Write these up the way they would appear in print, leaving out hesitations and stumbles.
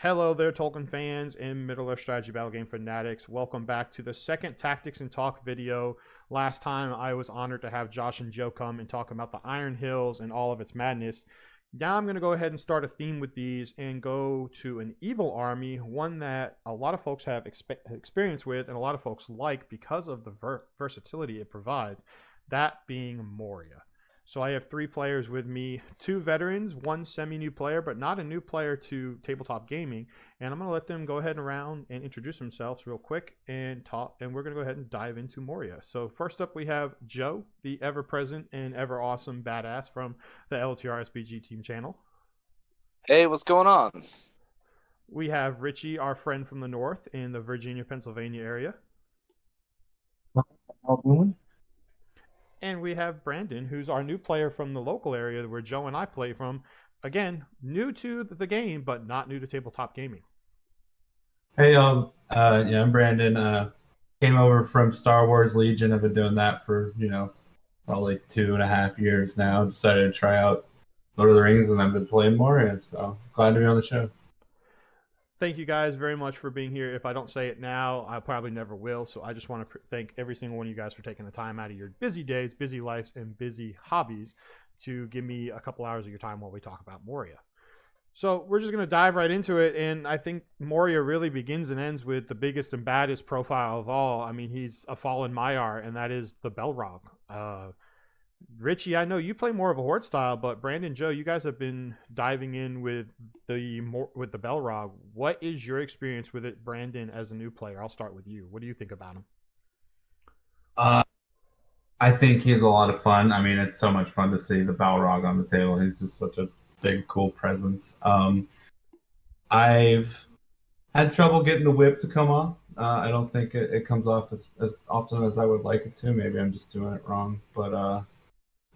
Hello there, Tolkien fans and Middle-earth strategy battle game fanatics. Welcome back to the second Tactics and Talk video. Last time I was honored to have Josh and Joe come and talk about the Iron Hills and all of its madness. Now I'm going to go ahead and start a theme with these and go to an evil army, one that a lot of folks have experience with and a lot of folks like because of the versatility it provides, that being Moria. So I have three players with me, two veterans, one semi-new player, but not a new player to tabletop gaming. And I'm going to let them go ahead and around and introduce themselves real quick and talk. And we're going to go ahead and dive into Moria. So first up, we have Joe, the ever-present and ever-awesome badass from the LTR SBG team channel. Hey, what's going on? We have Richie, our friend from the north in the Virginia, Pennsylvania area. How doing? And we have Brandon, who's our new player from the local area where Joe and I play from. Again, new to the game, but not new to tabletop gaming. Hey, I'm Brandon. Came over from Star Wars Legion. I've been doing that for, probably 2.5 years now. Decided to try out Lord of the Rings, and I've been playing Moria, so glad to be on the show. Thank you guys very much for being here. If I don't say it now, I probably never will. So I just want to thank every single one of you guys for taking the time out of your busy days, busy lives, and busy hobbies to give me a couple hours of your time while we talk about Moria. So we're just going to dive right into it. And I think Moria really begins and ends with the biggest and baddest profile of all. I mean, he's a fallen Maiar, and that is the Belrog. Richie, I know you play more of a horde style, but Brandon, Joe, you guys have been diving in with the Belrog. What is your experience with it, Brandon, as a new player? I'll start with you. What do you think about him? I think he's a lot of fun. I mean, it's so much fun to see the Balrog on the table. He's just such a big, cool presence. I've had trouble getting the whip to come off. I don't think it comes off as often as I would like it to. Maybe I'm just doing it wrong, but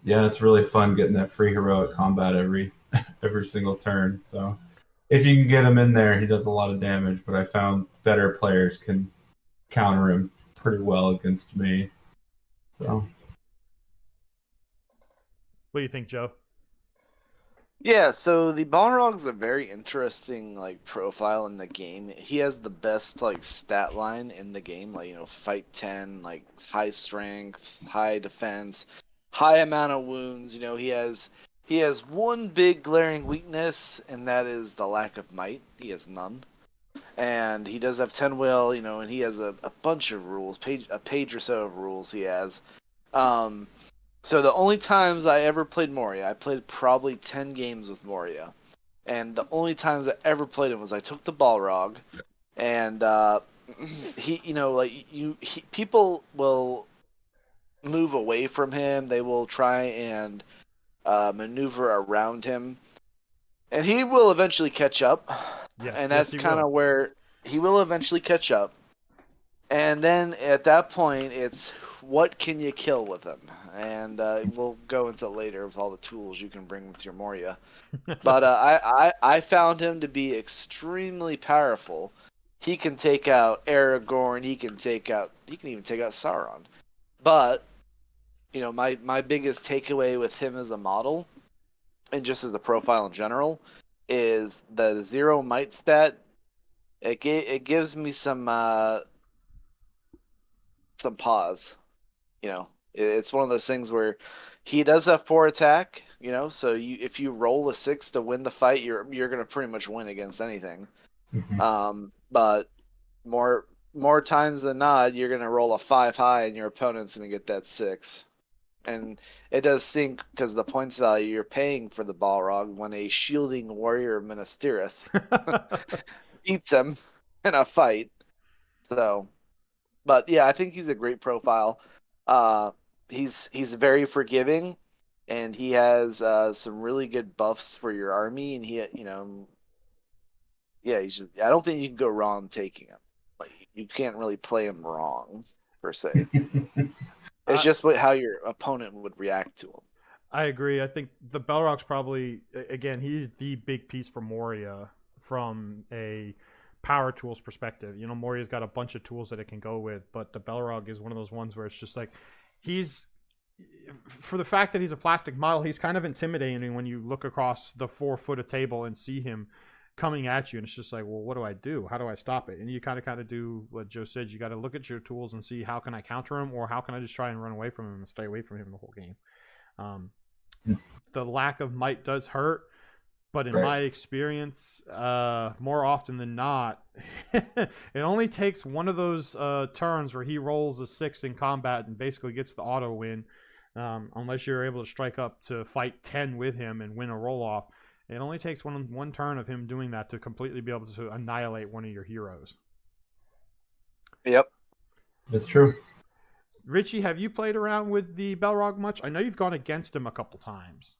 yeah, it's really fun getting that free heroic combat every single turn. So if you can get him in there, he does a lot of damage. But I found better players can counter him pretty well against me. So What do you think, Joe? Yeah, so the Balrog's a very interesting profile in the game. He has the best stat line in the game, fight 10, high strength, high defense, high amount of wounds. He has one big glaring weakness, and that is the lack of might. He has none. And he does have 10 will, and he has a bunch of rules, a page or so of rules he has. So the only times I ever played Moria, I played probably 10 games with Moria. And the only times I ever played him was I took the Balrog, and people will move away from him. They will try and maneuver around him, and he will eventually catch up. Yes, And yes, that's kind of where he will eventually catch up. And then at that point, it's what can you kill with him? And we'll go into later with all the tools you can bring with your Moria. But I found him to be extremely powerful. He can take out Aragorn. He can even take out Sauron. But my biggest takeaway with him as a model, and just as a profile in general, is the 0 might stat. It gives me some pause. It's one of those things where he does have 4 attack. So if you roll a 6 to win the fight, you're gonna pretty much win against anything. But more times than not, you're gonna roll a 5 high, and your opponent's gonna get that 6. And it does sink because the points value you're paying for the Balrog when a shielding warrior Minas Tirith beats him in a fight. So, but yeah, I think he's a great profile. He's very forgiving, and he has some really good buffs for your army. And I don't think you can go wrong taking him. You can't really play him wrong per se. It's just how your opponent would react to him. I agree. I think the Belrog's probably, again, he's the big piece for Moria from a power tools perspective. Moria's got a bunch of tools that it can go with, but the Belrog is one of those ones where it's just like for the fact that he's a plastic model, he's kind of intimidating when you look across the 4 foot of table and see him. coming at you, and it's just like, well, what do I do? How do I stop it? And you kind of do what Joe said. You got to look at your tools and see how can I counter him, or how can I just try and run away from him and stay away from him the whole game. The lack of might does hurt, but in my experience, more often than not, it only takes one of those turns where he rolls a 6 in combat and basically gets the auto win, unless you're able to strike up to fight 10 with him and win a roll off. It only takes one turn of him doing that to completely be able to annihilate one of your heroes. Yep. That's true. Richie, have you played around with the Balrog much? I know you've gone against him a couple times.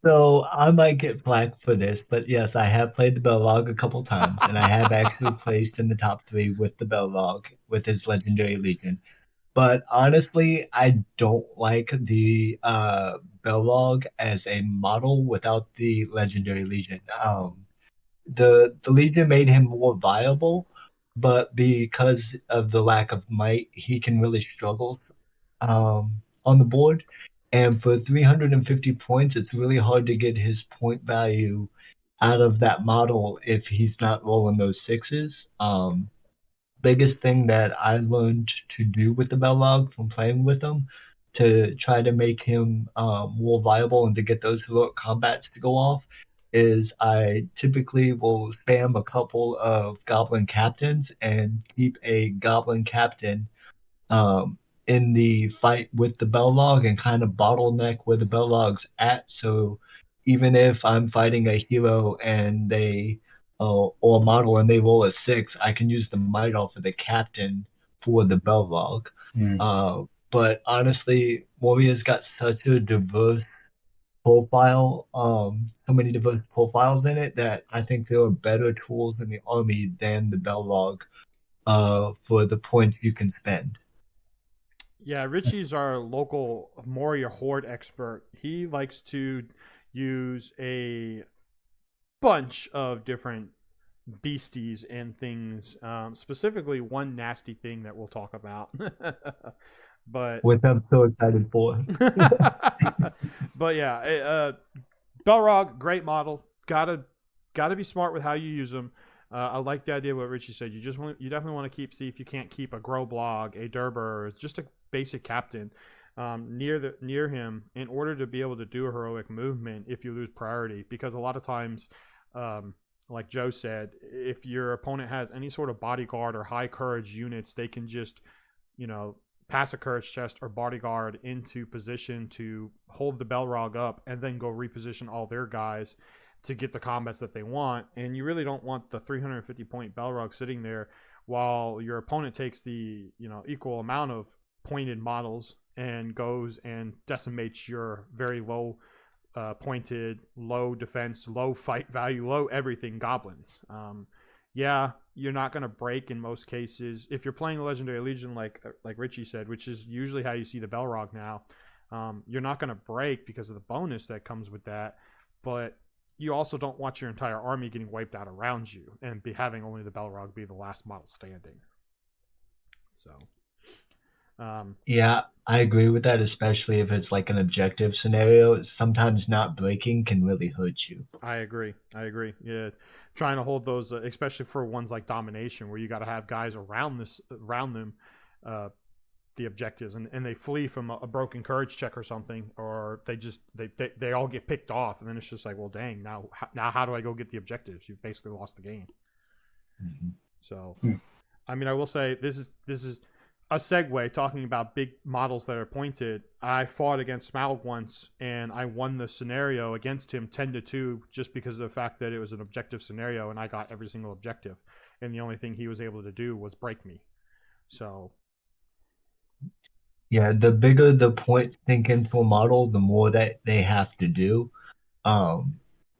So I might get flack for this, but yes, I have played the Balrog a couple times, and I have actually placed in the top 3 with the Balrog, with his Legendary Legion. But honestly, I don't like the Balrog as a model without the Legendary Legion. The Legion made him more viable, but because of the lack of might, he can really struggle on the board. And for 350 points, it's really hard to get his point value out of that model if he's not rolling those 6s. Biggest thing that I learned to do with the Balrog from playing with him to try to make him more viable and to get those heroic combats to go off is I typically will spam a couple of goblin captains and keep a goblin captain in the fight with the Balrog and kind of bottleneck where the Balrog's at. So even if I'm fighting a hero and they or a model and they roll a 6, I can use the might off of the captain for the Balrog. But honestly, Moria's got such a diverse profile, so many diverse profiles in it that I think there are better tools in the army than the Balrog for the points you can spend. Yeah, Richie's our local Moria horde expert. He likes to use a bunch of different beasties and things, specifically one nasty thing that we'll talk about. But which I'm so excited for. But yeah, Balrog, great model. Gotta be smart with how you use them. I like the idea of what Richie said. You definitely want to see if you can't keep a Groblog, a Durber, just a basic captain near him in order to be able to do a heroic movement if you lose priority. Because a lot of times, like Joe said, if your opponent has any sort of bodyguard or high courage units, they can just, pass a courage chest or bodyguard into position to hold the Balrog up and then go reposition all their guys to get the combats that they want. And you really don't want the 350 point Balrog sitting there while your opponent takes the equal amount of pointed models and goes and decimates your very low pointed, low defense, low fight value, low everything goblins. Yeah, you're not going to break in most cases. If you're playing a Legendary Legion like Richie said, which is usually how you see the Balrog now, you're not going to break because of the bonus that comes with that. But you also don't want your entire army getting wiped out around you and having only the Balrog be the last model standing. So... yeah, I agree with that, especially if it's like an objective scenario. Sometimes not breaking can really hurt you. I agree. Yeah, trying to hold those, especially for ones like domination, where you got to have guys around them, the objectives, and they flee from a broken courage check or something, or they all get picked off, and then it's just like, well, dang, now how do I go get the objectives? You've basically lost the game. Mm-hmm. So, I mean, I will say this is a segue talking about big models that are pointed. I fought against Smaug once, and I won the scenario against him 10-2 just because of the fact that it was an objective scenario, and I got every single objective. And the only thing he was able to do was break me. So... yeah, the bigger the point sink into a model, the more that they have to do,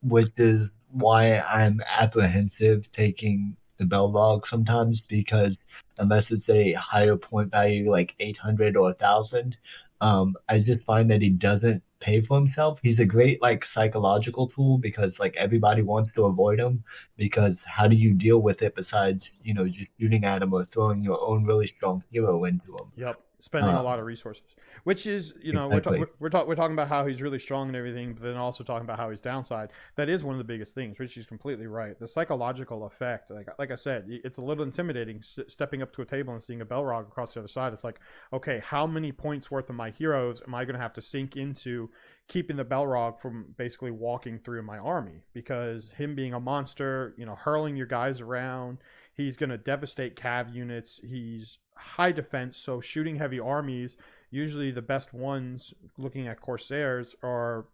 which is why I'm apprehensive taking the Balrog sometimes, because unless it's a higher point value like 800 or 1,000, I just find that he doesn't pay for himself. He's a great like psychological tool because like everybody wants to avoid him, because how do you deal with it besides just shooting at him or throwing your own really strong hero into him? Yep, spending a lot of resources. Which is, Exactly. we're talking about how he's really strong and everything, but then also talking about how he's downside. That is one of the biggest things. Richie's completely right. The psychological effect, like I said, it's a little intimidating stepping up to a table and seeing a Belrog across the other side. It's like, okay, how many points worth of my heroes am I going to have to sink into keeping the Belrog from basically walking through my army? Because him being a monster, hurling your guys around, he's going to devastate cav units. He's high defense, so shooting heavy armies, usually the best ones looking at Corsairs are,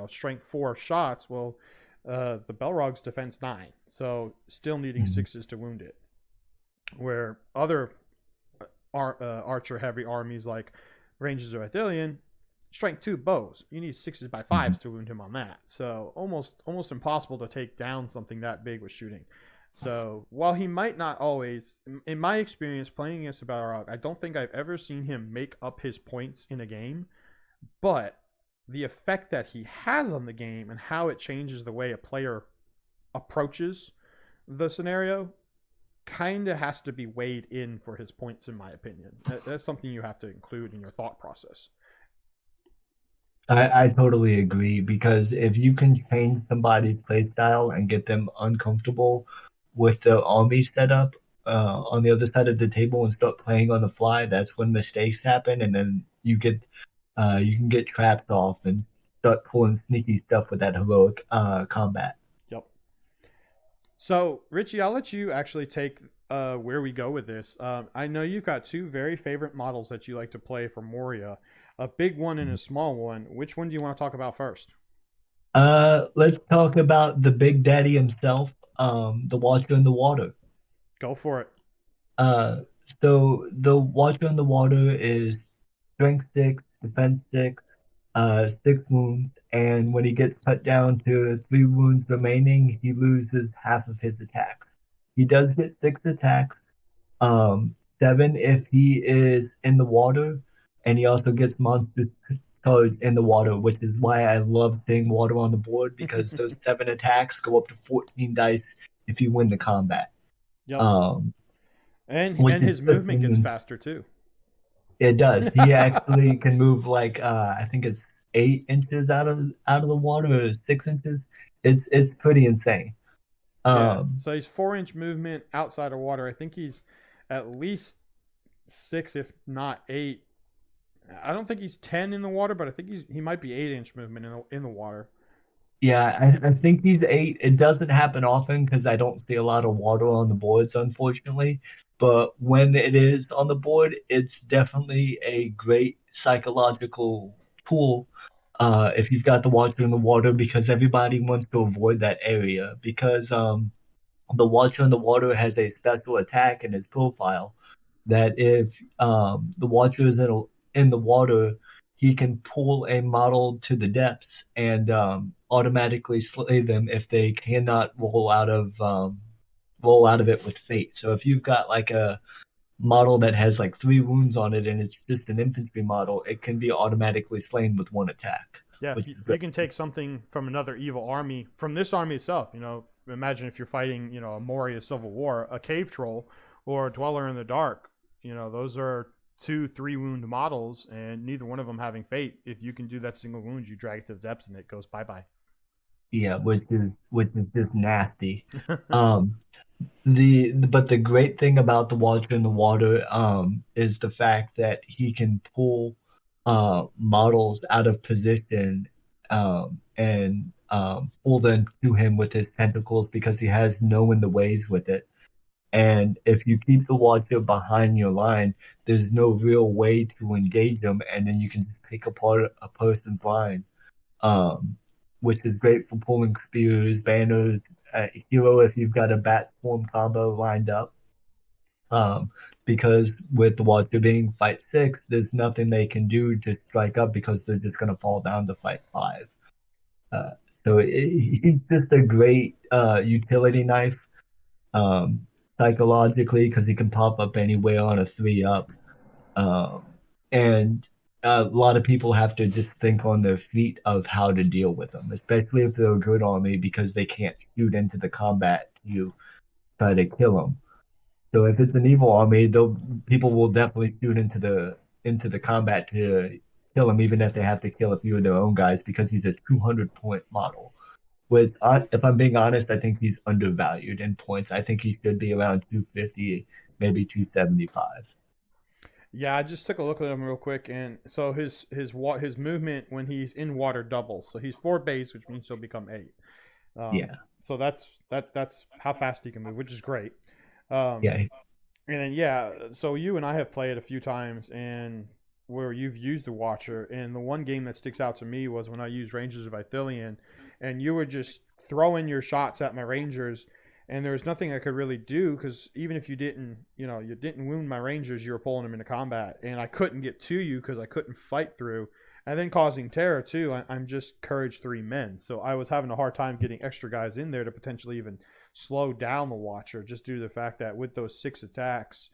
strength 4 shots. Well, the Belrog's defense 9, so still needing 6s to wound it. Where other archer heavy armies like Rangers of Athelion, strength 2 bows, you need 6s by 5s to wound him on that. So almost impossible to take down something that big with shooting. So while he might not always, in my experience playing against the Balrog, I don't think I've ever seen him make up his points in a game, but the effect that he has on the game and how it changes the way a player approaches the scenario kind of has to be weighed in for his points, in my opinion. That's something you have to include in your thought process. I totally agree, because if you can change somebody's playstyle and get them uncomfortable with the army setup on the other side of the table and start playing on the fly, that's when mistakes happen, and then you can get trapped off and start pulling sneaky stuff with that heroic combat. Yep. So, Richie, I'll let you actually take where we go with this. I know you've got 2 very favorite models that you like to play for Moria, a big one and a small one. Which one do you want to talk about first? Let's talk about the Big Daddy himself, the Watcher in the Water. Go for it. So the Watcher in the Water is strength 6, defense 6, 6 wounds, and when he gets cut down to 3 wounds remaining, he loses half of his attacks. He does get 6 attacks, 7 if he is in the water, and he also gets monster cards in the water, which is why I love seeing water on the board, because those 7 attacks go up to 14 dice if you win the combat. Yep. And his movement gets faster too. It does. He actually can move like I think it's 8 inches out of the water, or 6 inches. It's pretty insane. Yeah. So he's 4-inch movement outside of water. I think he's at least 6, if not 8. I don't think he's 10 in the water, but I think he might be 8-inch movement in the water. Yeah, I think he's 8. It doesn't happen often because I don't see a lot of water on the boards, unfortunately. But when it is on the board, it's definitely a great psychological tool if you've got the Watcher in the Water, because everybody wants to avoid that area, because the Watcher in the Water has a special attack in his profile that if the Watcher is in the water, he can pull a model to the depths and automatically slay them if they cannot roll out of it with fate. So if you've got like a model that has like 3 wounds on it and it's just an infantry model, it can be automatically slain with 1 attack. Yeah, you can take something from another evil army, from this army itself. Imagine if you're fighting, a Moria Civil War, a cave troll or a Dweller in the Dark. Those are 2-3 wound models, and neither one of them having fate. If you can do that single wound, you drag it to the depths and it goes bye-bye. Yeah, which is just nasty. But the great thing about the Watcher in the Water is the fact that he can pull models out of position and pull them to him with his tentacles, because he has no in the ways with it. And if you keep the Watcher behind your line, there's no real way to engage them, and then you can just pick apart a person's line, which is great for pulling spears, banners, hero if you've got a bat swarm combo lined up. Because with the Watcher being fight 6, there's nothing they can do to strike up, because they're just going to fall down to fight 5. So he's just a great utility knife. Psychologically, because he can pop up anywhere on a 3-up, and a lot of people have to just think on their feet of how to deal with them, especially if they're a good army, because they can't shoot into the combat to try to kill them. So if it's an evil army, people will definitely shoot into the combat to kill him, even if they have to kill a few of their own guys, because he's a 200-point model. Which, if I'm being honest, I think he's undervalued in points. I think he should be around 250, maybe 275. Yeah, I just took a look at him real quick, and so his movement when he's in water doubles. So he's 4 base, which means he'll become 8. Yeah. So that's how fast he can move, which is great. Yeah. And then yeah, so you and I have played a few times, and where you've used the Watcher, and the one game that sticks out to me was when I used Rangers of Ithilien, and you were just throwing your shots at my Rangers, and there was nothing I could really do, because even if you didn't wound my Rangers, you were pulling them into combat, and I couldn't get to you because I couldn't fight through, and then causing terror too. I'm just courage 3 men, so I was having a hard time getting extra guys in there to potentially even slow down the Watcher, just due to the fact that with those 6 attacks,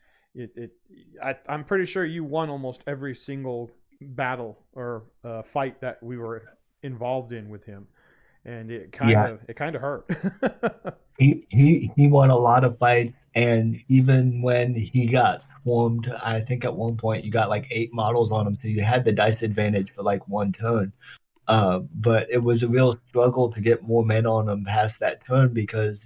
I'm pretty sure you won almost every single battle or fight that we were involved in with him, and it kind of hurt. He won a lot of fights, and even when he got swarmed, I think at one point you got like 8 models on him, so you had the dice advantage for like 1 turn. But it was a real struggle to get more men on him past that turn, because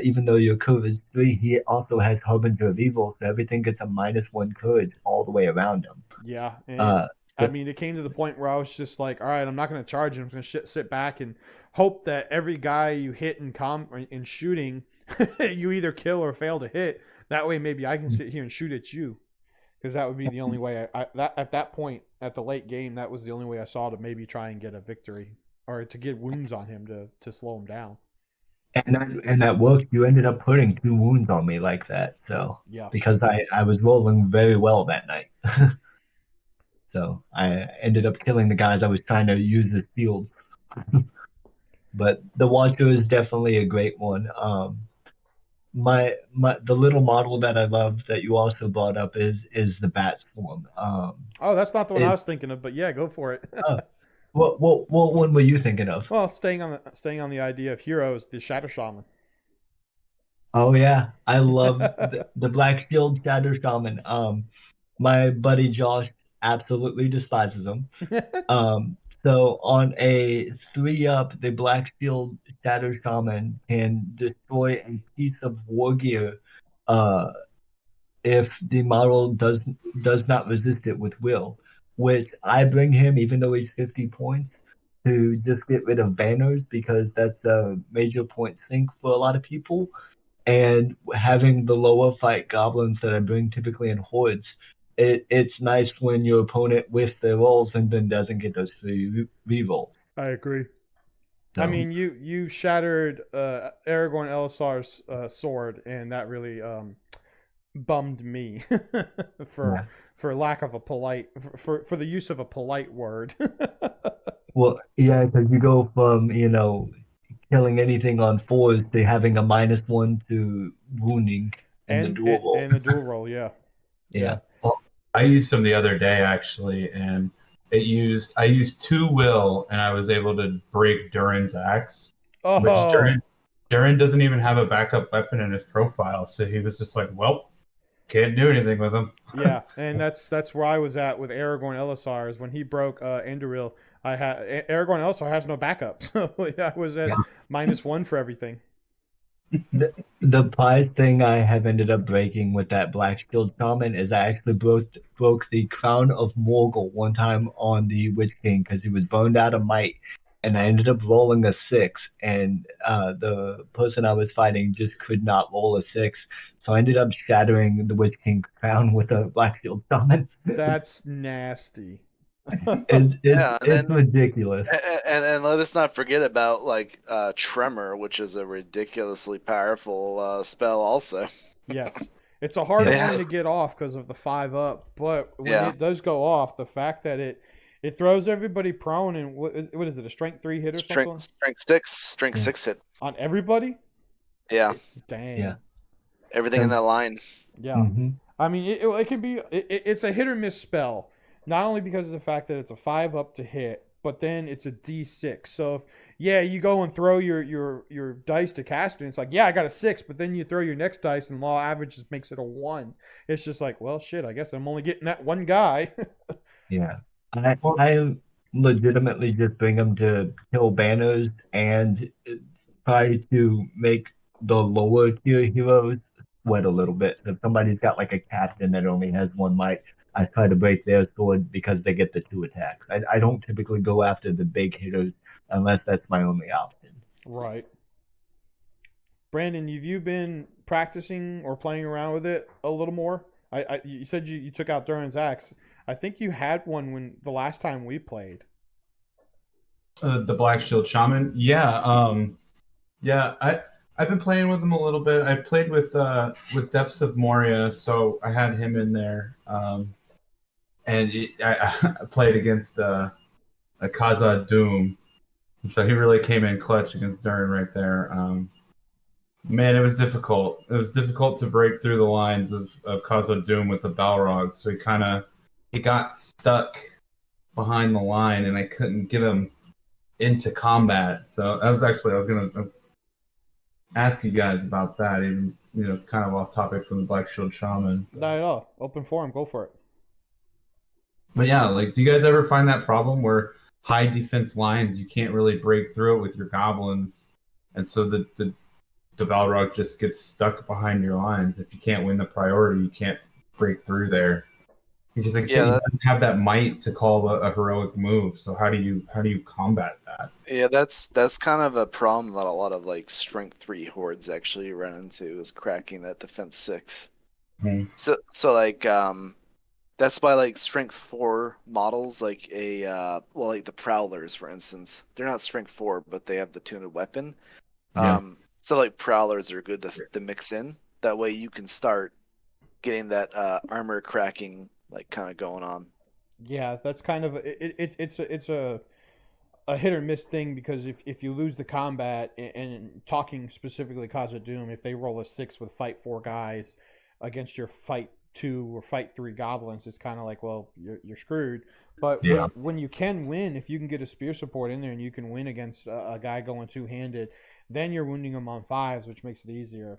even though your courage 3, he also has Harbinger of Evil, so everything gets a -1 courage all the way around him. Yeah, and I mean, it came to the point where I was just like, all right, I'm not going to charge him. I'm going to sit back and hope that every guy you hit in shooting, you either kill or fail to hit. That way, maybe I can sit here and shoot at you, because that would be the only way. At that point, at the late game, that was the only way I saw to maybe try and get a victory, or to get wounds on him to slow him down. And that worked. You ended up putting 2 wounds on me like that, so yeah, because I was rolling very well that night. So I ended up killing the guys I was trying to use as shields. But the Watcher is definitely a great one. The little model that I love that you also brought up is the Bat Swarm. Oh, that's not the one I was thinking of, but yeah, go for it. What one were you thinking of? Well, staying on the idea of heroes, the Shadow Shaman. Oh yeah, I love the Black Shield Shadow Shaman. My buddy Josh absolutely despises them. So on a 3-up, the Black Shield Shadow Shaman can destroy a piece of war gear if the model does not resist it with will. Which I bring him, even though he's 50 points, to just get rid of banners, because that's a major point sink for a lot of people. And having the lower fight goblins that I bring typically in hordes, it's nice when your opponent whiffs their rolls and then doesn't get those 3 rerolls. I agree. So. I mean, you shattered Aragorn Elisar's sword, and that really bummed me for lack of a polite for the use of a polite word. Well, yeah, because you go from killing anything on 4s to having a -1 to wounding and the dual roll. And the dual roll, yeah. Yeah. Well, I used them the other day actually, and I used 2 will, and I was able to break Durin's axe. Oh. Which Durin doesn't even have a backup weapon in his profile, so he was just like, well, can't do anything with him. Yeah, and that's where I was at with Aragorn Elisar, is when he broke Anduril. Aragorn Elisar has no backup, so I was at -1 for everything. The prize thing I have ended up breaking with that Black Shield Shaman is I actually broke the Crown of Morgul one time on the Witch King, because he was burned out of might, and I ended up rolling a 6, and the person I was fighting just could not roll a 6. So I ended up shattering the Witch King crown with a Black Shield Shaman. That's nasty. It's ridiculous. And let us not forget about Tremor, which is a ridiculously powerful spell also. Yes. It's a harder one to get off because of the 5-up, but when it does go off, the fact that it throws everybody prone, and what is it, a strength 3 hit or something? Strength 6 hit. On everybody? Yeah. Dang. Yeah. Everything in that line. Yeah. Mm-hmm. I mean, it can be, it's a hit or miss spell. Not only because of the fact that it's a 5-up to hit, but then it's a D6. So, you go and throw your dice to cast it, and it's like, I got a 6, but then you throw your next dice, and law average just makes it a 1. It's just like, well, shit, I guess I'm only getting that one guy. Yeah. I legitimately just bring them to kill banners and try to make the lower tier heroes sweat a little bit. So if somebody's got like a captain that only has one might, I try to break their sword because they get the 2 attacks. I don't typically go after the big hitters unless that's my only option. Right. Brandon, have you been practicing or playing around with it a little more? You said you took out Durin's axe. I think you had one when the last time we played. The Black Shield Shaman. Yeah. Yeah. I've been playing with him a little bit. I played with Depths of Moria, so I had him in there. I played against a Khazad Doom, so he really came in clutch against Durin right there. Man, it was difficult. It was difficult to break through the lines of Khazad Doom with the Balrog. So he got stuck behind the line, and I couldn't get him into combat. So that was actually I was gonna ask you guys about that. Even it's kind of off topic from the Black Shield Shaman. Not at all. Open forum. Go for it. But yeah, like, do you guys ever find that problem where high defense lines you can't really break through it with your goblins, and so the Balrog just gets stuck behind your lines? If you can't win the priority, you can't break through there because he doesn't have that might to call a heroic move. So how do you combat that? Yeah, that's kind of a problem that a lot of like strength 3 hordes actually run into, is cracking that defense 6. Mhm. So like that's why like strength 4 models like like the Prowlers, for instance, they're not strength 4, but they have the tuned weapon. Yeah. So like Prowlers are good to mix in. That way you can start getting that armor cracking like kind of going on. Yeah, that's kind of it's a hit or miss thing, because if you lose the combat, and talking specifically Khazad Doom, if they roll a 6 with fight 4 guys against your fight 2 or fight 3 goblins, it's kind of like, well, you're screwed. But Yeah. when you can win, if you can get a spear support in there and you can win against a guy going 2-handed, then you're wounding him on 5s, which makes it easier.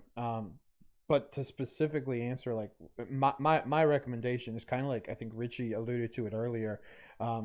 But to specifically answer, like, my recommendation is kind of like, I think Richie alluded to it earlier.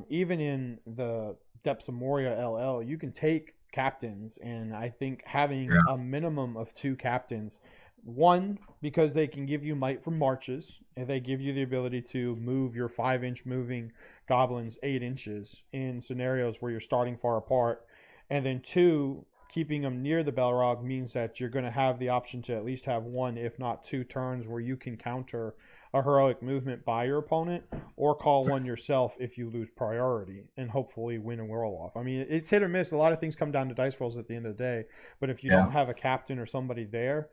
Even in the Depths of Moria LL, you can take captains, and I think having a minimum of 2 captains, one, because they can give you might from marches, and they give you the ability to move your 5-inch moving goblins 8 inches in scenarios where you're starting far apart, and then 2, keeping them near the Balrog means that you're going to have the option to at least have 1, if not 2 turns where you can counter a heroic movement by your opponent, or call one yourself if you lose priority, and hopefully win and roll off. I mean, it's hit or miss. A lot of things come down to dice rolls at the end of the day, but if you don't have a captain or somebody there,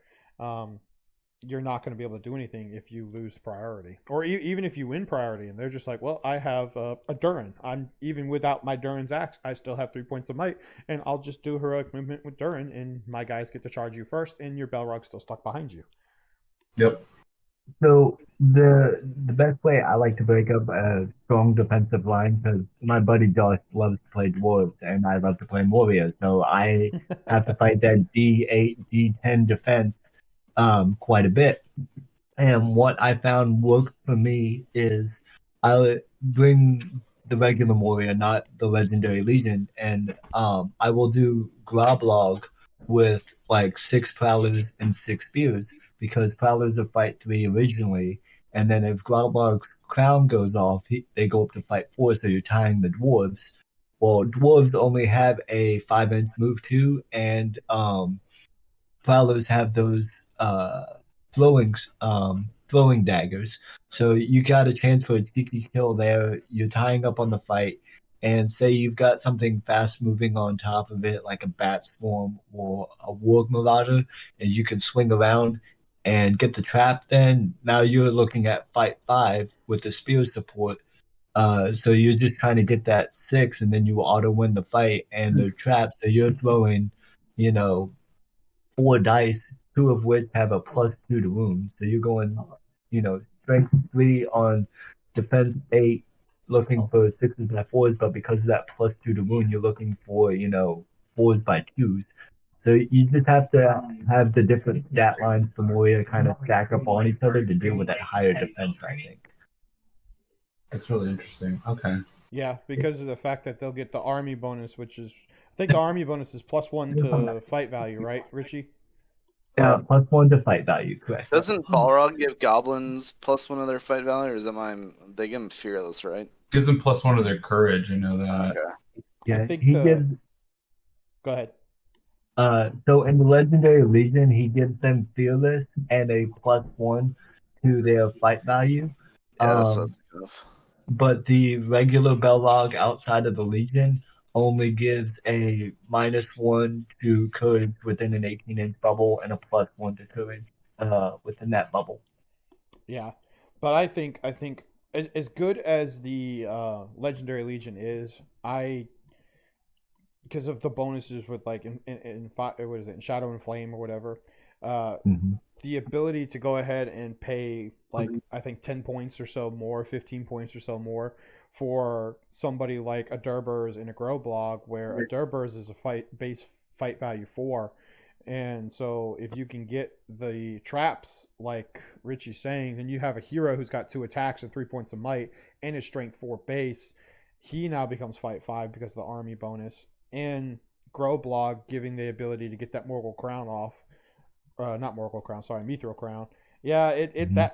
you're not going to be able to do anything if you lose priority, or even if you win priority and they're just like, well, I have a Durin. I'm even without my Durin's axe, I still have 3 points of might, and I'll just do heroic movement with Durin, and my guys get to charge you first, and your Balrog's still stuck behind you. Yep. So the best way I like to break up a strong defensive line, because my buddy Josh loves to play dwarves and I love to play Moria, so I have to fight that D8, D10 defense quite a bit. And what I found worked for me is I bring the regular Moria, not the Legendary Legion, and I will do Groblog with like 6 Prowlers and 6 Spears, because Prowlers are fight 3 originally, and then if Groblog's crown goes off, they go up to fight 4, so you're tying the dwarves. Well, dwarves only have a 5-inch move too, and Prowlers have those throwing throwing daggers. So you got a chance for a sneaky kill there. You're tying up on the fight, and say you've got something fast moving on top of it, like a bat swarm or a warg marauder, and you can swing around and get the trap. Then now you're looking at fight 5 with the spear support. So you're just trying to get that 6, and then you auto win the fight, and they're trapped. So you're throwing, 4 dice, 2 of which have a +2 to wound. So you're going, strength 3 on defense 8, looking for 6s by 4s, but because of that +2 to wound, you're looking for, 4s by 2s. So you just have to have the different stat lines for Moria kind of stack up on each other to deal with that higher defense, I think. That's really interesting. Okay. Yeah, because of the fact that they'll get the army bonus, which is I think the army bonus is +1 to fight value, right, Richie? Yeah, +1 to fight value, correct. Doesn't Balrog give goblins +1 of their fight value, or is that mine? They give them fearless, right? Gives them +1 of their courage. I know that. Okay. Yeah, I think he gives. Go ahead. So in the Legendary Legion, he gives them fearless and a +1 to their fight value. Yeah, that's what I was thinking of. But the regular Belrog outside of the Legion only gives a -1 to courage within an 18-inch bubble and a +1 to courage within that bubble. Yeah, but I think as good as the Legendary Legion is, because of the bonuses with like in what is it, in Shadow and Flame or whatever, the ability to go ahead and pay like I think 10 points or so more, 15 points or so more for somebody like a Durbers and a Groblog, where a Durbers is a base fight value 4. And so if you can get the traps like Richie's saying, then you have a hero who's got 2 attacks and 3 points of might and his strength 4 base. He now becomes fight 5 because of the army bonus. And Groblog giving the ability to get that Morgul Crown off. Not Morgul Crown, sorry, Mithril Crown. Yeah,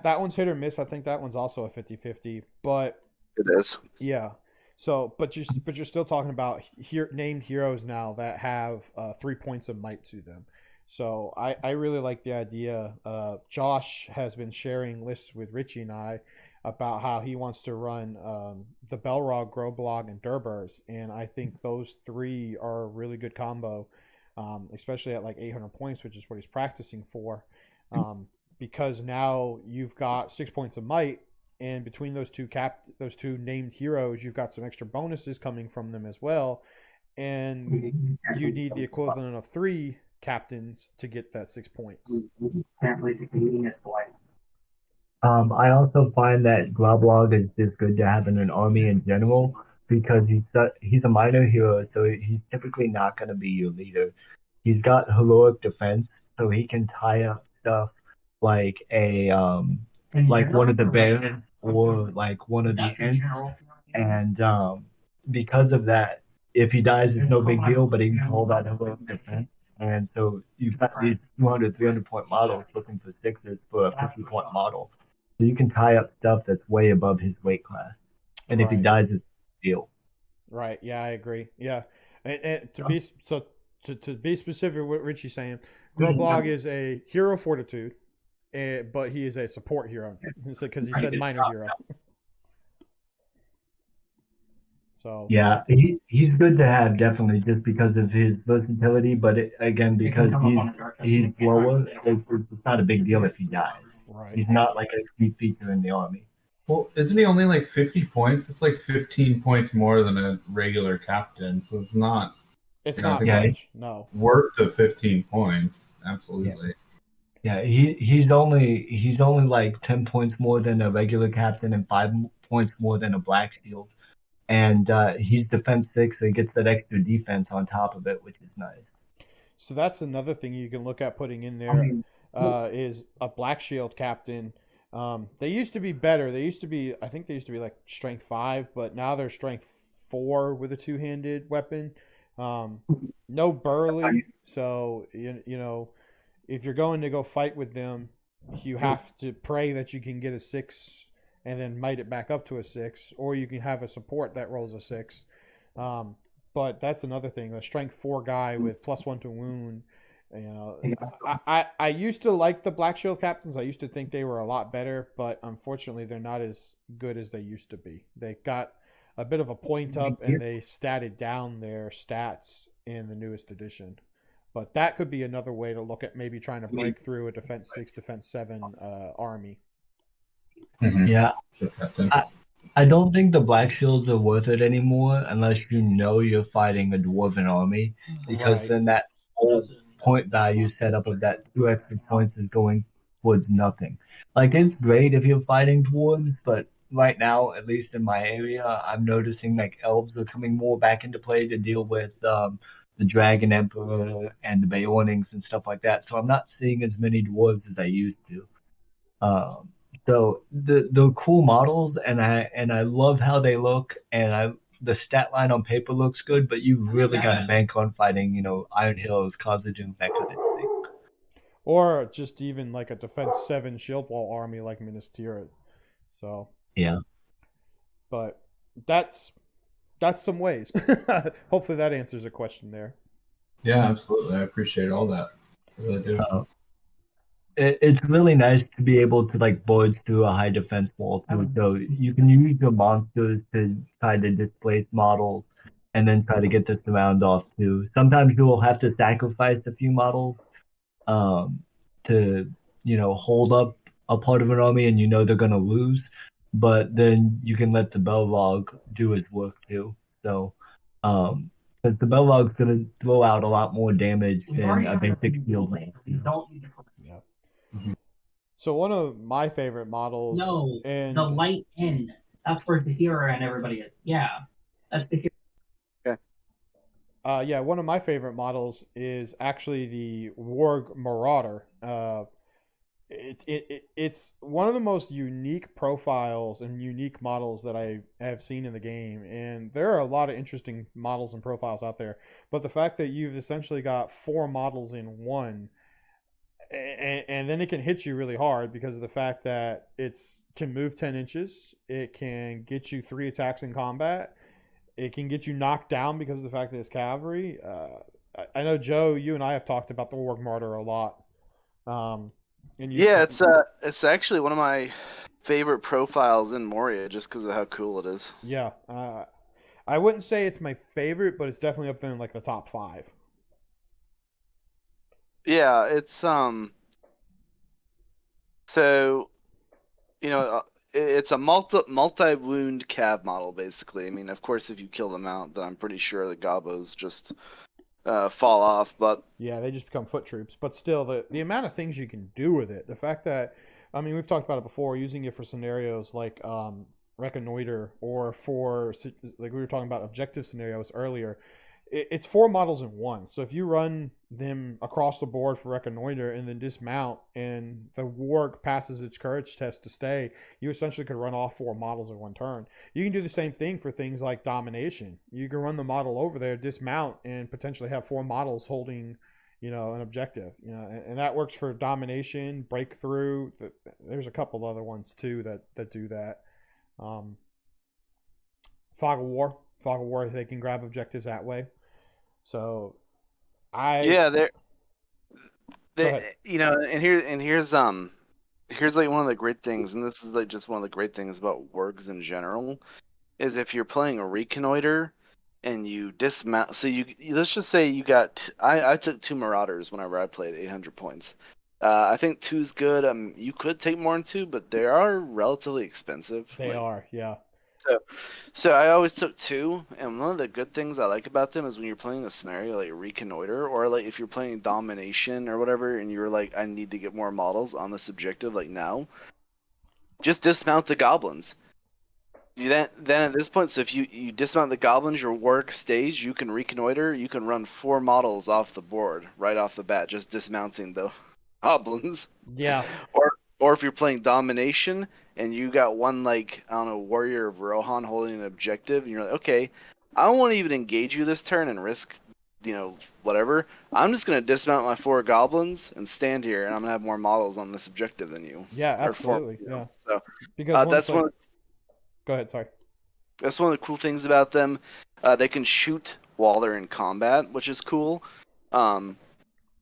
that one's hit or miss. I think that one's also a 50-50. But it is. Yeah. So, but you're still talking about named heroes now that have 3 points of might to them. So I really like the idea. Josh has been sharing lists with Richie and I about how he wants to run the Belrog, Groblog, and Durbers, and I think those 3 are a really good combo, especially at like 800 points, which is what he's practicing for. Because now you've got 6 points of might, and between those two named heroes, you've got some extra bonuses coming from them as well, and you need the equivalent of 3 captains to get that 6 points. I also find that Groblog is just good to have in an army in general because he's a minor hero, so he's typically not going to be your leader. He's got heroic defense, so he can tie up stuff like like one of the barons or like one of the ends, and because of that, if he dies, it's no big deal, but he can hold that heroic defense. And so you've got these 200, 300 point models looking for 6s for a 50 point model. So you can tie up stuff that's way above his weight class. And if he dies, it's a deal. Right. Yeah, I agree. Yeah. And to be specific with what Richie's saying, Groblog is a hero fortitude, but he is a support hero. Because he said minor hero. So yeah, he's good to have definitely just because of his versatility, but again because he's lower, it's not a big deal if he dies. Right. He's not like a key feature in the army. Well, isn't he only like 50 points? It's like 15 points more than a regular captain, so it's not. It's not much. No. Worth the 15 points, absolutely. Yeah, he's only like 10 points more than a regular captain and 5 points more than a Black Shield. And he's defense 6, so he gets that extra defense on top of it, which is nice. So that's another thing you can look at putting in there is a Black Shield captain. They used to be better. I think they used to be like strength 5, but now they're strength 4 with a 2-handed weapon. No burly, so you know if you're going to go fight with them, you have to pray that you can get a 6 and then might it back up to a 6, or you can have a support that rolls a 6. But that's another thing. A strength 4 guy with +1 to wound. You know, I used to like the Black Shield captains. I used to think they were a lot better, but unfortunately, they're not as good as they used to be. They got a bit of a point up, and they statted down their stats in the newest edition. But that could be another way to look at maybe trying to break through a defense 6, defense 7 army. Mm-hmm. Yeah. I don't think the Black Shields are worth it anymore unless you know you're fighting a Dwarven army, because then that whole point value setup of that 2 extra points is going towards nothing. Like, it's great if you're fighting Dwarves, but right now, at least in my area, I'm noticing like elves are coming more back into play to deal with the Dragon Emperor and the Beornings and stuff like that. So I'm not seeing as many Dwarves as I used to. So the cool models, and I love how they look, and the stat line on paper looks good, but you really got to bank on fighting, Iron Hills, Khazad-dûm, that kind of thing. Or just even like a defense 7 shield wall army like Minas Tirith. So yeah, but that's some ways. Hopefully that answers a question there. Yeah, absolutely. I appreciate all that. I really do. It's really nice to be able to like board through a high defense wall too. So you can use your monsters to try to displace models and then try to get this round off too. Sometimes you will have to sacrifice a few models to hold up a part of an army and they're gonna lose. But then you can let the Belrog do his work too. So because the Belrog's gonna throw out a lot more damage than a basic shield. Yeah. So one of my favorite models. No, and the light end. That's where the hero and everybody is. Yeah, that's the hero. Okay. Yeah, one of my favorite models is actually the Warg Marauder. It's one of the most unique profiles and unique models that I have seen in the game, and there are a lot of interesting models and profiles out there. But the fact that you've essentially got 4 models in one. And then it can hit you really hard because of the fact that it can move 10 inches. It can get you 3 attacks in combat. It can get you knocked down because of the fact that it's cavalry. I know, Joe, you and I have talked about the Warg Martyr a lot. It's actually one of my favorite profiles in Moria just because of how cool it is. Yeah. I wouldn't say it's my favorite, but it's definitely up there in like the top 5. Yeah, it's so it's a multi-wound cav model basically. I mean, of course, if you kill them out, then I'm pretty sure the gobos just fall off. But yeah, they just become foot troops. But still, the amount of things you can do with it, the fact that, I mean, we've talked about it before, using it for scenarios like reconnoiter, or for, like we were talking about, objective scenarios earlier. It's 4 models in one. So if you run them across the board for reconnoiter and then dismount, and the warg passes its courage test to stay, you essentially could run off 4 models in one turn. You can do the same thing for things like domination. You can run the model over there, dismount, and potentially have 4 models holding, an objective. And that works for domination, breakthrough. There's a couple other ones too that do that. Fog of War, they can grab objectives that way. So, and here's like one of the great things, and this is like just one of the great things about wargs in general, is if you're playing a reconnoiter and you dismount. So let's just say you got. I took 2 Marauders whenever I played 800 points. I think 2's good. You could take more than 2, but they are relatively expensive. They are, yeah. So I always took 2, and one of the good things I like about them is when you're playing a scenario like reconnoiter, or like if you're playing domination or whatever, and you're like, I need to get more models on this objective, like now, just dismount the goblins. Then at this point, so if you dismount the goblins, your work stage, you can reconnoiter, you can run 4 models off the board right off the bat, just dismounting the goblins. Yeah. Or if you're playing domination and you got one, like, I don't know, warrior of Rohan holding an objective, and you're like, okay, I don't want to even engage you this turn and risk, whatever. I'm just going to dismount my 4 goblins and stand here, and I'm going to have more models on this objective than you. Yeah, absolutely. Yeah. So because that's one. Go ahead. Sorry. That's one of the cool things about them. They can shoot while they're in combat, which is cool.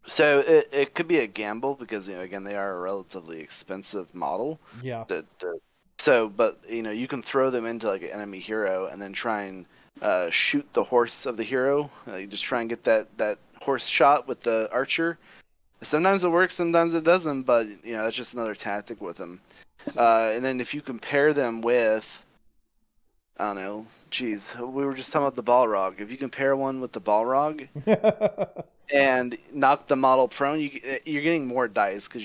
So it could be a gamble because again, they are a relatively expensive model. Yeah. But you can throw them into like an enemy hero and then try and shoot the horse of the hero. You just try and get that horse shot with the archer. Sometimes it works, sometimes it doesn't, but that's just another tactic with them. And then if you compare them with, I don't know, we were just talking about the Balrog. If you compare one with the Balrog and knock the model prone, you're getting more dice because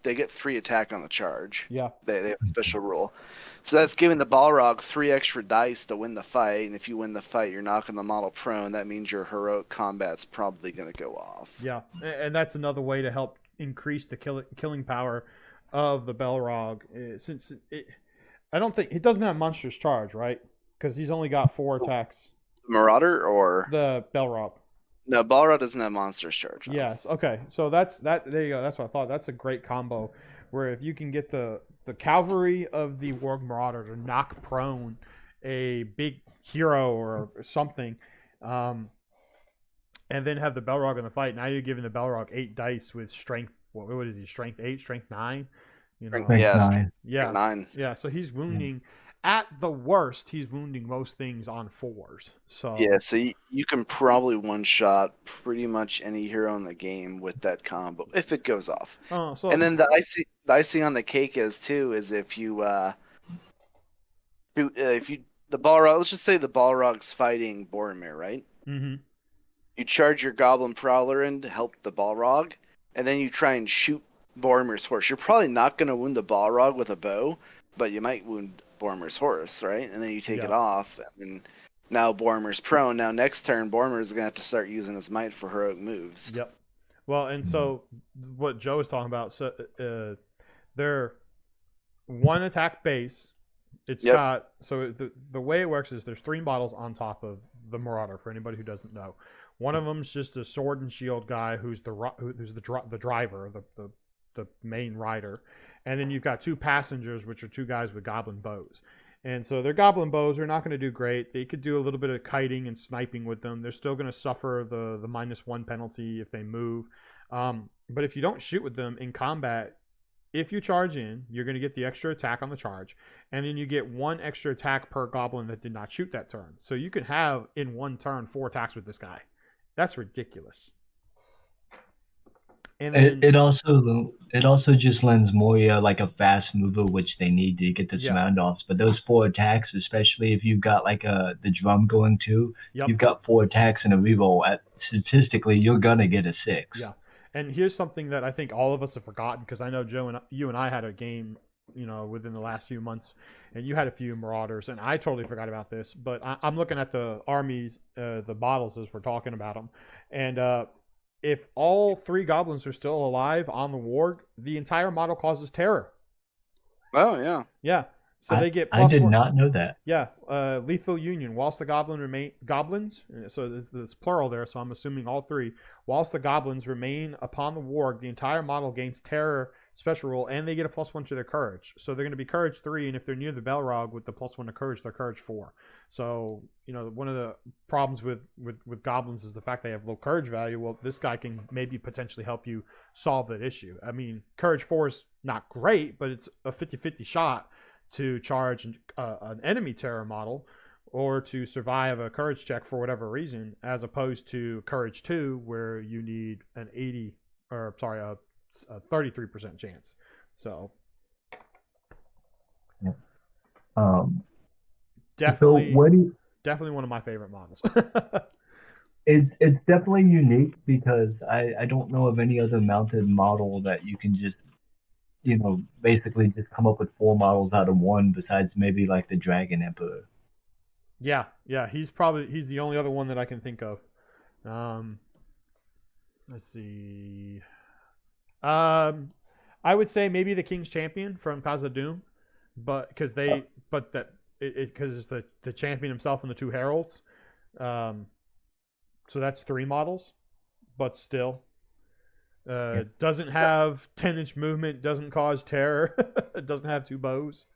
they get 3 attack on the charge. Yeah. They have a special rule. So that's giving the Balrog 3 extra dice to win the fight, and if you win the fight, you're knocking the model prone. That means your heroic combat's probably going to go off. Yeah, and that's another way to help increase the killing power of the Balrog. Since I don't think it doesn't have monstrous charge, right? because he's only got 4 attacks. Marauder or The Belrog. no, Balrog doesn't have monsters charge. No. Yes. Okay. So that's that. There you go. That's what I thought. That's a great combo, where if you can get the cavalry of the Warg Marauder to knock prone a big hero or something, and then have the Belrog in the fight. Now you're giving the Belrog 8 dice with strength. What is he? Strength 8, strength 9. You know. Strength Yeah, 9. Yeah. 9. Yeah. So he's wounding. At the worst, he's wounding most things on 4s. So Yeah, so you can probably one-shot pretty much any hero in the game with that combo if it goes off. Oh, so And then the icing on the cake is if you the Balrog, let's just say the Balrog's fighting Boromir, right? Mm-hmm. You charge your Goblin Prowler in to help the Balrog, and then you try and shoot Boromir's horse. You're probably not going to wound the Balrog with a bow, but you might wound Boromir's horse, right? And then you take it off, and now Boromir's prone. Now next turn, Boromir's going to have to start using his might for heroic moves. Yep. Well, and so what Joe was talking about, so they're 1 attack base. It's got, so the way it works is there's 3 models on top of the Marauder, for anybody who doesn't know. One of them's just a sword and shield guy who's the driver, the main rider. And then you've got 2 passengers, which are 2 guys with goblin bows. And so their goblin bows are not going to do great. They could do a little bit of kiting and sniping with them. They're still going to suffer the -1 penalty if they move. But if you don't shoot with them in combat, if you charge in, you're going to get the extra attack on the charge. And then you get 1 extra attack per goblin that did not shoot that turn. So you could have, in 1 turn, 4 attacks with this guy. That's ridiculous. And then, It also just lends Moria like a fast mover, which they need to get the sound offs. But those 4 attacks, especially if you've got like the drum going too, you've got 4 attacks and a reroll. Statistically, you're gonna get a 6. Yeah, and here's something that I think all of us have forgotten, because I know Joe and you and I had a game, within the last few months, and you had a few Marauders, and I totally forgot about this. But I'm looking at the armies, the models as we're talking about them, and if all 3 goblins are still alive on the warg, the entire model causes terror. Oh, yeah. Yeah. So they get I did not know that. Yeah. Lethal Union. Whilst the goblins, so there's plural there, so I'm assuming all 3. Whilst the goblins remain upon the warg, the entire model gains terror special rule, and they get a +1 to their courage. So they're going to be courage 3, and if they're near the Belrog with the +1 to courage, they're courage 4. So, one of the problems with goblins is the fact they have low courage value. Well, this guy can maybe potentially help you solve that issue. I mean, courage 4 is not great, but it's a 50-50 shot to charge an enemy terror model or to survive a courage check for whatever reason, as opposed to courage 2, where you need a 33% chance. So definitely, so definitely one of my favorite models. It's definitely unique, because I don't know of any other mounted model that you can just basically just come up with 4 models out of 1, besides maybe like the Dragon Emperor. Yeah, he's the only other one that I can think of. Let's see. I would say maybe the King's Champion from Khazad-dûm, but because it's the champion himself and the 2 heralds. So that's 3 models, but still. Doesn't have 10-inch movement, doesn't cause terror, it doesn't have 2 bows.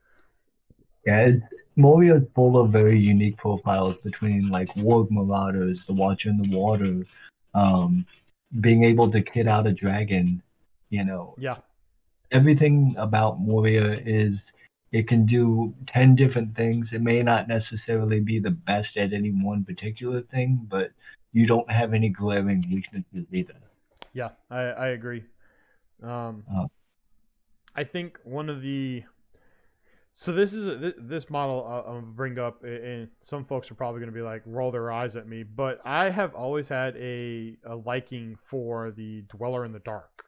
Yeah, Moria is full of very unique profiles between like Warg Marauders, the Watcher in the Water, being able to kit out a dragon, Yeah. Everything about Moria is it can do 10 different things. It may not necessarily be the best at any one particular thing, but you don't have any glaring weaknesses either. Yeah, I agree. I think one of the this model I'll bring up, and some folks are probably going to be like, roll their eyes at me, but I have always had a liking for the Dweller in the Dark.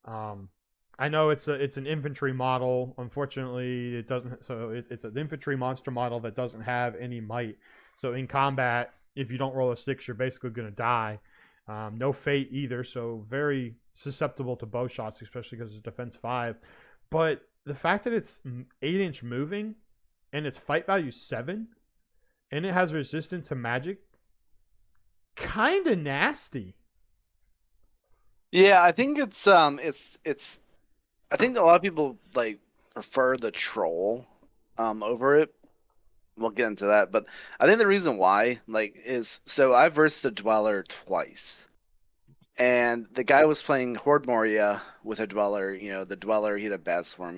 I know it's an infantry model. Unfortunately, it doesn't. So it's an infantry monster model that doesn't have any might. So in combat, if you don't roll a 6, you're basically going to die. No fate either, so very susceptible to bow shots, especially because it's defense 5. But the fact that it's 8-inch moving and its fight value 7, and it has resistance to magic. Kind of nasty. Yeah, I think it's I think a lot of people like prefer the troll over it. We'll get into that, but I think the reason why is so I versed the Dweller twice. And the guy was playing Horde Moria with a Dweller. The Dweller, he had a bad swarm.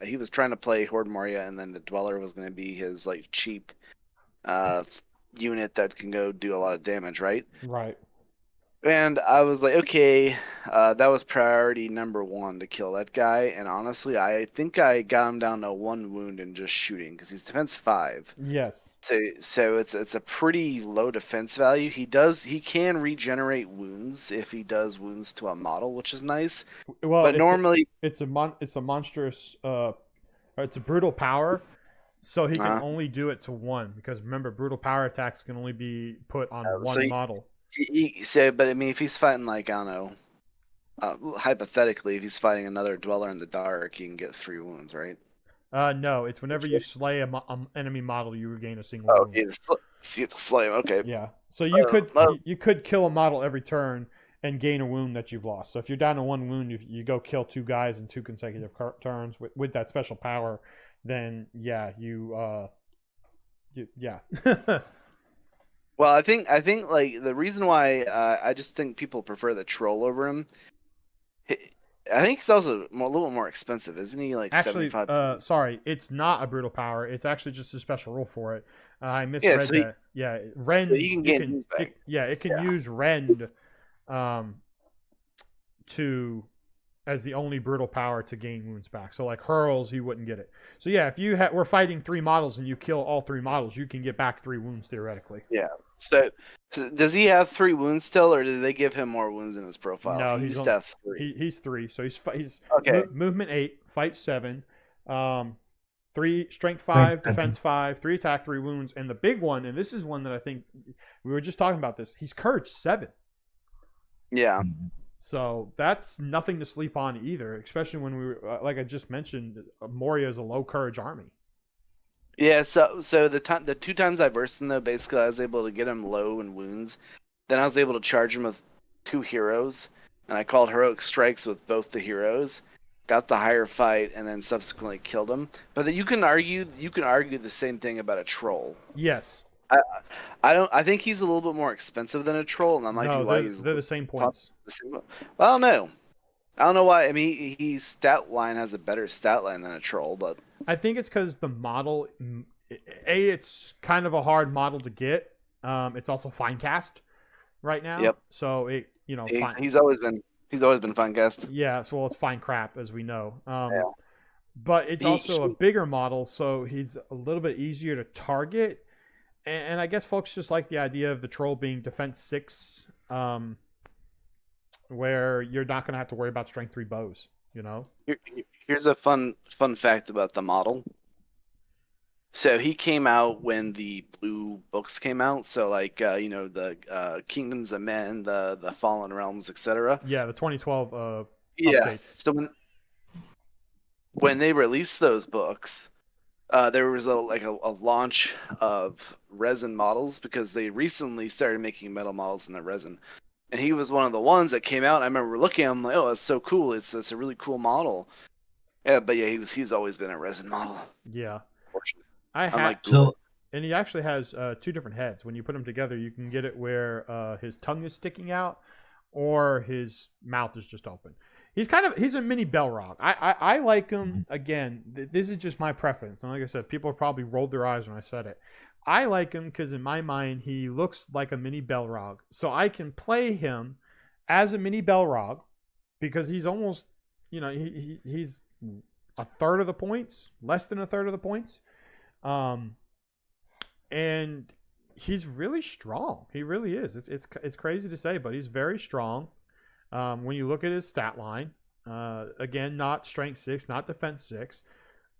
He was trying to play Horde Moria, and then the Dweller was going to be his cheap unit that can go do a lot of damage, right? Right. And I was like, okay, that was priority number 1 to kill that guy. And honestly, I think I got him down to 1 wound in just shooting because he's defense 5. Yes. So it's a pretty low defense value. He can regenerate wounds if he does wounds to a model, which is nice. Well, but normally it's a monstrous. It's a brutal power, so he can only do it to 1 because remember, brutal power attacks can only be put on 1 model. But I mean, if he's fighting I don't know, hypothetically, if he's fighting another Dweller in the Dark, he can get 3 wounds, right? No, it's whenever you slay an enemy model, you regain a single wound. You have to slay him. Okay. Yeah, so you could kill a model every turn and gain a wound that you've lost. So if you're down to 1 wound, if you go kill 2 guys in 2 consecutive turns with that special power, then yeah, yeah. Well, I think the reason why I just think people prefer the troll over him. I think he's also a little bit more expensive, isn't he? Actually, 75. Sorry, it's not a brutal power. It's actually just a special rule for it. I misread that. Yeah, Rend. So he can get his back. It can use Rend, as the only brutal power to gain wounds back. So hurls, you wouldn't get it. So yeah, if you were fighting 3 models and you kill all 3 models, you can get back 3 wounds theoretically. Yeah. So does he have 3 wounds still, or did they give him more wounds in his profile? No, he used to have 3. He's 3. So he's okay. Movement 8, fight 7, 3 strength 5, defense 5, 3 attack, 3 wounds, and the big one, and this is one that I think we were just talking about this. He's courage 7. Yeah. So that's nothing to sleep on either, especially when we were, like I just mentioned, Moria is a low courage army. Yeah, so the 2 times I versed him, though, basically I was able to get him low in wounds. Then I was able to charge him with 2 heroes, and I called heroic strikes with both the heroes, got the higher fight, and then subsequently killed him. But you can argue the same thing about a troll. Yes. I think he's a little bit more expensive than a troll, and that might be why they're the same points. Well, no. I don't know why. I mean, his stat line has a better stat line than a troll, but I think it's because the model, it's kind of a hard model to get. It's also fine cast right now. Yep. So he's always been fine cast. Yeah. So it's fine crap, as we know. Yeah. But it's also a bigger model, so he's a little bit easier to target. And I guess folks just like the idea of the troll being defense 6, where you're not going to have to worry about strength 3 bows, Here's a fun fact about the model. So he came out when the blue books came out. So the Kingdoms of Men, the Fallen Realms, etc. Yeah, the 2012 yeah. updates. So when they released those books, there was a launch of resin models because they recently started making metal models in the resin. And he was one of the ones that came out. And I remember looking at him like, oh, that's so cool. It's a really cool model. Yeah, but yeah, he's always been a resin model. Yeah. Unfortunately. And he actually has 2 different heads. When you put them together, you can get it where his tongue is sticking out or his mouth is just open. He's a mini Belrog. I like him. Again, this is just my preference. And like I said, people probably rolled their eyes when I said it. I like him because in my mind, he looks like a mini Belrog. So I can play him as a mini Belrog because he's almost, he's a third of the points, less than a third of the points. And he's really strong. He really is. It's crazy to say, but he's very strong. When you look at his stat line, again, not strength 6, not defense 6,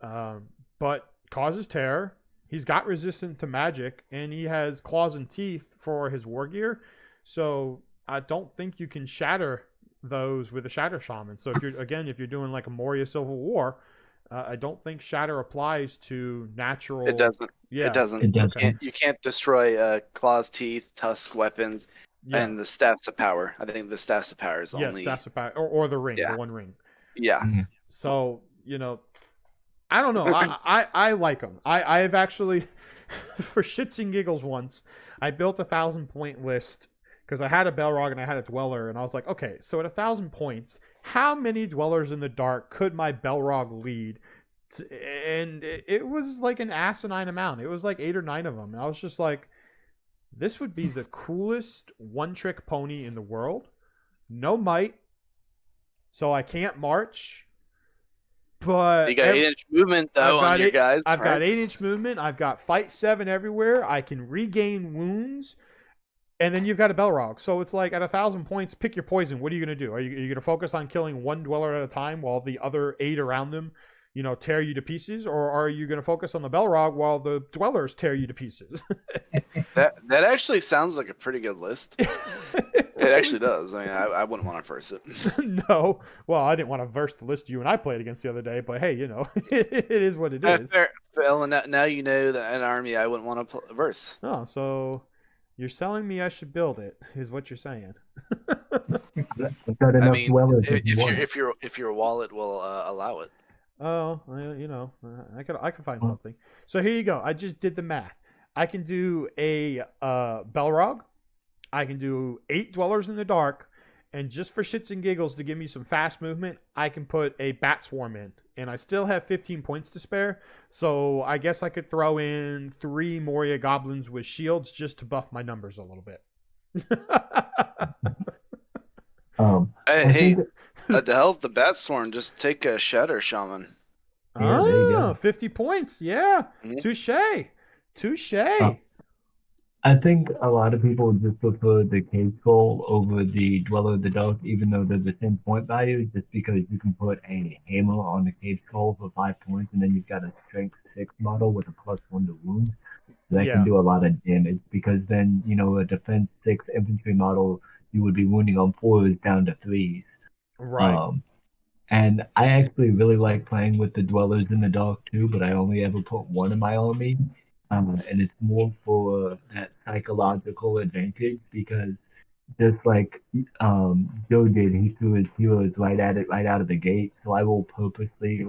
but causes terror. He's got resistance to magic, and he has claws and teeth for his war gear. So I don't think you can shatter those with a shatter shaman. So if you're doing like a Moria Civil War, I don't think Shatter applies to natural. It doesn't. Yeah. It doesn't. It doesn't. You can't destroy claws, teeth, tusk, weapons, Yeah. and the staffs of power. I think the staffs of power is Yeah, only. staffs of power, or the ring, Yeah. the one ring. Yeah. So I don't know. I like them. I've actually, for shits and giggles once, I built a 1,000-point list because I had a Belrog and I had a Dweller, and I was like, okay, so at 1,000 points, how many Dwellers in the Dark could my Belrog lead? And it was like an asinine amount. It was like 8 or 9 of them. And I was just like, this would be the coolest one-trick pony in the world. No might, so I can't march. But You got 8-inch movement though on your guys. I've right? got 8-inch movement. I've got fight 7 everywhere. I can regain wounds, and then you've got a Belrog. So it's like at 1,000 points, pick your poison. What are you gonna do? Are you gonna focus on killing one Dweller at a time while the other 8 around them, tear you to pieces, or are you gonna focus on the Belrog while the Dwellers tear you to pieces? That actually sounds like a pretty good list. It actually does. I mean, I wouldn't want to verse it. No. Well, I didn't want to verse the list you and I played against the other day, but hey, it is what it is. Fair. Well, now you know that an army I wouldn't want to verse. Oh, so you're selling me I should build it, is what you're saying. I've got I enough mean, dwellers if you want. if your wallet will allow it. Oh, I could find something. So here you go. I just did the math. I can do a Belrog. I can do 8 Dwellers in the Dark, and just for shits and giggles to give me some fast movement, I can put a Bat Swarm in, and I still have 15 points to spare. So I guess I could throw in 3 Moria Goblins with shields just to buff my numbers a little bit. Hey, the hell with the Bat Swarm, just take a Shatter Shaman. Yeah, there you go. 50 points. Yeah. Mhm. Touche. I think a lot of people just prefer the cave skull over the Dweller of the Dark, even though they're the same point value, just because you can put a hammer on the cave skull for 5 points, and then you've got a strength 6 model with a +1 to wound. That Yeah. can do a lot of damage, because then, a defense 6 infantry model you would be wounding on 4s down to 3s. Right. And I actually really like playing with the Dwellers in the Dark too, but I only ever put 1 in my army. And it's more for that psychological advantage, because just like Joe did, he threw his heroes right at it right out of the gate. So I will purposely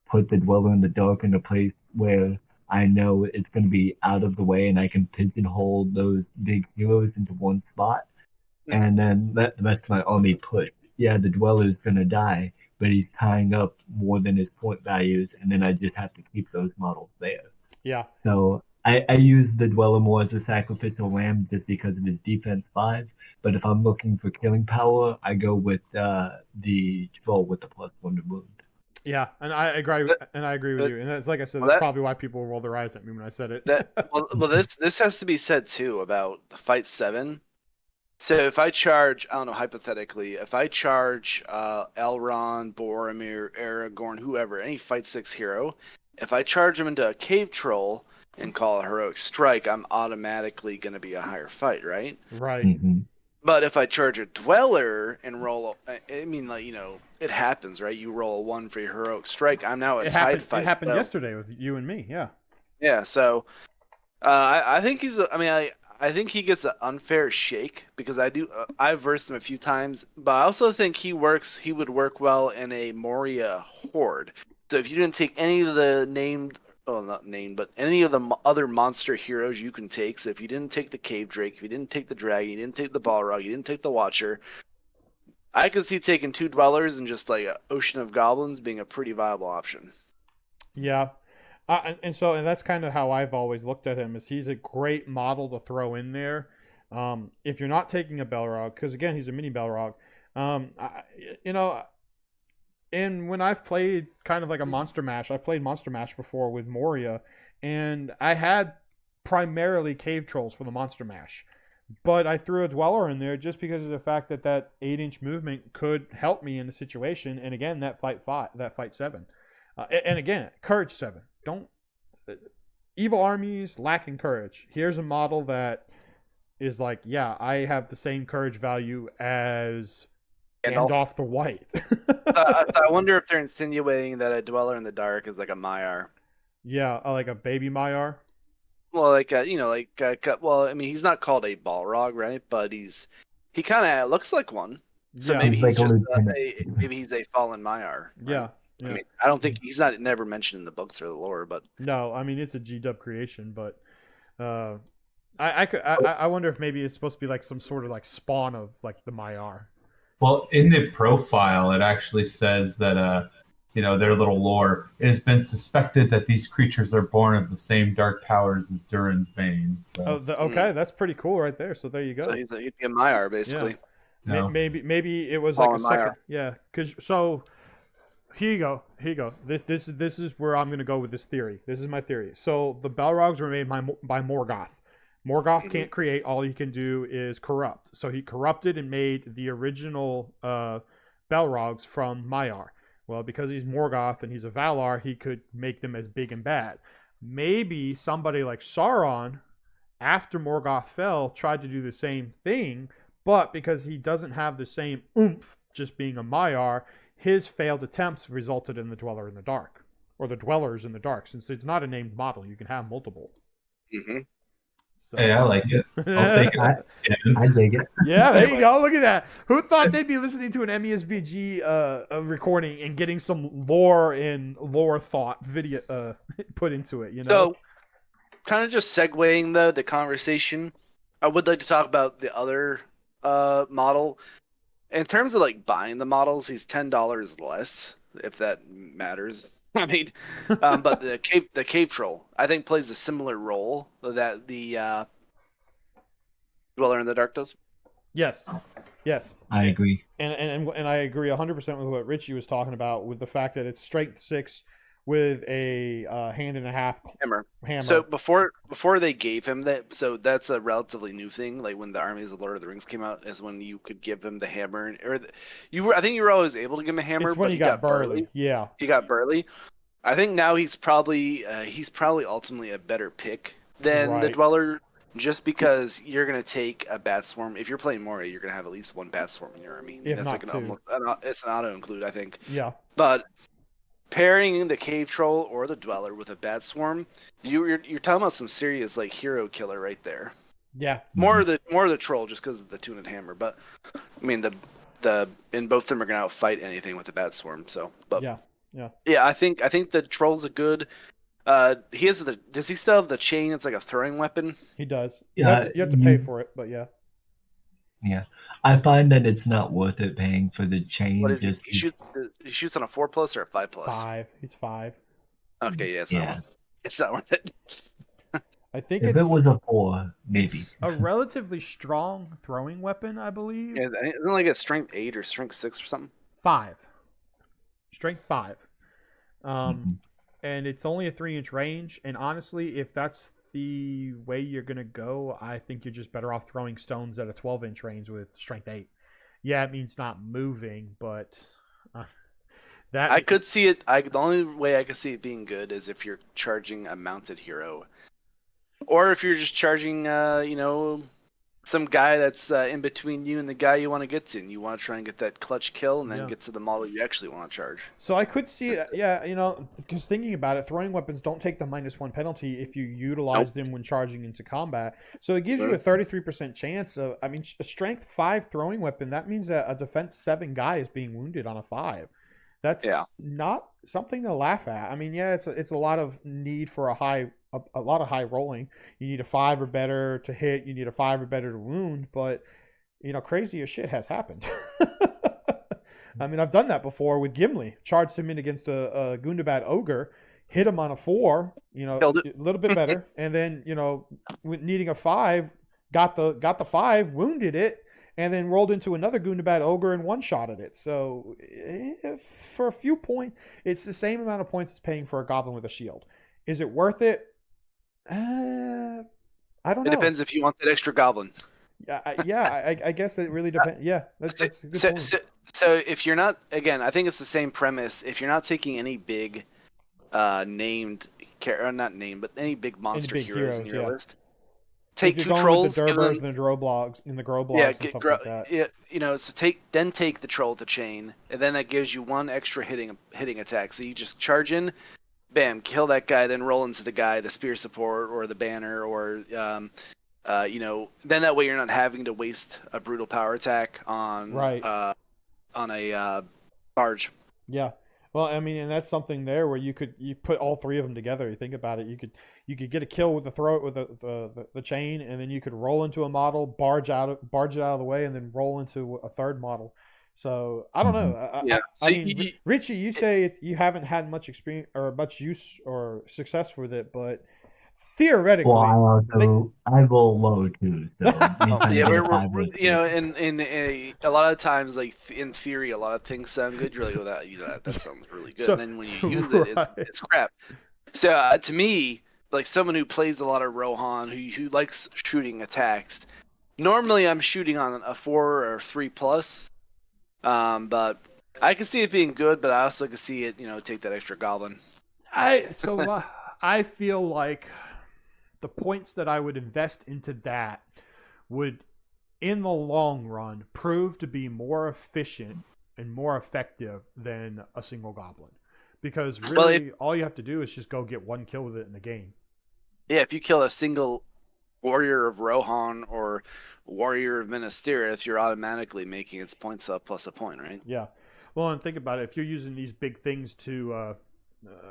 put the Dweller in the Dark in a place where I know it's going to be out of the way, and I can pigeonhole those big heroes into one spot, and then let the rest of my army push. Yeah, the Dweller's going to die, but he's tying up more than his point values, and then I just have to keep those models there. Yeah. So I use the Dweller more as a sacrificial lamb just because of his defense 5. But if I'm looking for killing power, I go with the Troll with the +1 to wound. Yeah, and I agree. With you. And that's like I said. That's probably why people roll their eyes at me when I said it. This has to be said too about the fight 7. So if I charge, I don't know, hypothetically, if I charge Elrond, Boromir, Aragorn, whoever, any fight 6 hero, if I charge him into a cave troll and call a heroic strike, I'm automatically going to be a higher fight, right? Right. Mm-hmm. But if I charge a Dweller and roll, it happens, right? You roll a 1 for your heroic strike. I'm now a tied fight. It happened yesterday with you and me. Yeah. Yeah. So I think I think he gets an unfair shake because I've versed him a few times, but I also think he would work well in a Moria horde. So if you didn't take any of the any of the other monster heroes you can take. So if you didn't take the Cave Drake, if you didn't take the Dragon, you didn't take the Balrog, you didn't take the Watcher, I could see taking 2 Dwellers and just like an Ocean of Goblins being a pretty viable option. Yeah. And that's kind of how I've always looked at him, is he's a great model to throw in there. If you're not taking a Belrog, because again, he's a mini Belrog. And when I've played kind of like a Monster Mash, I played Monster Mash before with Moria, and I had primarily cave trolls for the Monster Mash. But I threw a Dweller in there just because of the fact that 8-inch movement could help me in the situation. And again, that fight 7. And again, courage 7. Evil armies lacking courage. Here's a model that is like, yeah, I have the same courage value as Gandalf the White. I wonder if they're insinuating that a Dweller in the Dark is like a Maiar. Yeah, like a baby Maiar. Well, well, I mean, he's not called a Balrog, right? But he kind of looks like one. So Yeah. maybe He's he's like a just lieutenant. maybe he's a fallen Maiar. Right? Yeah. I mean, I don't think he's never mentioned in the books or the lore, but No, I mean it's a G-dub creation, but I wonder if maybe it's supposed to be like some sort of like spawn of like the Maiar. Well, in the profile, it actually says that, their little lore. It has been suspected that these creatures are born of the same dark powers as Durin's Bane. So, Okay, that's pretty cool right there. So there you go. so he'd be a Maiar basically. no. Maybe it was like a Fallen second. Maiar. Yeah, because so here you go. This is where I'm gonna go with this theory. This is my theory. So the Balrogs were made by Morgoth. Morgoth can't create. All he can do is corrupt. So he corrupted and made the original Balrogs from Maiar. Well, because he's Morgoth and he's a Valar, he could make them as big and bad. Maybe somebody like Sauron, after Morgoth fell, tried to do the same thing, but because he doesn't have the same oomph, just being a Maiar, his failed attempts resulted in the Dweller in the Dark, or the Dwellers in the Dark. Since it's not a named model, you can have multiple. Mm-hmm. So. Hey, I like it. I'll take it. I dig it. Yeah, there you go. Look at that. Who thought they'd be listening to an MESBG recording and getting some lore thought video put into it? You know. So, kind of just segueing the conversation, I would like to talk about the other model. In terms of like buying the models, he's $10 less, if that matters. I mean, but the cave troll, I think, plays a similar role that the Dweller in the Dark does. Yes. I agree. And I agree 100% with what Richie was talking about, with the fact that it's strength 6 with a hand and a half Hammer. hammer. So before they gave him that, so that's a relatively new thing. Like when the Armies of Lord of the Rings came out, is when you could give him the hammer, I think you were always able to give him a hammer, it's when but he got burly. Yeah. He got burly. I think now he's probably ultimately a better pick than the Right. Dweller, just because you're gonna take a bat swarm. If you're playing Moria, you're gonna have at least one bat swarm in your army. If That's not like two. it's an auto include, I think. Yeah. But pairing the cave troll or the Dweller with a bat swarm, you're talking about some serious like hero killer right there. Yeah. More of the troll just because of the two-handed hammer, but I mean the in both of them are gonna outfight anything with the bat swarm. So, but yeah, I think the troll's a good. Does he still have the chain? It's like a throwing weapon. He does. Yeah, You have to pay for it, but yeah. Yeah, I find that it's not worth it paying for the chain. What is he? just He shoots on a 4+ or a 5+? 5. He's 5. Okay, yeah, Yeah. It's not worth it. I think if it's it was a 4, maybe. it's a relatively strong throwing weapon, I believe. Yeah, isn't it like a strength 8 or strength 6 or something? 5. Strength 5. Mhm. And it's only a 3-inch range. And honestly, if that's the way you're gonna go, I think you're just better off throwing stones at a 12-inch range with strength 8. Yeah, it means not moving, but that I could see it. The only way I could see it being good is if you're charging a mounted hero, or if you're just charging, some guy that's in between you and the guy you want to get to, and you want to try and get that clutch kill, and then get to the model you actually want to charge. So I could see it, because thinking about it, throwing weapons don't take the -1 penalty if you utilize them when charging into combat. So it gives you a 33% chance of, a strength 5 throwing weapon, that means that a defense 7 guy is being wounded on a 5. That's not something to laugh at. I mean, yeah, it's a lot of need for a lot of high rolling. You need a 5 or better to hit. You need a 5 or better to wound. But crazier shit has happened. I mean, I've done that before with Gimli. Charged him in against a Gundabad ogre, hit him on a 4. Killed it. A little bit better, and then needing a 5, got the 5, wounded it, and then rolled into another Gundabad ogre and one-shotted it. So for a few points, it's the same amount of points as paying for a goblin with a shield. Is it worth it? I don't know. It depends if you want that extra goblin. I guess it really depends. Yeah, that's a good point. So if you're not, again, I think it's the same premise. If you're not taking any big named character, not named, but any big monster big heroes in heroes, your yeah. list, take if two you're going trolls, with the give Durbers them, and the Droblogs and the Groblogs yeah, and stuff like that. yeah, you know, so take the troll to chain, and then that gives you one extra hitting attack. So you just charge in, bam, kill that guy, then roll into the guy, the spear support or the banner, or you know, then that way you're not having to waste a brutal power attack on Right. On a barge. Yeah. Well, I mean, and that's something there where you put all three of them together. You think about it, you could get a kill with the throat with the chain, and then you could roll into a model, barge it out of the way, and then roll into a third modal. So I don't know. Yeah. I So mean, Richie, you say you haven't had much experience or much use or success with it, but theoretically, Well, I roll low too, so anytime yeah, you get a we're 5 you know, in a lot of times, like in theory, a lot of things sound good. You're like, oh, that sounds really good. So- And then when you use it, it's crap. So to me, like someone who plays a lot of Rohan, who likes shooting attacks, normally I'm shooting on a 4 or 3+. But I can see it being good, but I also can see it, you know, take that extra goblin. I feel like the points that I would invest into that would, in the long run, prove to be more efficient and more effective than a single goblin. Because really, all you have to do is just go get one kill with it in the game. Yeah, if you kill a single warrior of Rohan or warrior of Minas Tirith, you're automatically making its points up plus a point, right? Yeah. Well, and think about it. If you're using these big things to,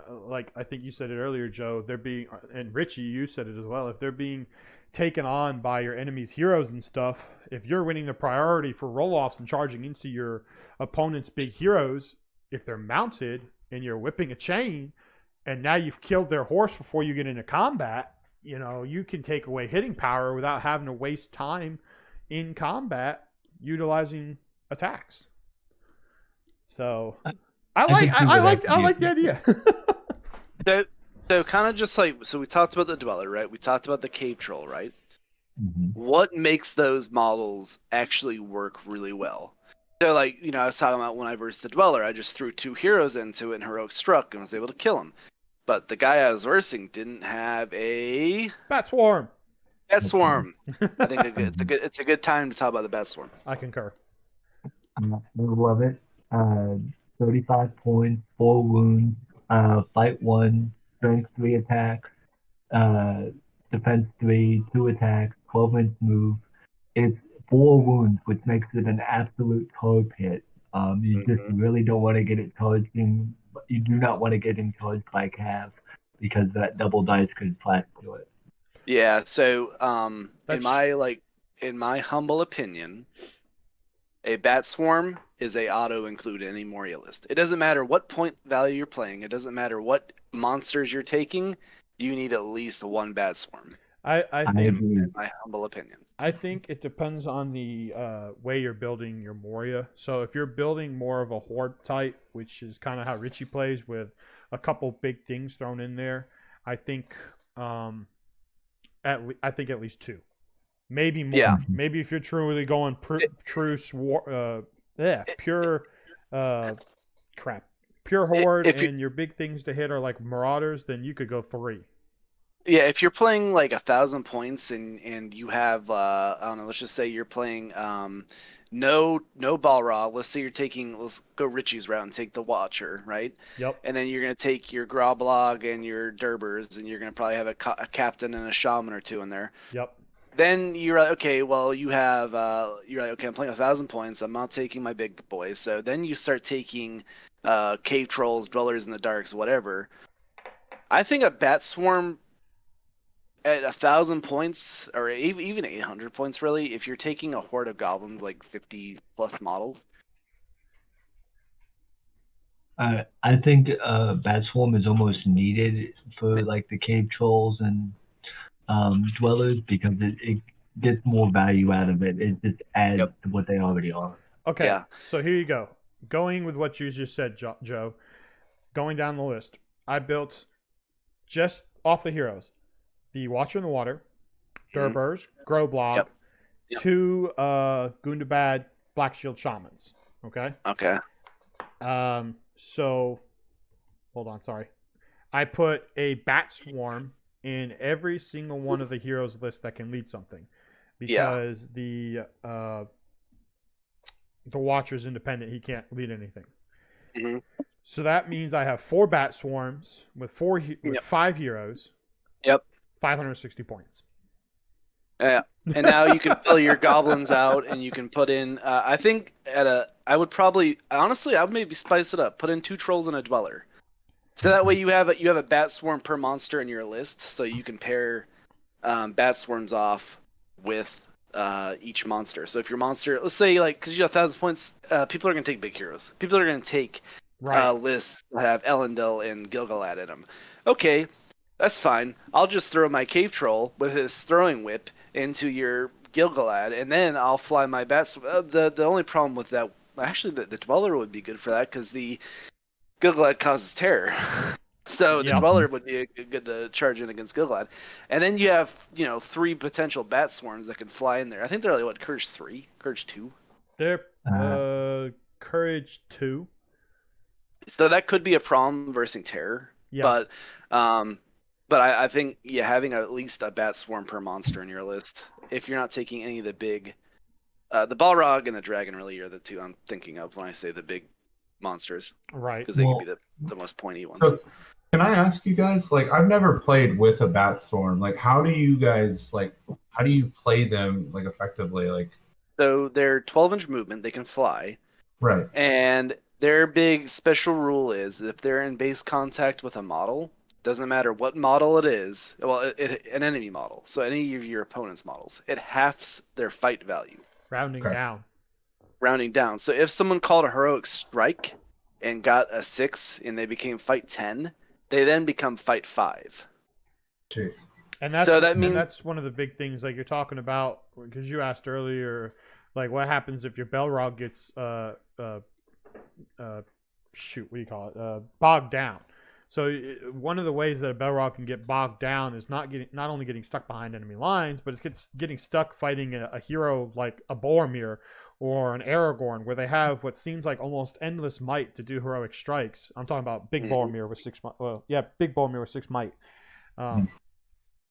like I think you said it earlier, Joe, they're being, and Richie, you said it as well, if they're being taken on by your enemy's heroes and stuff, if you're winning the priority for roll-offs and charging into your opponent's big heroes, if they're mounted and you're whipping a chain, and now you've killed their horse before you get into combat, you know, you can take away hitting power without having to waste time in combat utilizing attacks. So I like the idea. So kind of just like, so we talked about the Dweller, right? We talked about the Cave Troll, right? Mm-hmm. What makes those models actually work really well? So like, you know, I was talking about when I versed the Dweller, I just threw 2 heroes into it and Heroic Struck and was able to kill him. But the guy I was versing didn't have a Bat Swarm. Bat Swarm. I think it's a good time to talk about the Bat Swarm. I concur. I love it. 35 points, 4 wounds, fight 1, strength 3 attacks, defense 3, 2 attacks, 12-inch move. It's 4 wounds, which makes it an absolute charge hit. You just really don't want to get it charging. You do not want to get him charged by Cav because that double dice could flash to it. Yeah. So in my humble opinion, a Bat Swarm is a auto include any Moria list. It doesn't matter what point value you're playing. It doesn't matter what monsters you're taking. You need at least 1 Bat Swarm. I think, in my humble opinion. I think it depends on the way you're building your Moria. So if you're building more of a horde type, which is kind of how Richie plays with a couple big things thrown in there, I think at least 2, maybe more. Yeah. Maybe if you're truly going pure horde, and your big things to hit are like Marauders, then you could go 3. Yeah, if you're playing like 1,000 points and you have I don't know, let's just say you're playing no Balrog. Let's say let's go Richie's route and take the Watcher, right? Yep. And then you're gonna take your Groblog and your Durbers, and you're gonna probably have a captain and a shaman or 2 in there. Yep. Then you're like, okay, well you have you're like, okay, I'm playing 1,000 points. I'm not taking my big boys. So then you start taking cave trolls, dwellers in the darks, whatever. I think a Bat Swarm at 1,000 points, or even 800 points, really, if you're taking a horde of goblins, like 50+ models. I think Bat Swarm is almost needed for like the cave trolls and dwellers because it gets more value out of it. It just adds to what they already are. Okay, Yeah. So here you go. Going with what you just said, Joe, going down the list, I built just off the heroes. The Watcher in the Water, Durbers, Groblog, 2 Gundabad Black Shield Shamans. Okay? Okay. So, hold on, sorry. I put a Bat Swarm in every single one of the heroes list that can lead something, Yeah. because the Watcher's independent. He can't lead anything. hmm So that means I have 4 Bat Swarms with Yep. 5 heroes. Yep. 560 points. Yeah. And now you can fill your goblins out, and you can put in. I think I would probably honestly, I would maybe spice it up. Put in 2 trolls and a dweller. So that way you have a bat swarm per monster in your list, so you can pair bat swarms off with each monster. So if your monster, let's say like, because you have 1,000 points, people are gonna take big heroes. People are gonna take lists that have Elendil and Gilgalad in them. Okay, that's fine. I'll just throw my cave troll with his throwing whip into your Gilgalad, and then I'll fly my bats. The only problem with that, actually, the dweller would be good for that because the Gilgalad causes terror. So the dweller would be good to charge in against Gilgalad. And then you have, 3 potential bat swarms that can fly in there. I think they're like, what, Courage 3? Courage 2? They're Courage 2. So that could be a problem versus terror. Yeah. But I think having at least a bat swarm per monster in your list, if you're not taking any of the big, the Balrog and the Dragon really are the 2 I'm thinking of when I say the big monsters, Right. because they can be the most pointy ones. So, can I ask you guys? Like, I've never played with a bat storm. Like, how do you guys How do you play them like effectively? Like, so they're 12-inch movement. They can fly. right. And their big special rule is if they're in base contact with a model, doesn't matter what model it is. Well, an enemy model. So any of your opponent's models, it halves their fight value. Rounding down. Rounding down. So if someone called a heroic strike and got a 6 and they became fight 10, they then become fight 5. Jeez. And that's, so that means that's one of the big things, like you're talking about, because you asked earlier, like what happens if your Belrog gets bogged down. So one of the ways that a Belrog can get bogged down is not only getting stuck behind enemy lines, but it's getting stuck fighting a hero like a Boromir or an Aragorn, where they have what seems like almost endless might to do heroic strikes. I'm talking about Big Boromir with 6 might. Well, yeah, Big Boromir with 6 might.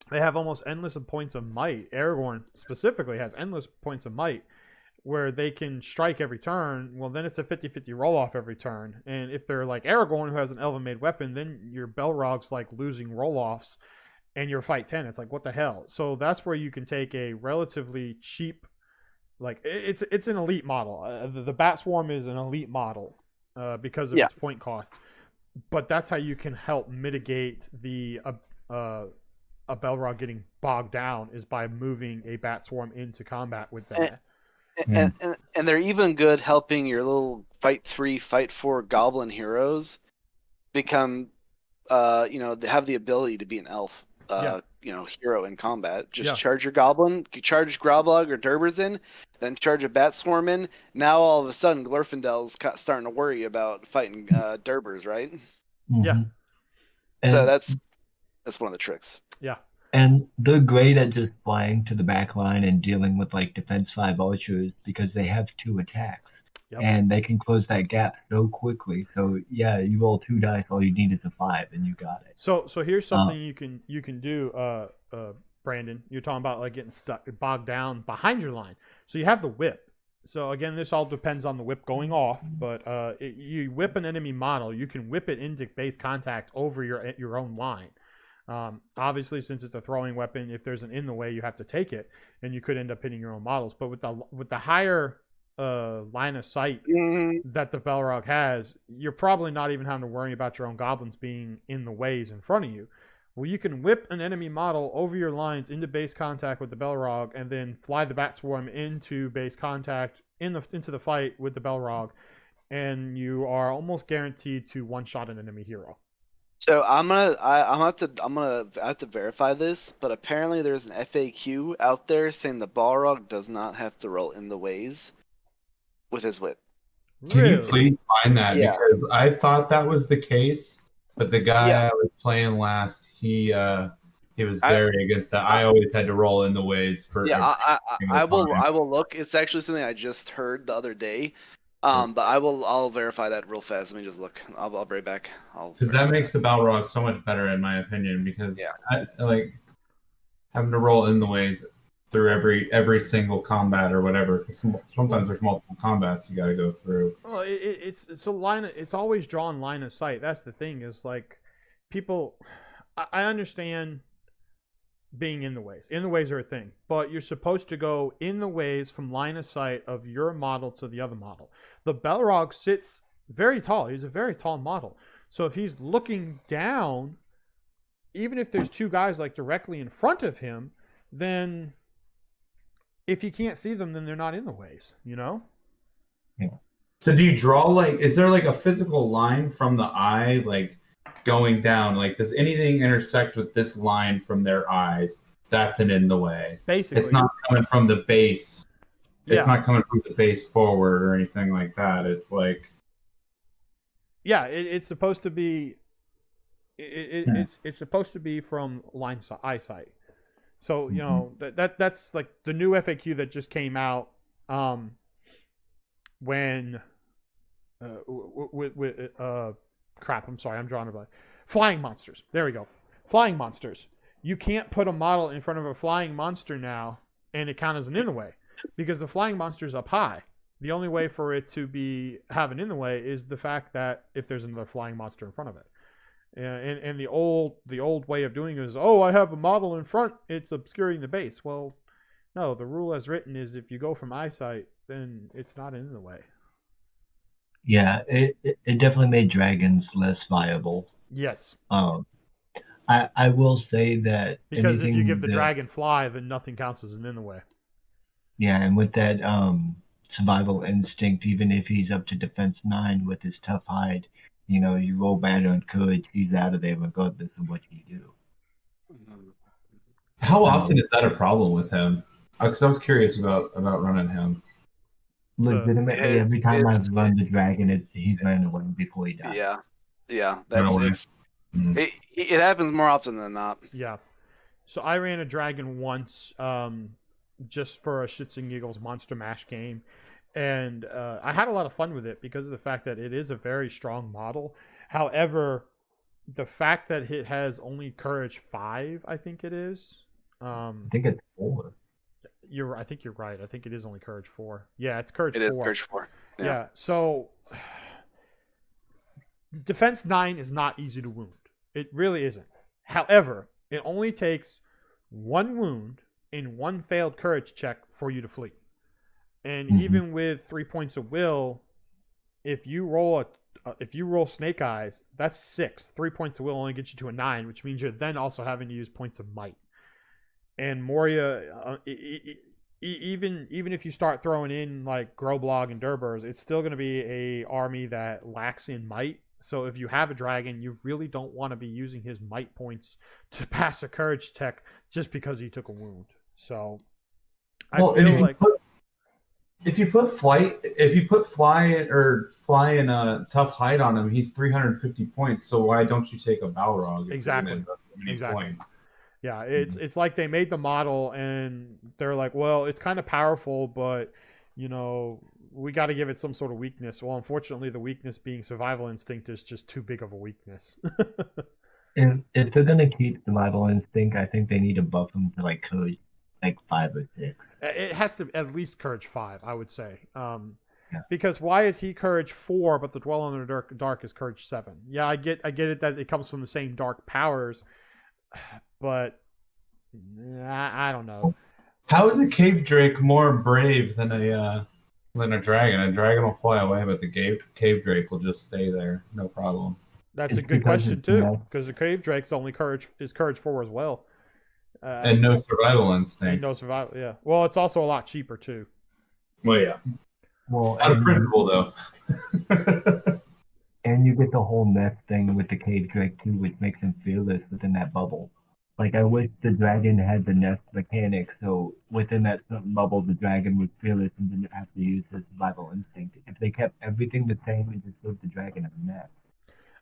They have almost endless points of might. Aragorn specifically has endless points of might, where they can strike every turn. Well, then it's a 50-50 roll-off every turn. And if they're like Aragorn, who has an Elven-made weapon, then your Belrog's like losing roll-offs, and your fight 10. It's like, what the hell? So that's where you can take a relatively cheap, like, it's an elite model. The Bat Swarm is an elite model because of its point cost. But that's how you can help mitigate the a Belrog getting bogged down, is by moving a Bat Swarm into combat with that. And they're even good helping your little fight 3, fight 4 goblin heroes become, they have the ability to be an elf, hero in combat. Just charge your goblin, charge Groblog or Durbers in, then charge a Bat Swarm in. Now all of a sudden, Glorfindel's starting to worry about fighting Durbers, right? Yeah. So that's one of the tricks. Yeah. And they're great at just flying to the back line and dealing with like defense 5 archers because they have 2 attacks. Yep. And they can close that gap so quickly. So yeah, you roll 2 dice, all you need is a 5 and you got it. So here's something you can do, Brandon. You're talking about like getting stuck, bogged down behind your line. So you have the whip. So again, this all depends on the whip going off, but you whip an enemy model, you can whip it into base contact over your own line. Obviously, since it's a throwing weapon, if there's an in the way, you have to take it, and you could end up hitting your own models. But with the higher line of sight that the Belrog has, you're probably not even having to worry about your own goblins being in the ways in front of you. Well, you can whip an enemy model over your lines into base contact with the Belrog, and then fly the Bat Swarm into base contact into the fight with the Belrog, and you are almost guaranteed to one-shot an enemy hero. So I'm gonna have to verify this, but apparently there's an FAQ out there saying the Balrog does not have to roll in the ways with his whip. Can you please find that? Yeah. Because I thought that was the case, but the guy I was playing last, he was very against that. I always had to roll in the ways for. Yeah, I will look. It's actually something I just heard the other day. But I'll verify that real fast. Let me just look. I'll be right back. Because that makes the Balrog so much better, in my opinion. Because I like having to roll in the ways through every single combat or whatever. Because sometimes there's multiple combats you got to go through. Well, it's a line. It's always drawn line of sight. That's the thing. Is like people. I understand being in the ways. In the ways are a thing, but you're supposed to go in the ways from line of sight of your model to the other model. The Balrog sits very tall. He's a very tall model. So if he's looking down, even if there's two guys like directly in front of him, then if he can't see them, then they're not in the ways, you know? Yeah. So do you draw like, is there like a physical line from the eye, like going down? Like, does anything intersect with this line from their eyes? That's an in the way. Basically. It's not coming from the base. Yeah. It's not coming from the base forward or anything like that. It's like, yeah, it's supposed to be. It's supposed to be from eyesight. So you know that's like the new FAQ that just came out. When with crap, I'm sorry, I'm drawing a blank. Flying monsters. There we go. Flying monsters. You can't put a model in front of a flying monster now, and it counts as an in the way, because the flying monster's up high. The only way for it to have an in the way is the fact that if there's another flying monster in front of it. And the old way of doing it is, oh, I have a model in front, it's obscuring the base. Well, no, the rule as written is if you go from eyesight, then it's not in the way. Yeah, it definitely made dragons less viable. Yes. I will say that because if you give the dragon fly, then nothing counts as an in the way. Yeah, and with that survival instinct, even if he's up to defense 9 with his tough hide, you know, you roll bad on courage, he's out of there regardless of what you do. How often is that a problem with him? Because I was curious about running him. Legitimately, every time I've run the dragon, he's ran away before he dies. Yeah, it happens more often than not. Yeah. So I ran a dragon once, just for a shits and giggles Monster Mash game, and I had a lot of fun with it because of the fact that it is a very strong model. However, the fact that it has only Courage 5, I think it is. I think it's 4. I think you're right. I think it is only Courage 4. Yeah, it's Courage 4. It is Courage 4. Yeah. So Defense 9 is not easy to wound. It really isn't. However, it only takes 1 wound in 1 failed courage check for you to flee. And even with 3 points of will, if you roll Snake Eyes, that's 6. 3 points of will only gets you to a 9, which means you're then also having to use points of might. And Moria, even if you start throwing in like Groblog and Durbers, it's still going to be a army that lacks in might. So if you have a dragon, you really don't want to be using his might points to pass a courage check just because he took a wound. So if you put fly and a tough hide on him, he's 350 points. So why don't you take a Balrog? Exactly. Points? Yeah, it's like they made the model and they're like, well, it's kind of powerful, but you know, we got to give it some sort of weakness. Well, unfortunately, the weakness being survival instinct is just too big of a weakness. If they're gonna keep survival instinct, I think they need to buff him to like courage, like 5 or 6. It has to at least Courage 5, I would say. Because why is he Courage 4, but the Dwell in the Dark is Courage 7? Yeah, I get it that it comes from the same dark powers, but I don't know. How is a cave drake more brave than a dragon? A dragon will fly away, but the cave drake will just stay there, no problem. That's a good question too, because the cave drake's only Courage 4 as well. And no survival instinct. And no survival, yeah. Well, it's also a lot cheaper too. Well, yeah. Well, out of principle though. And you get the whole nest thing with the cave drake too, which makes him fearless within that bubble. Like, I wish the dragon had the nest mechanic, so within that bubble, the dragon was fearless and didn't have to use his survival instinct. If they kept everything the same and just put the dragon in the nest.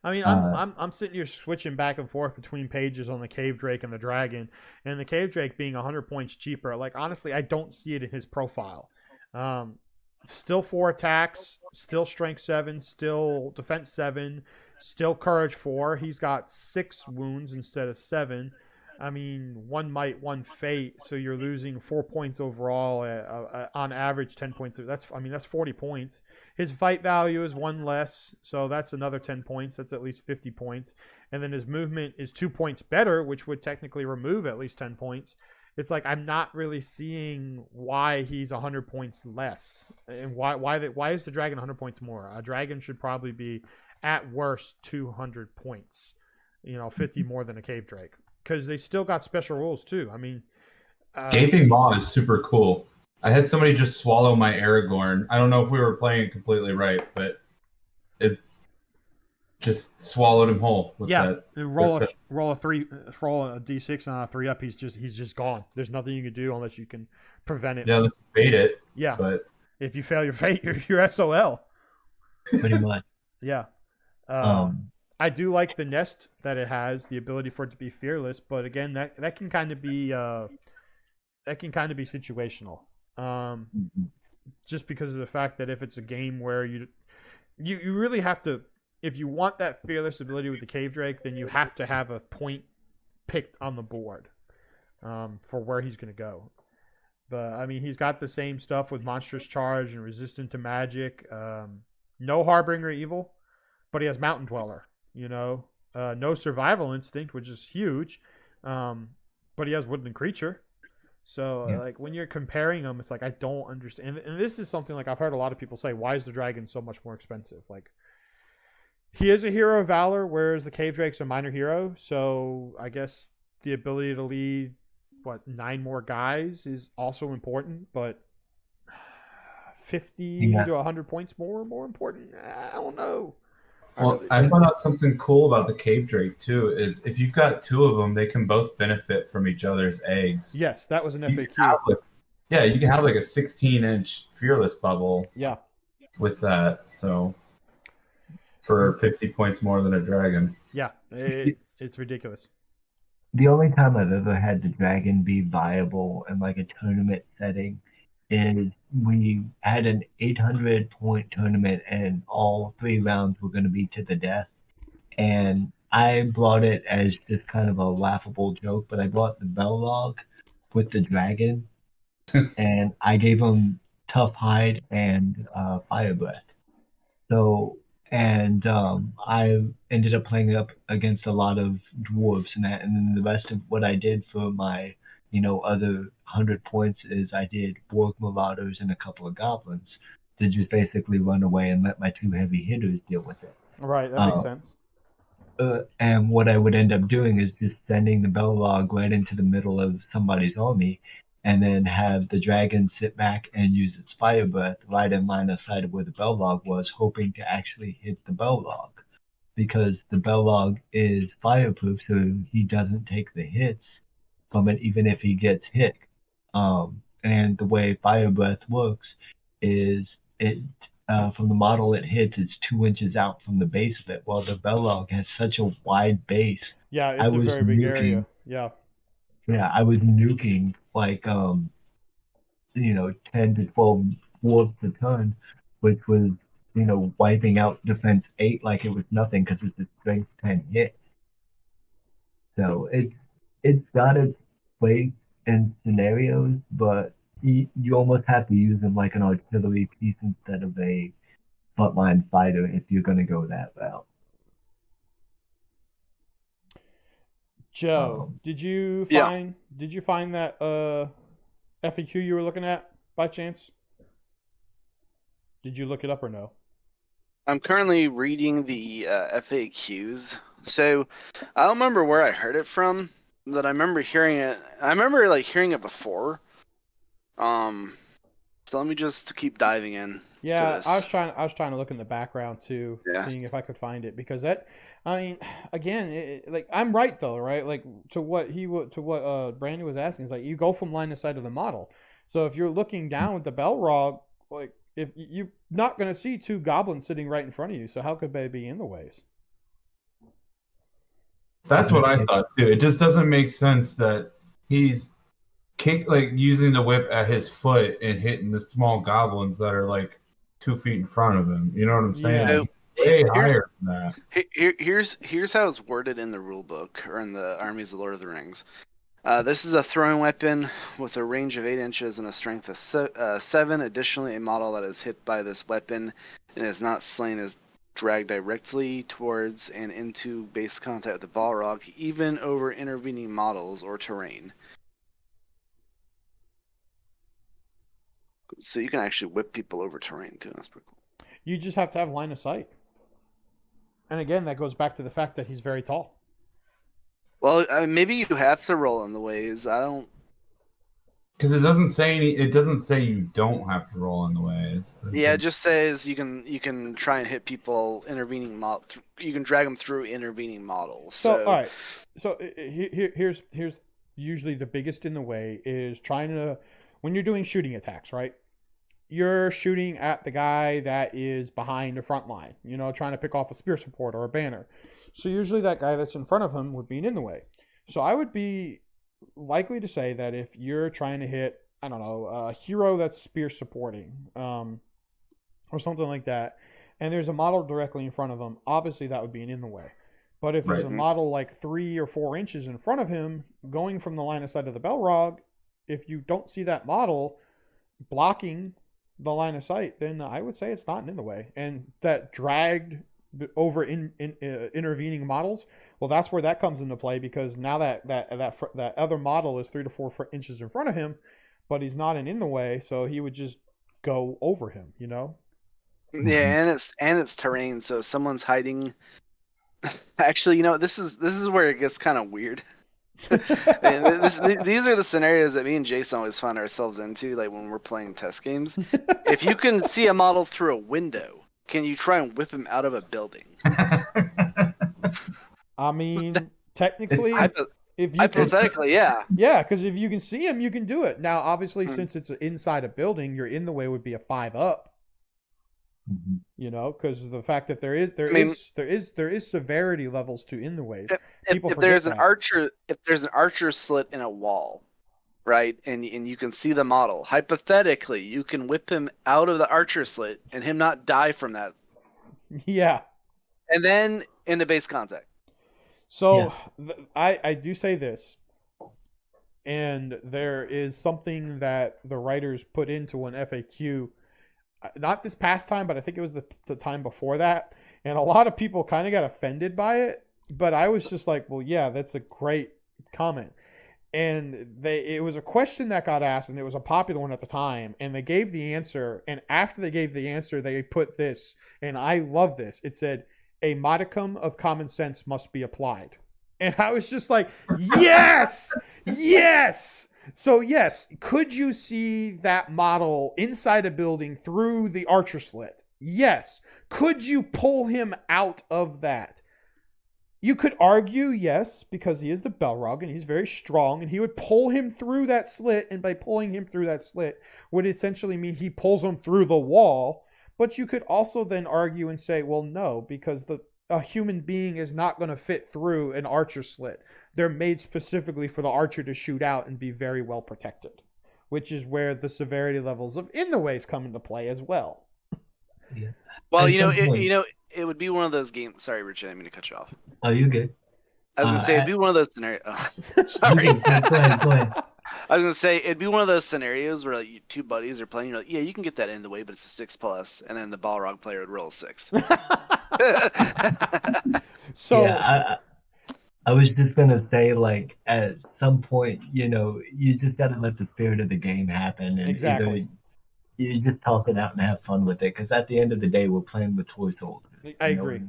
I mean, I'm sitting here switching back and forth between pages on the cave drake and the dragon, and the cave drake being 100 points cheaper. Like, honestly, I don't see it in his profile. Still 4 attacks, still strength 7, still defense 7, still courage 4. He's got 6 wounds instead of 7. I mean, 1 might, 1 fate, so you're losing 4 points overall. On average, 10 points. That's 40 points. His fight value is 1 less, so that's another 10 points. That's at least 50 points. And then his movement is 2 points better, which would technically remove at least 10 points. It's like I'm not really seeing why he's 100 points less, and why is the dragon 100 points more? A dragon should probably be at worst 200 points, 50 more than a cave drake, because they still got special rules too. I mean, Gaping Maw is super cool. I had somebody just swallow my Aragorn. I don't know if we were playing it completely right, but it just swallowed him whole with that. Roll a d6 on a 3-up. He's just gone. There's nothing you can do unless you can prevent it. Yeah, let's fade it. Yeah, but if you fail your fate, you're SOL. Pretty much. Yeah. I do like the nest that it has, the ability for it to be fearless, but again, that can kind of be situational. Just because of the fact that if it's a game where you really have to, if you want that fearless ability with the cave drake, then you have to have a point picked on the board for where he's going to go. But I mean, he's got the same stuff with monstrous charge and resistant to magic. No harbinger evil, but he has mountain dweller. No survival instinct, which is huge. But he has woodland creature. So like when you're comparing them, it's like I don't understand. And this is something like I've heard a lot of people say, why is the dragon so much more expensive? Like, he is a hero of valor, whereas the cave drake's a minor hero. So I guess the ability to lead 9 more guys is also important, but 50 to 100 points more important. I don't know. Well, I found out something cool about the cave drake too. Is if you've got 2 of them, they can both benefit from each other's eggs. Yes, that was an FAQ. You can have like a 16-inch fearless bubble. Yeah. With that, so for 50 points more than a dragon. Yeah, it's ridiculous. The only time I've ever had the dragon be viable in like a tournament setting is we had an 800-point tournament and all 3 rounds were going to be to the death. And I brought it as just kind of a laughable joke, but I brought the Bellrog with the dragon and I gave him Tough Hide and Fire Breath. So, and I ended up playing up against a lot of dwarves and that, and then the rest of what I did for my other 100 points is I did Borg Marauders and a couple of goblins to just basically run away and let my 2 heavy hitters deal with it. Right, that makes sense. And what I would end up doing is just sending the Bellrog right into the middle of somebody's army, and then have the dragon sit back and use its fire breath right in line of sight of where the Bellrog was, hoping to actually hit the Bellrog. Because the Bellrog is fireproof, so he doesn't take the hits from it, even if he gets hit. And the way fire breath works is it from the model it hits, it's 2 inches out from the base of it. While the Bellrog has such a wide base. Yeah, it's a very big area. Yeah. Yeah, I was nuking like 10 to 12 wolves a ton, which was wiping out defense 8 like it was nothing because it's a strength 10 hit. So it's got its place in scenarios, but you almost have to use them like an artillery piece instead of a frontline fighter if you're going to go that route. Joe, did you find that FAQ you were looking at by chance? Did you look it up or no? I'm currently reading the FAQs, so I don't remember where I heard it from. That I remember hearing it. I remember hearing it before. So let me just keep diving in. Yeah, I was trying to look in the background too, seeing if I could find it, because again, I'm right though, right? Like to what Brandon was asking is you go from line of sight of the model. So if you're looking down with the Bellrog, if you're not going to see 2 goblins sitting right in front of you, so how could they be in the ways? That's what I thought too. It just doesn't make sense that he's like using the whip at his foot and hitting the small goblins that are like 2 feet in front of him. You know what I'm saying? Yeah. Like, way higher than that. Here's how it's worded in the rule book or in the Armies of Lord of the Rings. This is a throwing weapon with a range of 8 inches and a strength of 7. Additionally, a model that is hit by this weapon and is not slain is dragged directly towards and into base contact with the Balrog, even over intervening models or terrain. So you can actually whip people over terrain too. That's pretty cool. You just have to have line of sight. And again, that goes back to the fact that he's very tall. Well, maybe you have to roll in the ways. I don't. Because it doesn't say it doesn't say you don't have to roll in the ways. Yeah, it just says you can try and hit people intervening you can drag them through intervening models. So all right. So here's usually the biggest in the way is trying to, when you're doing shooting attacks, right? You're shooting at the guy that is behind the front line, you know, trying to pick off a spear support or a banner. So usually that guy that's in front of him would be in the way. So I would be likely to say that if you're trying to hit, I don't know, a hero that's spear supporting, or something like that, and there's a model directly in front of him, obviously that would be an in the way. But if there's a model like 3 or 4 inches in front of him, going from the line of sight of the Balrog, if you don't see that model blocking the line of sight, then I would say it's not in the way. And that dragged over intervening models, well, that's where that comes into play, because now that other model is 3 to 4 inches in front of him, but he's not in the way, so he would just go over him, you know. Yeah, and it's terrain, so someone's hiding. Actually, you know, this is where it gets kind of weird. And these are the scenarios that me and Jason always find ourselves into, like when we're playing test games. If you can see a model through a window, can you try and whip him out of a building? I mean, technically, if you hypothetically, yeah. Yeah, because if you can see him, you can do it. Now, obviously, since it's inside a building, your in the way would be a 5 up. You know, because of the fact that there is severity levels to in the ways. If there's an archer slit in a wall, right, and you can see the model, hypothetically, you can whip him out of the archer slit and him not die from that. Yeah. And then into base contact. So I do say this, and there is something that the writers put into an FAQ. Not this past time, but I think it was the time before that. And a lot of people kind of got offended by it. But I was just like, well, yeah, that's a great comment. And it was a question that got asked, and it was a popular one at the time. And they gave the answer. And after they gave the answer, they put this. And I love this. It said, a modicum of common sense must be applied. And I was just like, yes! Yes! So yes, could you see that model inside a building through the archer slit? Yes. Could you pull him out of that? You could argue yes, because he is the Balrog and he's very strong, and he would pull him through that slit, and by pulling him through that slit would essentially mean he pulls him through the wall. But you could also then argue and say, well, no, because a human being is not going to fit through an archer slit. They're made specifically for the archer to shoot out and be very well protected, which is where the severity levels of in the ways come into play as well. Yeah. Well, it would be one of those games. Sorry, Richie, I didn't mean to cut you off. Oh, you're good. I was gonna say it'd be one of those scenarios. Sorry. Go ahead. I was gonna say it'd be one of those scenarios where like two buddies are playing. You're like, yeah, you can get that in the way, but it's a 6+, and then the Balrog player would roll a 6. So. Yeah, I was just gonna say, like, at some point, you just gotta let the spirit of the game happen, and exactly. You just talk it out and have fun with it. Because at the end of the day, we're playing with toy soldiers. I agree.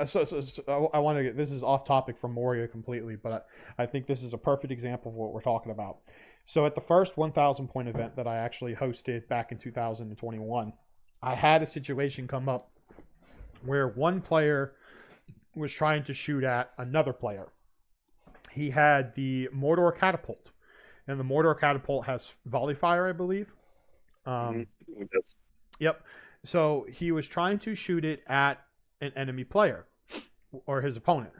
So I want to. This is off topic from Moria completely, but I think this is a perfect example of what we're talking about. So at the first 1,000 point event that I actually hosted back in 2021, I had a situation come up where one player was trying to shoot at another player. He had the Mordor catapult, and the Mordor catapult has volley fire, I believe. Yep. So he was trying to shoot it at an enemy player or his opponent.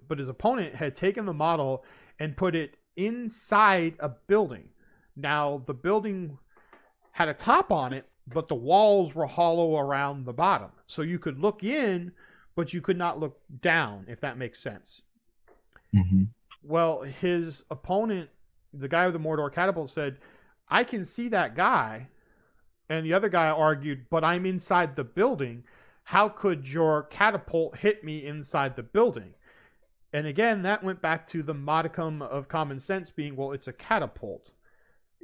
But his opponent had taken the model and put it inside a building. Now, the building had a top on it, but the walls were hollow around the bottom. So you could look in, but you could not look down, if that makes sense. Mm-hmm. Well, his opponent, the guy with the Mordor catapult, said, I can see that guy. And the other guy argued, but I'm inside the building. How could your catapult hit me inside the building? And again, that went back to the modicum of common sense being, well, it's a catapult.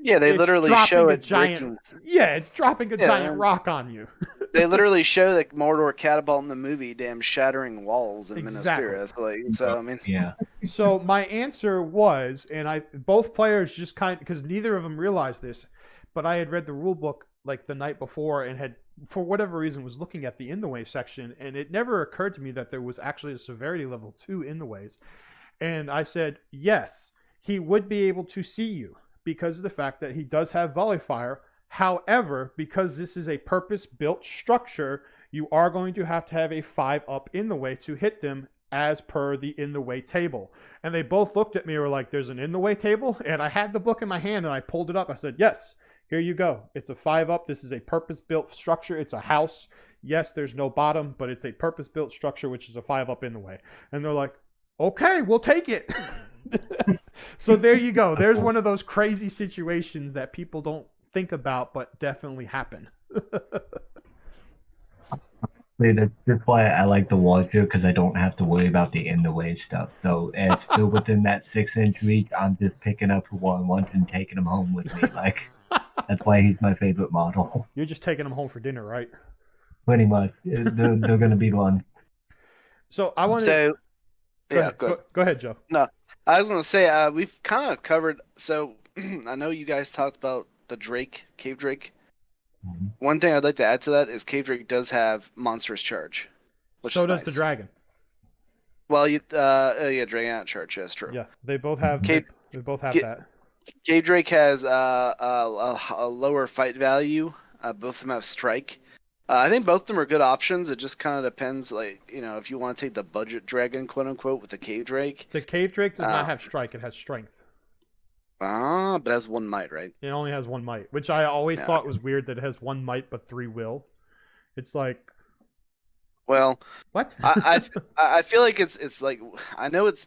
Yeah, they It's literally dropping show a it giant. breaking. Yeah, it's dropping a Yeah, giant man. rock on you. They literally show the Mordor catapult in the movie, damn shattering walls in Exactly. Minas Tirith. Like, so I mean, Yeah. So my answer was, and both players just because neither of them realized this, but I had read the rule book like the night before and had, for whatever reason, was looking at the in the way section, and it never occurred to me that there was actually a severity level 2 in the ways. And I said, yes, he would be able to see you because of the fact that he does have volley fire. However, because this is a purpose-built structure, you are going to have a 5 up in the way to hit them as per the in the way table. And they both looked at me and were like, there's an in the way table? And I had the book in my hand and I pulled it up. I said, yes, here you go. It's a 5 up. This is a purpose-built structure. It's a house. Yes, there's no bottom, but it's a purpose-built structure, which is a 5 up in the way. And they're like, okay, we'll take it. So there you go. There's one of those crazy situations that people don't think about, but definitely happen. That's why I like the walkthrough, because I don't have to worry about the in the way stuff. So it's still within that 6-inch reach. I'm just picking up once and taking them home with me. Like, that's why he's my favorite model. You're just taking them home for dinner, right? Pretty much. They're going to be one. So I want to. so yeah, Go ahead, Joe. No, I was gonna say we've kind of covered. So I know you guys talked about the Drake, Cave Drake. Mm-hmm. One thing I'd like to add to that is Cave Drake does have monstrous charge. Which So is does nice. the dragon. Well, Dragon out charge. That's true. Yeah, they both have. Cave- They both have Ca- that. Cave Drake has a lower fight value. Both of them have strike. I think both of them are good options. It just kind of depends, like, if you want to take the budget dragon, quote unquote, with the Cave Drake. The cave drake does not have strike. It has strength. But it has 1 might, right? It only has 1 might, which I always Yeah. thought was weird that it has 1 might but 3 will. It's like, Well, what? I feel like it's like, I know it's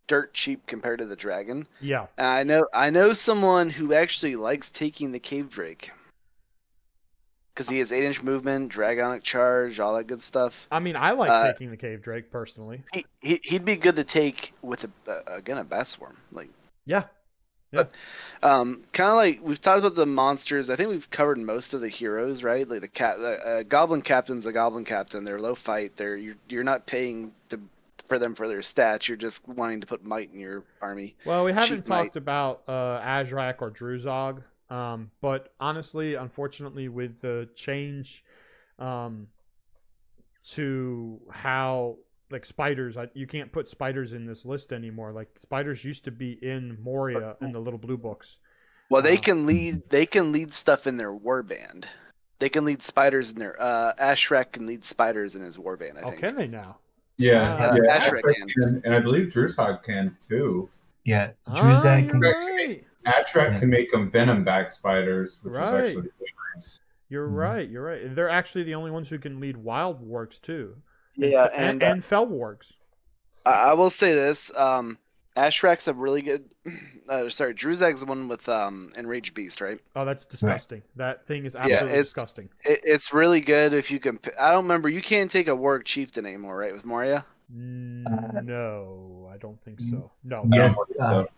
dirt cheap compared to the dragon. Yeah. And I know someone who actually likes taking the Cave Drake. Because he has 8-inch movement, dragonic charge, all that good stuff. I mean, I like taking the cave drake personally. He'd be good to take with a bat swarm. Like, Yeah. kind of like we've talked about the monsters. I think we've covered most of the heroes, right? Like the goblin captain's a goblin captain. They're low fight. You're not paying for them for their stats. You're just wanting to put might in your army. Well, we haven't Cheap talked might. about Azrak or Druzog, but honestly, unfortunately, with the change to how like spiders, you can't put spiders in this list anymore. Like spiders used to be in Moria in the little blue books. Well, they can lead stuff in their warband. They can lead spiders in their Ashrak can lead spiders in his warband, I Oh, think. can they now? Yeah, Ashrak can. and I believe Drusog can too. Yeah. Ah, Druzak you're can right. Ashrak can make them venom back spiders, which Right. is actually really nice. You're right. You're right. And they're actually the only ones who can lead wild wargs too. Yeah, and fell wargs. I will say this: Ashrak's a really good. Druzag's the one with Enraged Beast, right? Oh, that's disgusting. That thing is absolutely disgusting. It's really good if you can. I don't remember. You can't take a warg chieftain anymore, right? With Moria. No, I don't think so. No. I Yeah, don't think so.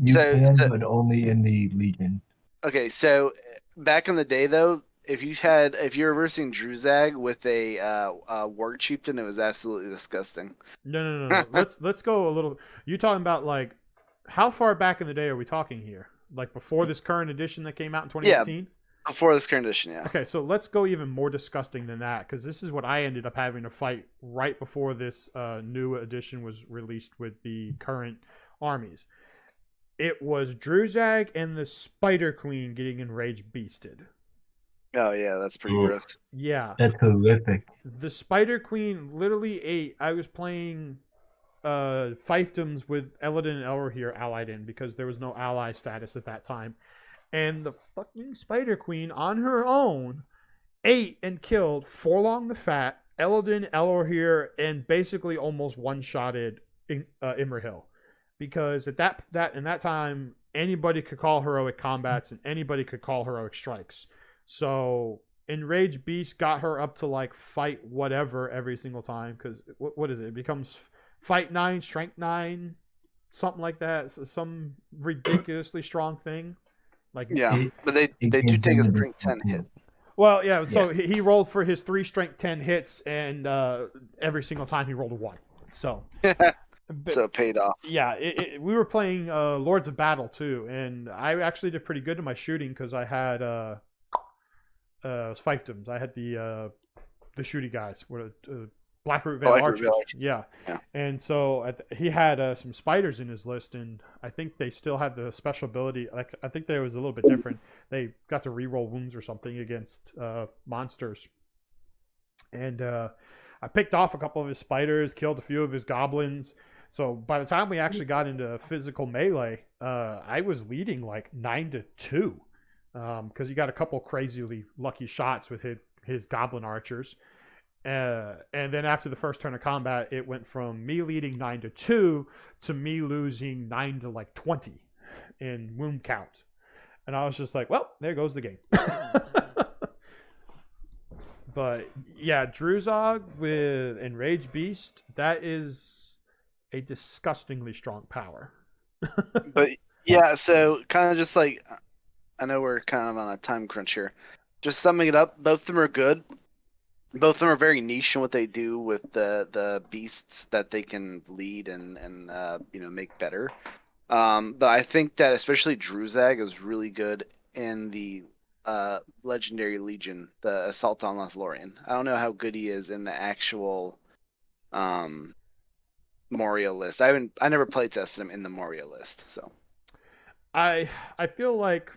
you So- can, but only in the Legion. Okay, so back in the day, though, if you're reversing Druzag with a warg chieftain, it was absolutely disgusting. No. let's go a little. You talking about like how far back in the day are we talking here? Like before this current edition that came out in 2018? Before this current edition, yeah. Okay, so let's go even more disgusting than that, because this is what I ended up having to fight right before this new edition was released with the current armies. It was Druzag and the Spider Queen getting enraged beasted. Oh yeah, that's pretty Oof. gross. Yeah. That's horrific. The Spider Queen literally ate. I was playing fiefdoms with Eladin and Elrohir allied in because there was no ally status at that time. And the fucking Spider Queen on her own ate and killed Forlong the Fat, Eldon, Elohir, and basically almost one-shotted Imrahil. Because at that time, anybody could call heroic combats and anybody could call heroic strikes. So Enraged Beast got her up to like fight whatever every single time. Because what is it? It becomes fight 9, strength 9, something like that. So some ridiculously strong thing. Like Yeah, but they do take a strength 10 hit. Well, yeah. So he rolled for his 3 strength 10 hits, and every single time he rolled a 1. So. So it paid off. Yeah, we were playing Lords of Battle too, and I actually did pretty good in my shooting because I had fiefdoms. I had the shooty guys, Blackroot Veil Archers. Yeah, and so he had some spiders in his list, and I think they still had the special ability. Like I think there was a little bit different. They got to reroll wounds or something against monsters, and I picked off a couple of his spiders, killed a few of his goblins. So by the time we actually got into physical melee, I was leading like 9-2 because he got a couple crazily lucky shots with his goblin archers. And then after the first turn of combat, it went from me leading 9-2 to me losing 9-20 in wound count. And I was just like, well, there goes the game. But yeah, Druzog with Enraged Beast, that is a disgustingly strong power. But yeah, so kind of just like, I know we're kind of on a time crunch here. Just summing it up, both of them are good. Both of them are very niche in what they do with the beasts that they can lead and make better. But I think that especially Druzag is really good in the Legendary Legion, the Assault on Lothlorien. I don't know how good he is in the actual Moria list. I never play tested him in the Moria list, so I feel like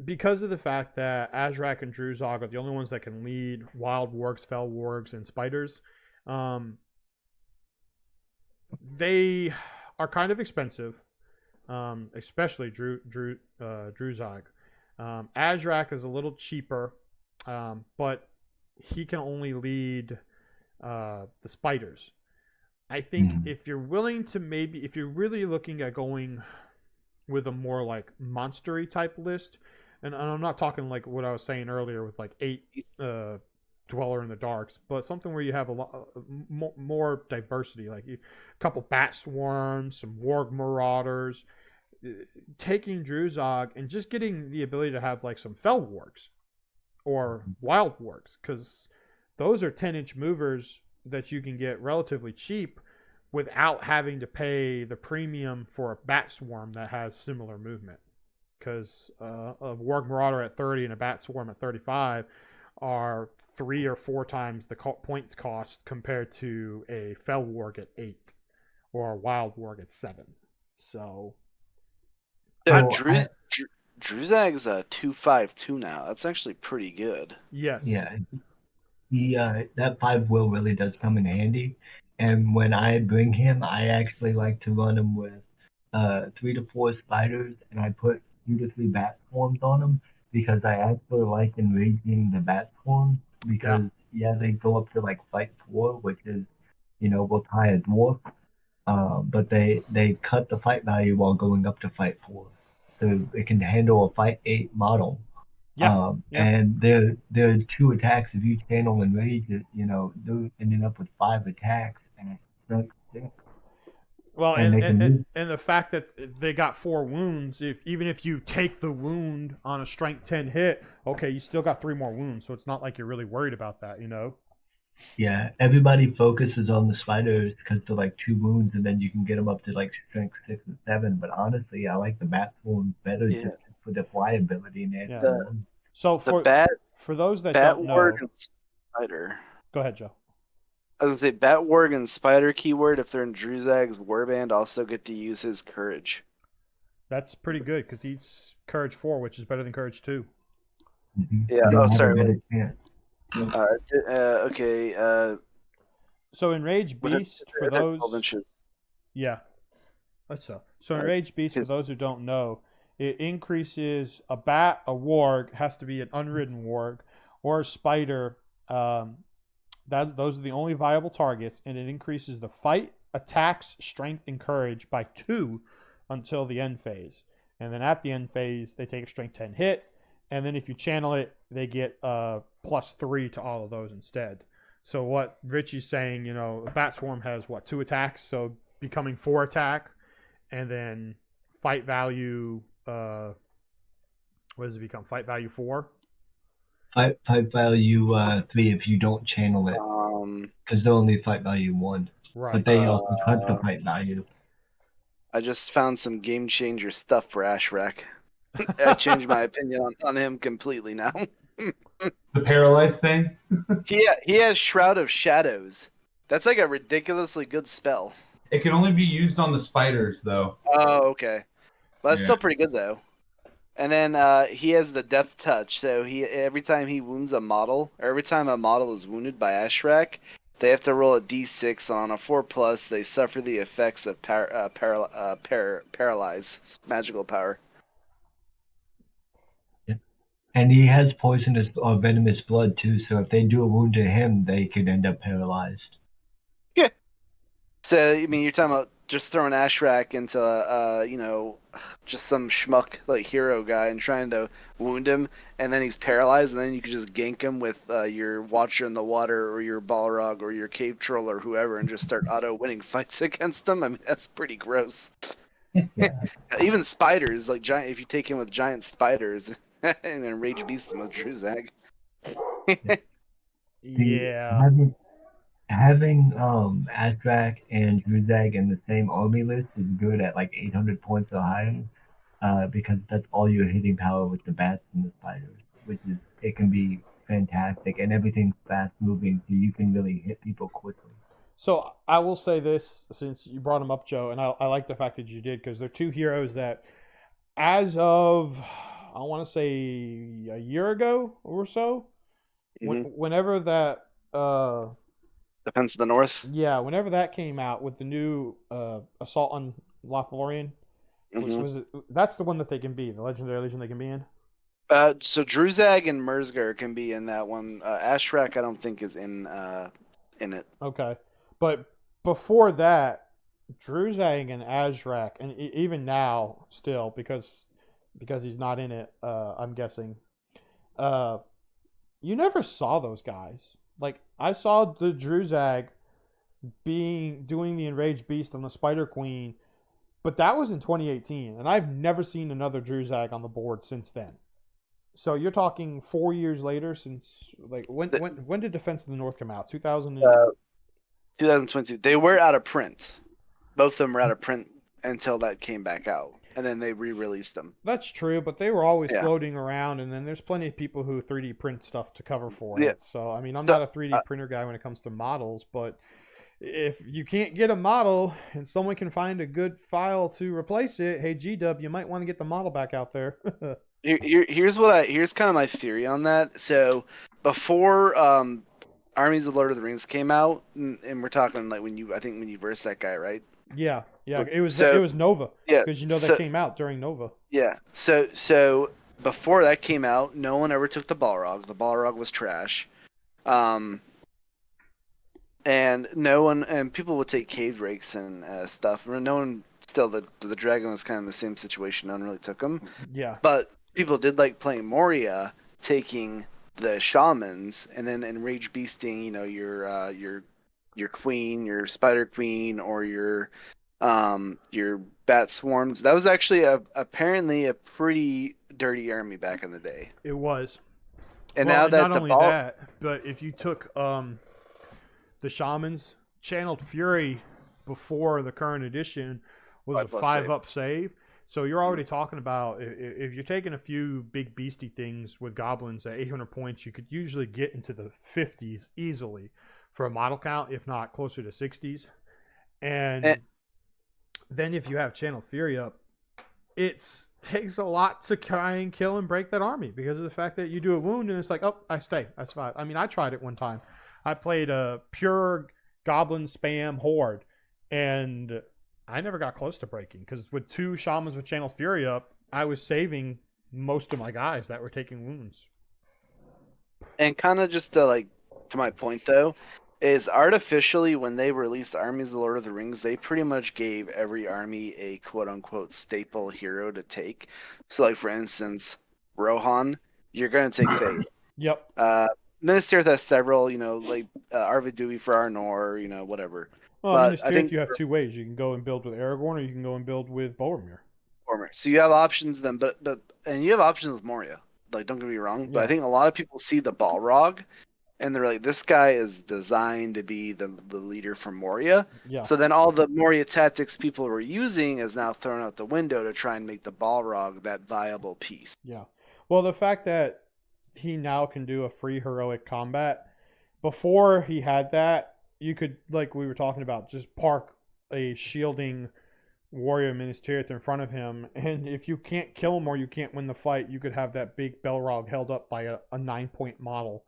because of the fact that Azrak and Druzog are the only ones that can lead wild wargs, fel wargs, and spiders, they are kind of expensive, especially Druzog. Azrak is a little cheaper, but he can only lead the spiders. I think if you're willing to if you're really looking at going with a more like monstery type list, and I'm not talking like what I was saying earlier with like 8 Dweller in the Darks, but something where you have a lot more diversity, like a couple Bat Swarms, some Warg Marauders, taking Druzog and just getting the ability to have like some Fel Wargs or Wild Wargs, because those are 10-inch movers that you can get relatively cheap without having to pay the premium for a Bat Swarm that has similar movement. Because a Warg Marauder at 30 and a Bat Swarm at 35 are 3 or 4 times the points cost compared to a Fel Warg at 8 or a Wild Warg at 7. So Druzag's a 2/5/2 now. That's actually pretty good. Yes. Yeah. That 5 will really does come in handy. And when I bring him, I actually like to run him with 3 to 4 spiders, and I put 2 to 3 bat swarms on him because I actually like enraging the bat swarms because they go up to like fight 4, which is will tie a dwarf, but they cut the fight value while going up to fight 4, so it can handle a fight 8 model. And there are 2 attacks if you channel and rage it, they're ending up with 5 attacks and it's 6. Well, and the fact that they got 4 wounds, even if you take the wound on a strength 10 hit, okay, you still got 3 more wounds, so it's not like you're really worried about that, Yeah, everybody focuses on the spiders because they're like 2 wounds, and then you can get them up to like strength 6 and 7. But honestly, I like the bat swarms better just for the fly ability and So for those that Bat don't know, Warg and Spider. Go ahead, Joe. I was gonna say Bat Warg and Spider keyword. If they're in Druzag's warband, also get to use his courage. That's pretty good because he's courage 4, which is better than courage 2. Yeah. Oh, sorry. Okay. So Enraged Beast for those. 12 inches. Yeah. That's so. So Enraged Beast for those who don't know it increases a bat, a warg, has to be an unridden warg, or a spider. Those are the only viable targets, and it increases the fight, attacks, strength, and courage by 2 until the end phase. And then at the end phase, they take a strength 10 hit, and then if you channel it, they get +3 to all of those instead. So what Richie's saying, you know, Bat Swarm has 2 attacks, so becoming 4 attack, and then fight value. What does it become? Fight value 4. Fight value 3 if you don't channel it, because they're only fight value 1. Right. But they also cut the fight value. I just found some game changer stuff for Ashrak. I changed my opinion on him completely now. The paralyzed thing? He has Shroud of Shadows. That's like a ridiculously good spell. It can only be used on the spiders, though. Oh, okay. Well, that's Yeah. still pretty good though. And then he has the Death Touch. So every time he wounds a model, or every time a model is wounded by Ashrak, they have to roll a d6. On a 4+, they suffer the effects of paralyze, magical power. And he has poisonous or venomous blood too, so if they do a wound to him, they could end up paralyzed. Yeah. So I mean, you're talking about just throwing Ashrak into just some schmuck like hero guy and trying to wound him, and then he's paralyzed, and then you can just gank him with your Watcher in the Water or your Balrog or your Cave Troll or whoever, and just start auto winning fights against them. I mean, that's pretty gross. Yeah. Even spiders, like giant, if you take him with giant spiders, and then Rage Beast him with Druzag. Yeah. Having Astrak and Druzag in the same army list is good at like 800 points or higher, because that's all your hitting power with the bats and the spiders, it can be fantastic, and everything's fast moving, so you can really hit people quickly. So I will say this, since you brought them up, Joe, and I like the fact that you did, because they're 2 heroes that, as of, I want to say a year ago or so, whenever that Defense of the North. Yeah, whenever that came out with the new Assault on Lothlorien, was it? That's the one that they can be, the Legendary Legion they can be in. So Druzag and Merzger can be in that one. Ashrak, I don't think is in it. Okay, but before that, Druzag and Azrak, and even now still, because he's not in it, I'm guessing. You never saw those guys. Like, I saw the Druzag doing the Enraged Beast on the Spider Queen, but that was in 2018, and I've never seen another Druzag on the board since then. So you're talking 4 years later since, like, when did Defense of the North come out? 2022. They were out of print. Both of them were out of print until that came back out, and then they re-released them. That's true, but they were always floating around, and then there's plenty of people who 3D print stuff to cover for it. So, I mean, I'm not a 3D printer guy when it comes to models, but if you can't get a model and someone can find a good file to replace it, hey, G-Dub, you might want to get the model back out there. Here's kind of my theory on that. So before Armies of Lord of the Rings came out, and we're talking like when you versed that guy, right? Yeah, it was Nova. Yeah, because that came out during Nova. Yeah, so before that came out, no one ever took the Balrog. The Balrog was trash, and people would take cave rakes and stuff. No one still the dragon was kind of the same situation. No one really took them. Yeah, but people did like playing Moria, taking the shamans and then enrage beasting, your queen, your spider queen, or your bat swarms. That was actually apparently a pretty dirty army back in the day. It was. And now that not only that, but if you took the shamans, Channeled Fury before the current edition was a 5+ save. So you're already talking about, if you're taking a few big beastie things with goblins at 800 points, you could usually get into the 50s easily for a model count, if not closer to 60s. And then if you have Channel Fury up, it takes a lot to try and kill and break that army, because of the fact that you do a wound and it's like, oh, I survive. I mean, I tried it one time. I played a pure goblin spam horde, and I never got close to breaking, because with 2 shamans with Channel Fury up, I was saving most of my guys that were taking wounds. And kind of just to my point though, is artificially when they released Armies of the Lord of the Rings, they pretty much gave every army a quote unquote staple hero to take. So like for instance, Rohan, you're gonna take Fate. Yep. Minas Tirith has several, like Arvidui for Arnor, whatever. Well, But Minas I Tirith, think you have two ways. You can go and build with Aragorn, or you can go and build with Boromir. So you have options then, but you have options with Moria. Like, don't get me wrong, but I Yeah. think a lot of people see the Balrog, and they're like, this guy is designed to be the leader for Moria. Yeah. So then all the Moria tactics people were using is now thrown out the window to try and make the Balrog that viable piece. Yeah. Well, the fact that he now can do a free heroic combat, before he had that, you could, like we were talking about, just park a shielding warrior Minas Tirith in front of him, and if you can't kill him or you can't win the fight, you could have that big Balrog held up by a 9-point model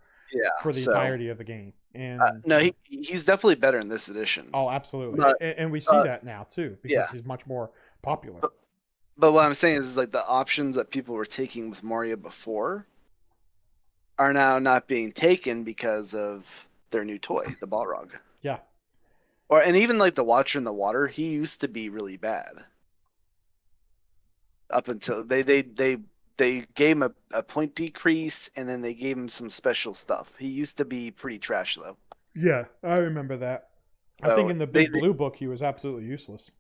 for the entirety of the game. And no, he's definitely better in this edition. Oh, absolutely. But, and we see that now too, because he's much more popular. But what I'm saying is like the options that people were taking with Moria before are now not being taken because of their new toy, the Balrog. Yeah. And even like the Watcher in the Water, he used to be really bad. Up until they gave him a point decrease, and then they gave him some special stuff. He used to be pretty trash though. Yeah, I remember that. I think in the Big Blue book he was absolutely useless.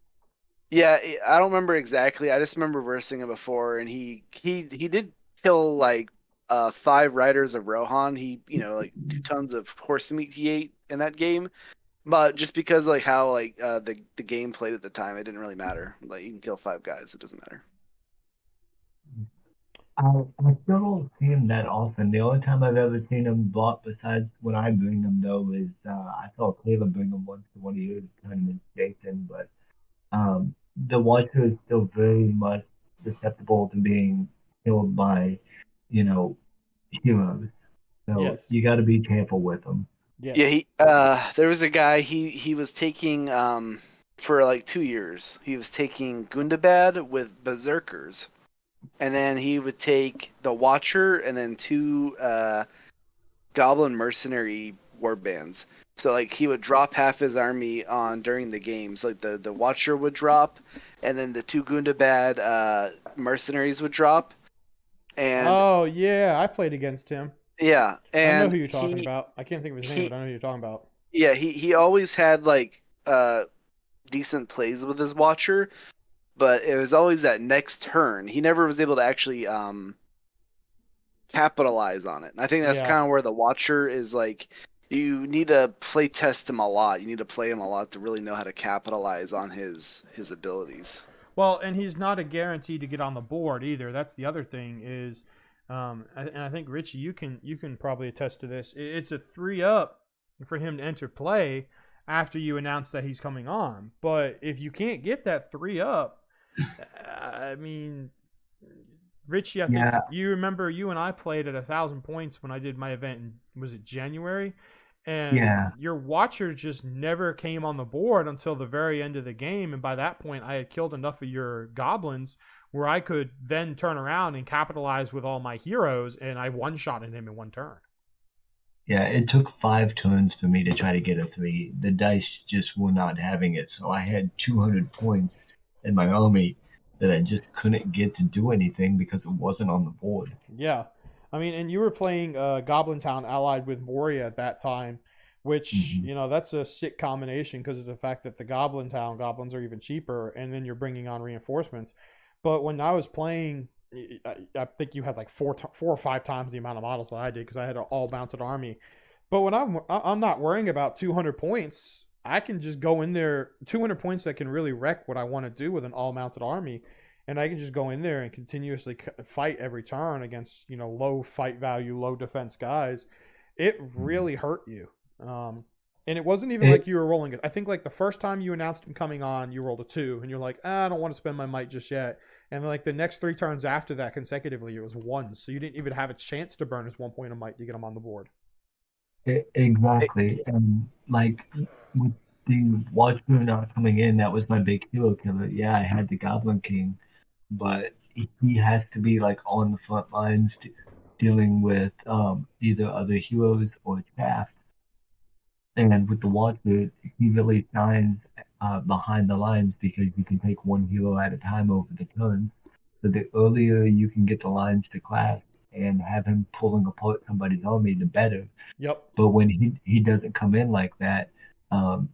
Yeah, I don't remember exactly. I just remember versing him before, and he did kill like 5 riders of Rohan. He like 2 tons of horse meat he ate in that game. But just because like how like the game played at the time, it didn't really matter. Like you can kill 5 guys, it doesn't matter. I still don't see him that often. The only time I've ever seen him bought besides when I bring him though is I saw Caleb bring him once to one of your tournaments, Jason. But the Watcher is still very much susceptible to being killed by, heroes. So Yes. you got to be careful with him. Yes. Yeah, there was a guy he was taking for like 2 years. He was taking Gundabad with Berserkers, and then he would take the Watcher and then 2 Goblin mercenary warbands. So like he would drop half his army on during the games. Like the Watcher would drop, and then the 2 Gundabad mercenaries would drop. And oh yeah, I played against him. Yeah, and I know who you're talking about. I can't think of his name, but I know who you're talking about. Yeah, he always had like decent plays with his Watcher, but it was always that next turn. He never was able to actually capitalize on it. And I think that's kind of where the Watcher is like, you need to play test him a lot. You need to play him a lot to really know how to capitalize on his abilities. Well, and he's not a guarantee to get on the board either. That's the other thing is, and I think Richie, you can probably attest to this. It's a 3-up for him to enter play after you announce that he's coming on. But if you can't get that 3-up, I mean, Richie, I think you remember you and I played at 1,000 points when I did my event in, was it January? And your Watcher just never came on the board until the very end of the game. And by that point, I had killed enough of your goblins where I could then turn around and capitalize with all my heroes, and I one-shotted him in 1 turn. Yeah, it took 5 turns for me to try to get a 3. The dice just were not having it, so I had 200 points in my army that I just couldn't get to do anything because it wasn't on the board. Yeah. I mean, and you were playing Goblin Town allied with Moria at that time, which, that's a sick combination because of the fact that the Goblin Town goblins are even cheaper, and then you're bringing on reinforcements. But when I was playing, I think you had like 4 or 5 times the amount of models that I did because I had an all-mounted army. But when I'm not worrying about 200 points, I can just go in there, 200 points that can really wreck what I want to do with an all-mounted army. And I can just go in there and continuously fight every turn against, low fight value, low defense guys. It really hurt you. And it wasn't even like you were rolling it. I think like the first time you announced him coming on, you rolled a 2, and you're like, I don't want to spend my might just yet. And like the next 3 turns after that consecutively, it was 1. So you didn't even have a chance to burn his 1 point of might to get him on the board. Exactly. And like with the Watcher not coming in, that was my big hero killer. Yeah, I had the Goblin King, but he has to be like on the front lines dealing with either other heroes or chaff. And with the Watcher, he really shines behind the lines because you can take one hero at a time over the turns. So the earlier you can get the lines to clash and have him pulling apart somebody's army, the better. Yep. But when he doesn't come in like that,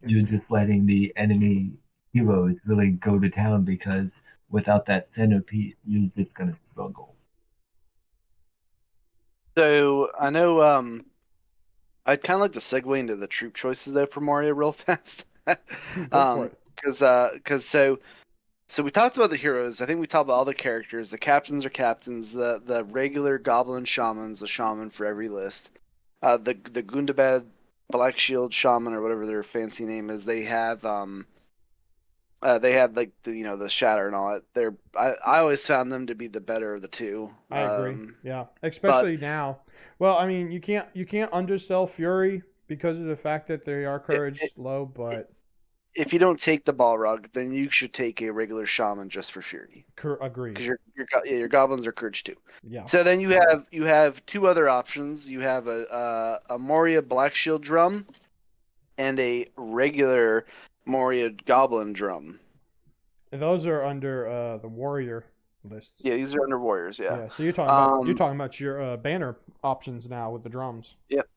you're just letting the enemy heroes really go to town because without that centerpiece, you're just gonna struggle. So I know I'd kind of like to segue into the troop choices though for Moria real fast. Go for it. Because so we talked about the heroes. I think we talked about all the characters. The captains are captains. The regular goblin shaman's a shaman for every list. The Gundabad Black Shield shaman or whatever their fancy name is. They have like the shatter and all that. I always found them to be the better of the two. I agree. Yeah, especially now. Well, I mean, you can't undersell Fury because of the fact that they are courage low, but if you don't take the Balrog, then you should take a regular shaman just for Fury. Agree. Because your goblins are courage too. Yeah. So then you have two other options. You have a Moria Black Shield drum, and a regular Moria Goblin drum. And those are under the warrior lists. Yeah, these are under warriors. Yeah. Yeah. So you're talking about your banner options now with the drums. Yep.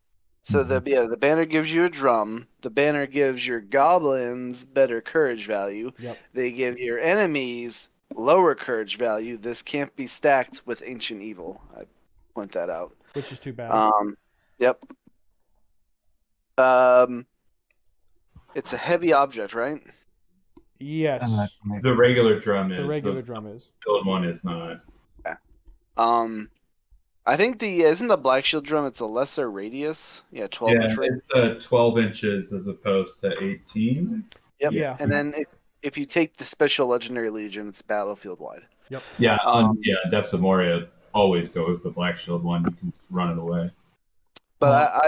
So the banner gives you a drum. The banner gives your goblins better courage value. Yep. They give your enemies lower courage value. This can't be stacked with ancient evil. I point that out. Which is too bad. Yep. It's a heavy object, right? Yes. The regular drum is. The regular drum is. The old one is not. Yeah. I think isn't the Black Shield drum? It's a lesser radius. Yeah, 12 inch radius. It's 12 inches as opposed to 18. Yep. Yeah. And then if you take the special legendary legion, it's battlefield wide. Yep. Yeah. Depths of Moria always go with the Black Shield one. You can run it away. But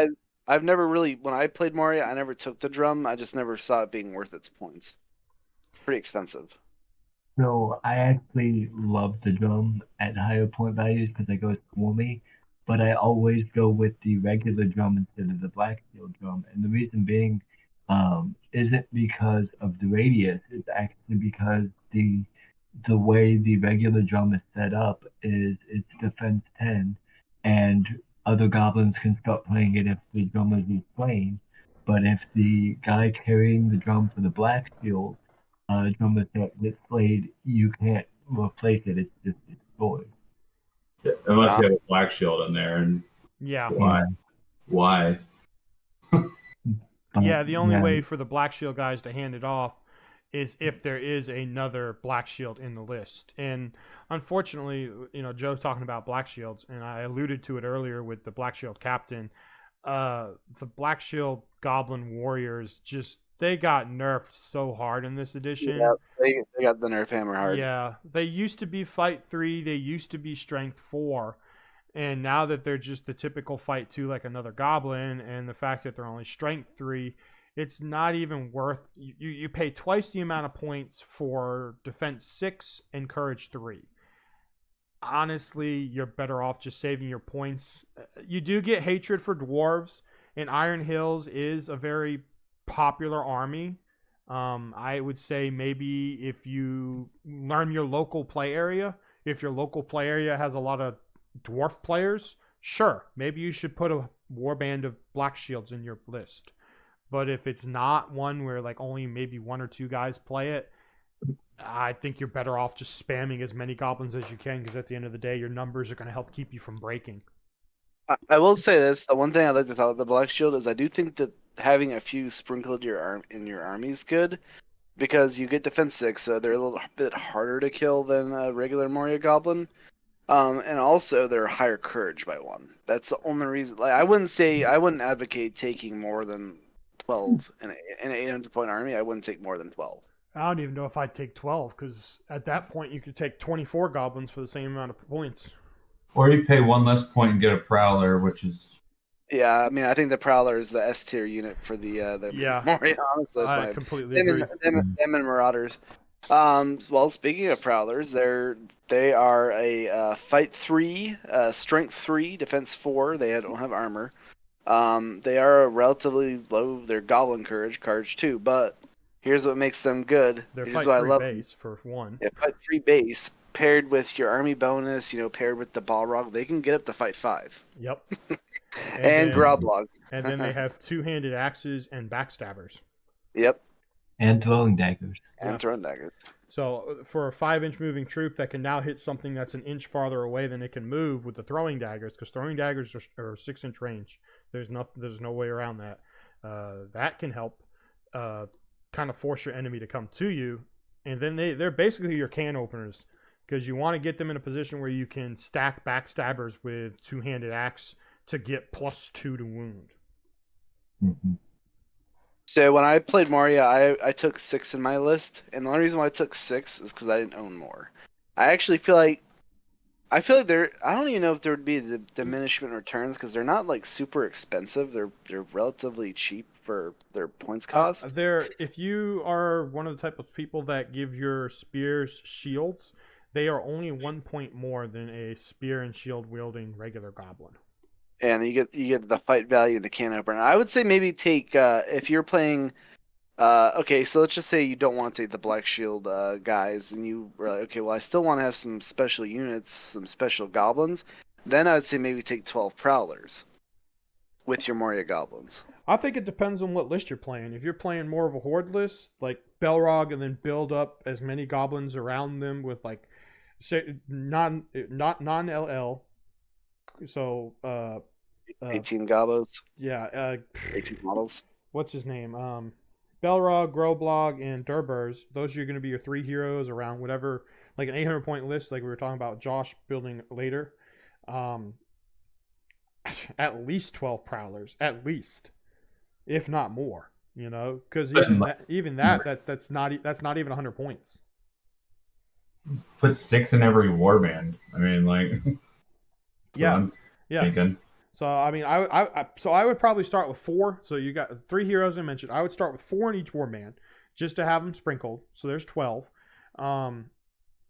I've never really, when I played Moria, I never took the drum. I just never saw it being worth its points. Pretty expensive. So I actually love the drum at higher point values because they go swarmy, but I always go with the regular drum instead of the Black Shield drum. And the reason being isn't because of the radius, it's actually because the way the regular drum is set up is it's defense 10, and other goblins can start playing it if the drummer is playing. But if the guy carrying the drum for the Black Shield drummer set gets played, you can't replace it. It's just destroyed. Yeah, unless you have a Black Shield in there, and Yeah. Why? Yeah, the only way for the Black Shield guys to hand it off is if there is another Black Shield in the list. And unfortunately, Joe's talking about Black Shields, and I alluded to it earlier with the Black Shield captain. The Black Shield Goblin Warriors they got nerfed so hard in this edition. Yeah, they got the nerf hammer hard. Yeah, they used to be Fight 3, they used to be Strength 4, and now that they're just the typical Fight 2 like another Goblin, and the fact that they're only Strength 3, it's not even worth... You pay twice the amount of points for Defense 6 and Courage 3. Honestly, you're better off just saving your points. You do get hatred for Dwarves, and Iron Hills is a very popular army. I would say maybe if you learn your local play area, if your local play area has a lot of dwarf players, sure, maybe you should put a warband of Black Shields in your list. But if it's not one where like only maybe one or two guys play it, I think you're better off just spamming as many goblins as you can, because at the end of the day, your numbers are going to help keep you from breaking. I will say this: the one thing I like to talk about the Black Shield is I do think that having a few sprinkled in your army is good, because you get defense 6, so they're a little bit harder to kill than a regular Moria Goblin, and also they're higher courage by 1. That's the only reason. Like I wouldn't advocate taking more than 12 in an 800 point army. I wouldn't take more than 12. I don't even know if I'd take 12, because at that point you could take 24 goblins for the same amount of points. Or you pay one less point and get a Prowler, which is... Yeah, I mean, I think the Prowler is the S tier unit for the yeah. Moria. Honestly, I completely agree. Them and Marauders. Well, speaking of prowlers, they are a fight 3, strength 3, defense 4. They don't have armor. They are relatively low. They're goblin courage 2. But here's what makes them good. They're Here's fight what I 3 love. base for one. Yeah, fight 3 base paired with your army bonus. Paired with the Balrog, they can get up to fight 5. Yep. And then, Groblog. And then they have two-handed axes and backstabbers. Yep. And throwing daggers. And throwing daggers. So for a 5-inch moving troop that can now hit something that's an inch farther away than it can move with the throwing daggers, because throwing daggers are 6-inch range. There's no way around that. That can help kind of force your enemy to come to you, and then they're basically your can openers, because you want to get them in a position where you can stack backstabbers with two-handed axe to get +2 to wound. Mm-hmm. So when I played Moria, I took 6 in my list, and the only reason why I took 6 is because I didn't own more. I feel like I don't even know if there would be the diminishment returns, because they're not like super expensive. They're relatively cheap for their points cost. If you are one of the type of people that give your spears shields, they are only 1 point more than a spear and shield wielding regular goblin. And you get the fight value of the can opener. I would say maybe take if you're playing. Okay, so let's just say you don't want to take the Black Shield guys, and you were like, okay, well, I still want to have some special units, some special goblins. Then I would say maybe take 12 Prowlers with your Moria goblins. I think it depends on what list you're playing. If you're playing more of a horde list, like Belrog, and then build up as many goblins around them with like, say, not LL. So 18 gobos. Yeah. 18 models. What's his name? Belrog, Groblog, and Durbers. Those are going to be your 3 heroes around whatever, like an 800 point list, like we were talking about Josh building later. At least 12 prowlers, at least, if not more. Because that's not even 100 points. Put 6 in every warband. I mean, like, yeah. Thinking. So I mean, I would probably start with 4. So you got 3 heroes I mentioned. I would start with 4 in each warband, just to have them sprinkled. So there's 12, and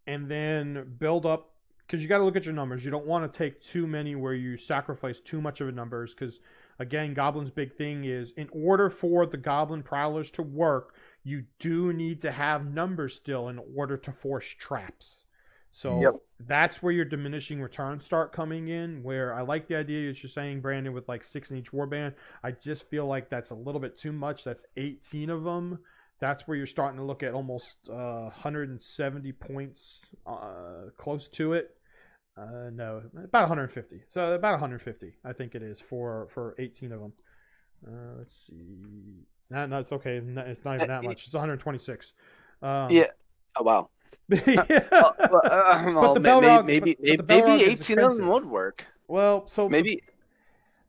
then build up, because you got to look at your numbers. You don't want to take too many where you sacrifice too much of the numbers, because again, Goblin's big thing is, in order for the Goblin Prowlers to work, you do need to have numbers still in order to force traps. So That's where your diminishing returns start coming in, where I like the idea that you're saying, Brandon, with like 6 in each warband. I just feel like that's a little bit too much. That's 18 of them. That's where you're starting to look at almost 170 points, close to it. No, about 150. So about 150, I think it is for 18 of them. Let's see. No, it's okay. It's not even that much. It's 126. Yeah. Oh wow. Yeah. Well, maybe 18 of them would work. Well, so maybe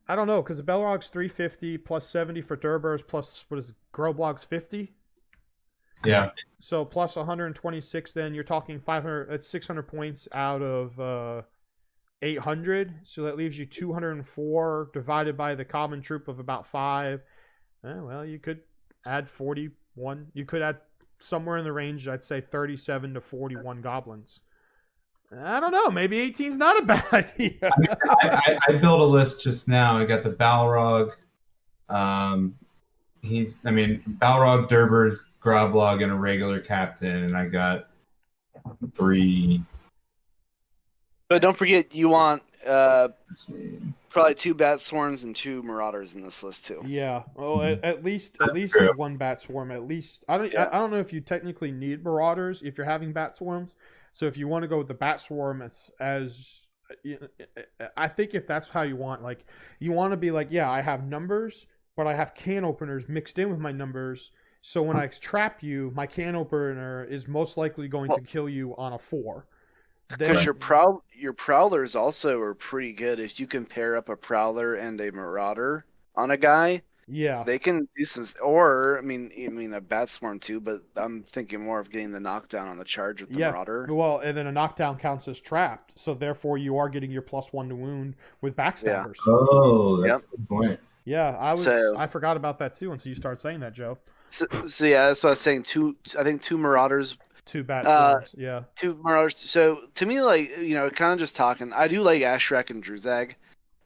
I don't know, because the Belrog's 350 plus 70 for Durbers plus what is it, Groblog's 50. Yeah. So plus 126, then you're talking 500. That's 600 points out of 800. So that leaves you 204 divided by the common troop of about 5. Well, you could add 41. You could add somewhere in the range, I'd say 37 to 41 goblins. I don't know. Maybe 18 is not a bad idea. I built a list just now. I got the Balrog. Balrog, Durbers, Groblog, and a regular captain, and I got 3. But don't forget, you want probably 2 Bat Swarms and 2 Marauders in this list too. Yeah. Well, at least true. 1 Bat Swarm. At least I don't know if you technically need Marauders if you're having Bat Swarms. So if you want to go with the Bat Swarm as I think if that's how you want, like you want to be like, yeah, I have numbers, but I have can openers mixed in with my numbers. So when I trap you, my can opener is most likely going to kill you on a 4. Because your Prowlers also are pretty good. If you can pair up a Prowler and a Marauder on a guy, yeah, they can do some. Or I mean a Bat Swarm too. But I'm thinking more of getting the knockdown on the charge with the Marauder. Well, and then a knockdown counts as trapped, so therefore you are getting your +1 to wound with backstabbers. Yeah. Oh, that's a good point. Yeah, I forgot about that too until you started saying that, Joe. So yeah, that's what I was saying. I think 2 Marauders. 2 bat swarms. Yeah. 2 Marauders. So to me, like, kind of just talking, I do like Ashrak and Druzag.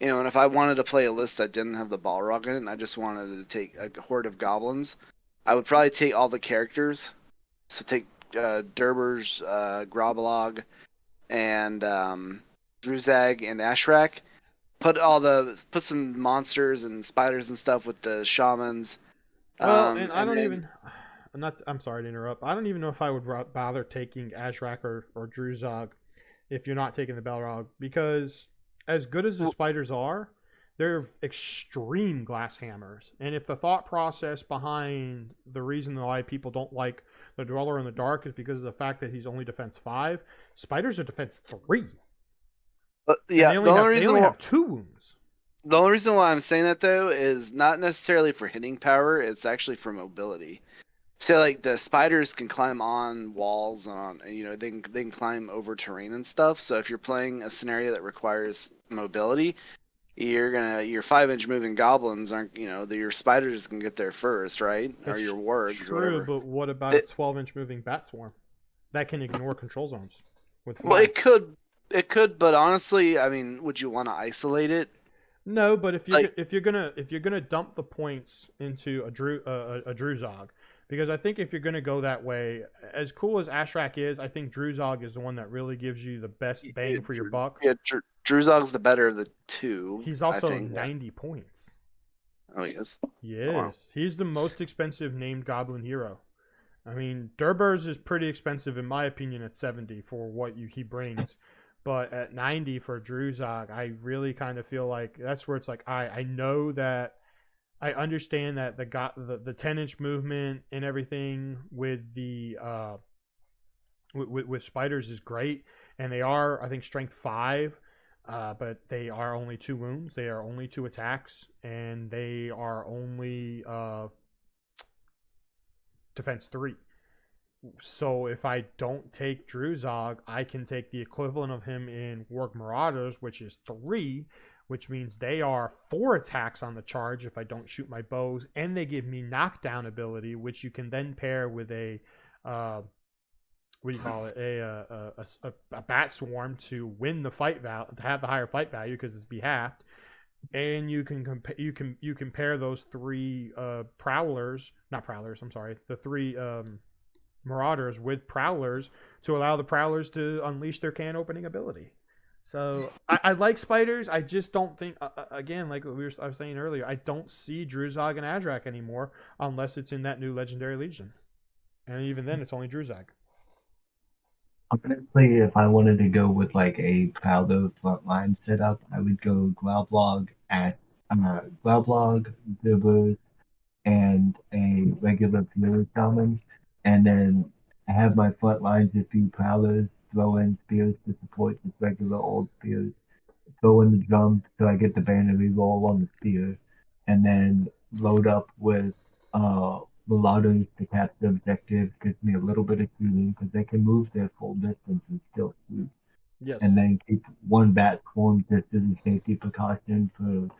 And if I wanted to play a list that didn't have the Balrog in it, and I just wanted to take a horde of goblins, I would probably take all the characters. So take Durbers, Grobalog, and Druzag and Ashrak. Put some monsters and spiders and stuff with the shamans. Well, and I don't even. I'm sorry to interrupt. I don't even know if I would bother taking Ashrak or Druzog if you're not taking the Balrog, because as good as the spiders are, they're extreme glass hammers. And if the thought process behind the reason why people don't like the Dweller in the Dark is because of the fact that he's only defense 5, spiders are defense 3. Yeah, they only have 2 wounds. The only reason why I'm saying that, though, is not necessarily for hitting power. It's actually for mobility. So, like, the spiders can climb on walls, they can climb over terrain and stuff. So if you're playing a scenario that requires mobility, your 5-inch moving goblins aren't, your spiders can get there first, right? That's or your wargs. True, whatever. But what about a 12-inch moving bat swarm that can ignore control zones? Well, it could, but honestly, I mean, would you want to isolate it? No, but if you're gonna dump the points into a Druzog, because I think if you're gonna go that way, as cool as Ashrak is, I think Druzog is the one that really gives you the best bang for your buck. Yeah, Druzog's the better of the 2. He's also 90 points. Oh, he is? Yes. Oh, wow. He's the most expensive named goblin hero. I mean, Durbers is pretty expensive in my opinion at 70 for what he brings. But at 90 for Druzog, I really kind of feel like that's where it's like I know that I understand that the 10-inch movement and everything with the with spiders is great, and they are, I think, strength 5, but they are only 2 wounds, they are only 2 attacks, and they are only defense 3. So if I don't take Druzog, I can take the equivalent of him in Warg Marauders, which is 3, which means they are 4 attacks on the charge if I don't shoot my bows, and they give me knockdown ability, which you can then pair with a what do you call it, a bat swarm to win the fight value, to have the higher fight value because it's behalved, and you can pair those 3 prowlers, not prowlers, I'm sorry, the 3 Marauders with Prowlers to allow the Prowlers to unleash their can opening ability. So I like spiders. I just don't think, again, like I was saying earlier, I don't see Druzog and Ashrak anymore unless it's in that new Legendary Legion. And even then, it's only Druzog. Honestly, if I wanted to go with like a Prowler frontline setup, I would go Glaublog, Durbers, and a regular Fury Shaman. And then I have my front lines a few Prowlers, throw in spears to support just regular old spears, throw in the drum so I get the banner reroll on the spear, and then load up with Marauders to capture objectives, gives me a little bit of shooting because they can move their full distance and still shoot. Yes. And then keep 1 bat swarm just as a safety precaution for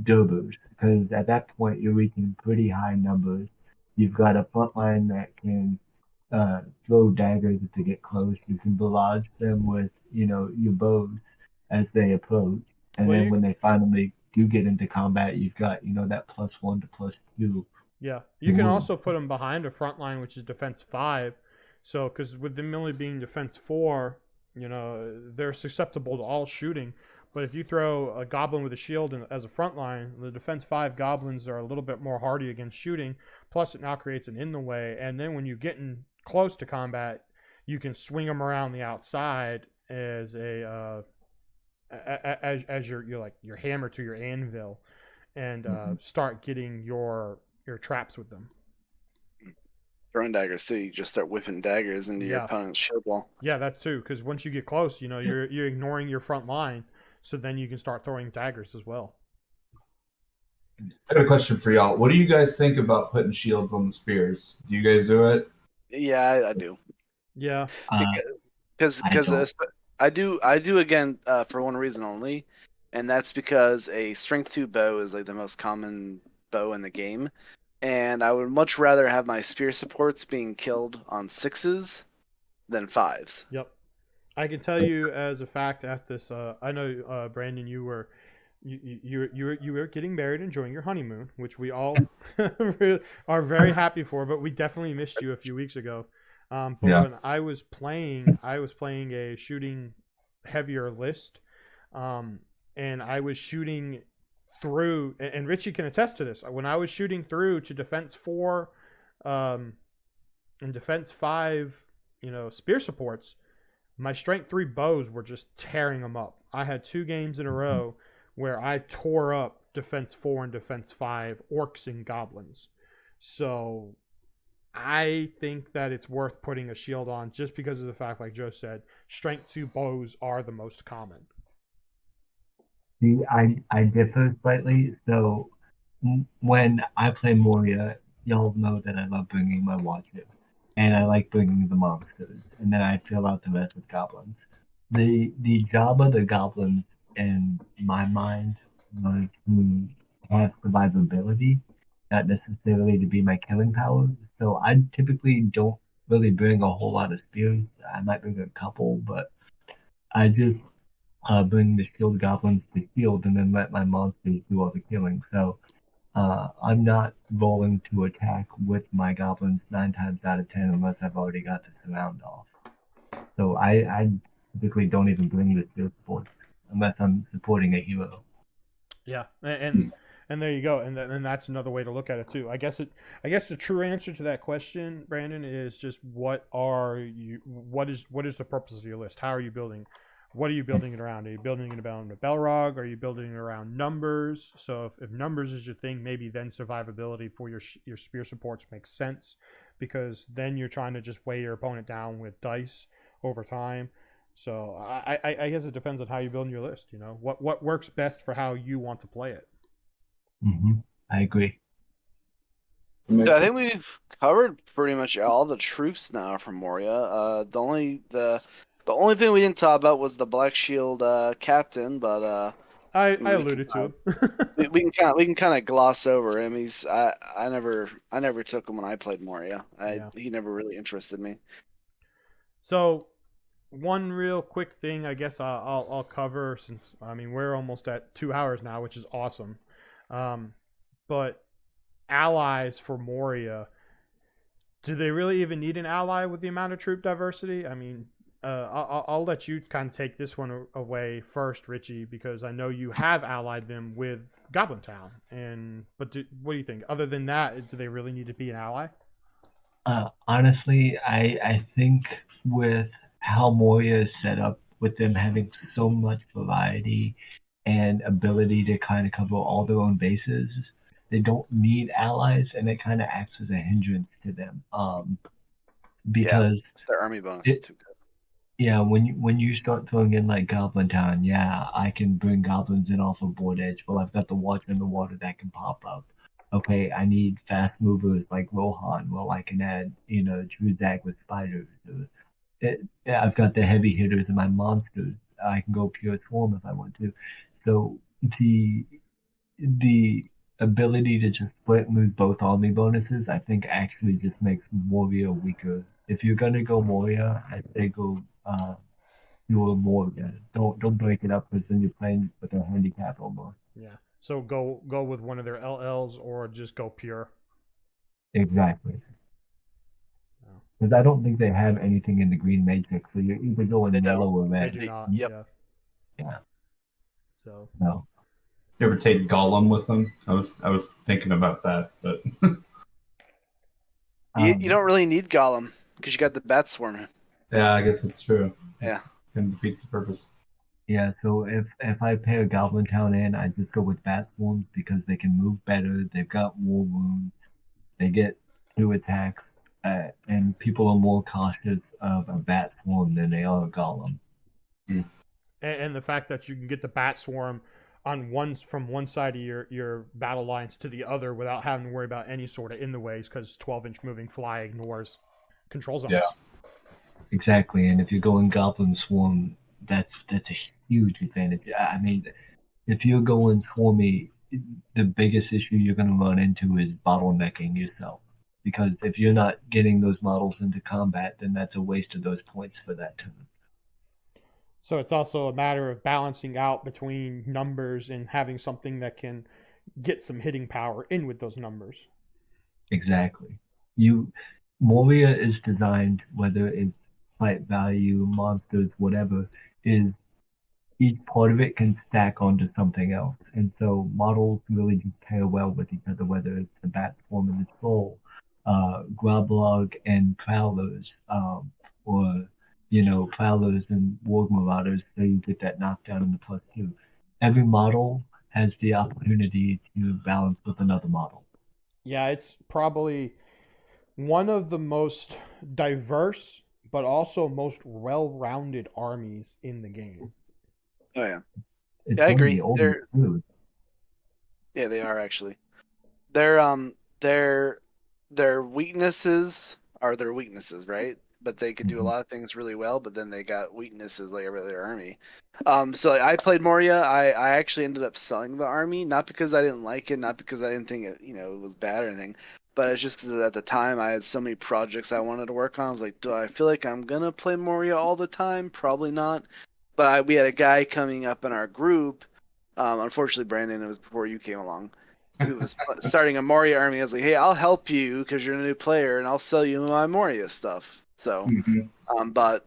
Durbers, because at that point you're reaching pretty high numbers. You've got a front line that can throw daggers if they get close. You can barrage them with, your bows as they approach. And then when they finally do get into combat, you've got, that +1 to +2. Yeah. You can also put them behind a front line, which is defense 5. So, because with them only being defense 4, they're susceptible to all shooting. But if you throw a goblin with a shield as a front line, the defense 5 goblins are a little bit more hardy against shooting. Plus, it now creates an in the way. And then when you get in close to combat, you can swing them around the outside as your hammer to your anvil, and start getting your traps with them. Throwing daggers too. You just start whipping daggers into your opponent's shield wall. Yeah, that too. Because once you get close, you're ignoring your front line. So then you can start throwing daggers as well. I got a question for y'all. What do you guys think about putting shields on the spears? Do you guys do it? Yeah, I do. Yeah. Because I do again for one reason only, and that's because a strength 2 bow is like the most common bow in the game. and I would much rather have my spear supports being killed on 6s than 5s. Yep. I can tell you as a fact at this. I know, Brandon, you were getting married, enjoying your honeymoon, which we all are very happy for. But we definitely missed you a few weeks ago. But when I was playing a shooting heavier list, and I was shooting through, and Richie can attest to this. When I was shooting through to defense 4, and defense 5, spear supports, my strength 3 bows were just tearing them up. I had 2 games in a row where I tore up defense 4 and defense 5 orcs and goblins. So I think that it's worth putting a shield on just because of the fact, like Joe said, strength 2 bows are the most common. See, I differ slightly. So when I play Moria, y'all know that I love bringing my watcher, and I like bringing the monsters, and then I fill out the rest with goblins. The job of the goblins, in my mind, was to have survivability, not necessarily to be my killing power. So I typically don't really bring a whole lot of spears. I might bring a couple, but I just bring the shield goblins to shield and then let my monsters do all the killing. So I'm not rolling to attack with my goblins 9 times out of 10 unless I've already got the surround off. So I typically don't even bring the shield supports unless I'm supporting a hero. Yeah, and there you go, and that's another way to look at it too. I guess the true answer to that question, Brandon, is just what is the purpose of your list? How are you building? What are you building it around? Are you building it around a Belrog? Are you building it around numbers? So if numbers is your thing, maybe then survivability for your spear supports makes sense, because then you're trying to just weigh your opponent down with dice over time. So I guess it depends on how you're building your list. What works best for how you want to play it. I agree. Yeah, I think we've covered pretty much all the troops now from Moria. The only thing we didn't talk about was the Black Shield captain, but I alluded to him. we can kind of gloss over him. I never took him when I played Moria. He never really interested me. So one real quick thing, I guess I'll cover, since we're almost at 2 hours now, which is awesome. But allies for Moria, do they really even need an ally with the amount of troop diversity? I'll let you kind of take this one away first, Richie, because I know you have allied them with Goblin Town. What do you think? Other than that, do they really need to be an ally? Honestly, I think with how Moria is set up, with them having so much variety and ability to kind of cover all their own bases, they don't need allies, and it kind of acts as a hindrance to them. Because their army bonus is too good. Yeah, when you start throwing in like Goblin Town, I can bring goblins in off of board edge. Well, I've got the Watcher in the water that can pop up. Okay, I need fast movers like Rohan. Well, I can add, Druzak with spiders. I've got the heavy hitters in my monsters. I can go pure swarm if I want to. So the ability to just split and lose both army bonuses, I think actually just makes Moria weaker. If you're gonna go Moria, I'd say go pure Moria. Don't break it up, because then you're playing with a handicap almost. Yeah. So go with one of their LLs, or just go pure. Exactly. Because I don't think they have anything in the green matrix, so you're either going yellow or red. They do not. Yep. Yeah. So. No. You ever take Gollum with them? I was thinking about that, but you don't really need Gollum because you got the Bat Swarm. Yeah, I guess that's true. Yeah. It defeats the purpose. Yeah, so if I pair Goblin Town in, I just go with Bat Swarms because they can move better, they've got more wounds, they get 2 attacks, and people are more cautious of a Bat Swarm than they are a Golem. And the fact that you can get the Bat Swarm from one side of your battle lines to the other without having to worry about any sort of in the ways, because 12-inch moving fly ignores control zones. Yeah. Exactly, and if you're going Goblin Swarm, that's a huge advantage. If you're going Swarmy, the biggest issue you're going to run into is bottlenecking yourself. Because if you're not getting those models into combat, then that's a waste of those points for that turn. So it's also a matter of balancing out between numbers and having something that can get some hitting power in with those numbers. Exactly. Moria is designed, whether it's fight value, monsters, whatever, is each part of it can stack onto something else. And so models really do pair well with each other, whether it's the bat form and the troll, Groblog and Prowlers, or Prowlers and Warg Marauders, so you get that knockdown in the +2. Every model has the opportunity to balance with another model. Yeah, it's probably one of the most diverse, but also most well-rounded armies in the game. Oh yeah, It's yeah, I one of agree. the oldest too. Yeah, they are actually. Their weaknesses are their weaknesses, right? But they could do a lot of things really well, but then they got weaknesses like every other army. So like, I played Moria. I actually ended up selling the army, not because I didn't like it, not because I didn't think it, it was bad or anything, but it's just because at the time I had so many projects I wanted to work on. I was like, do I feel like I'm gonna play Moria all the time? Probably not. But we had a guy coming up in our group. Unfortunately, Brandon, it was before you came along, who was starting a Moria army. I was like, hey, I'll help you because you're a new player, and I'll sell you my Moria stuff. So, but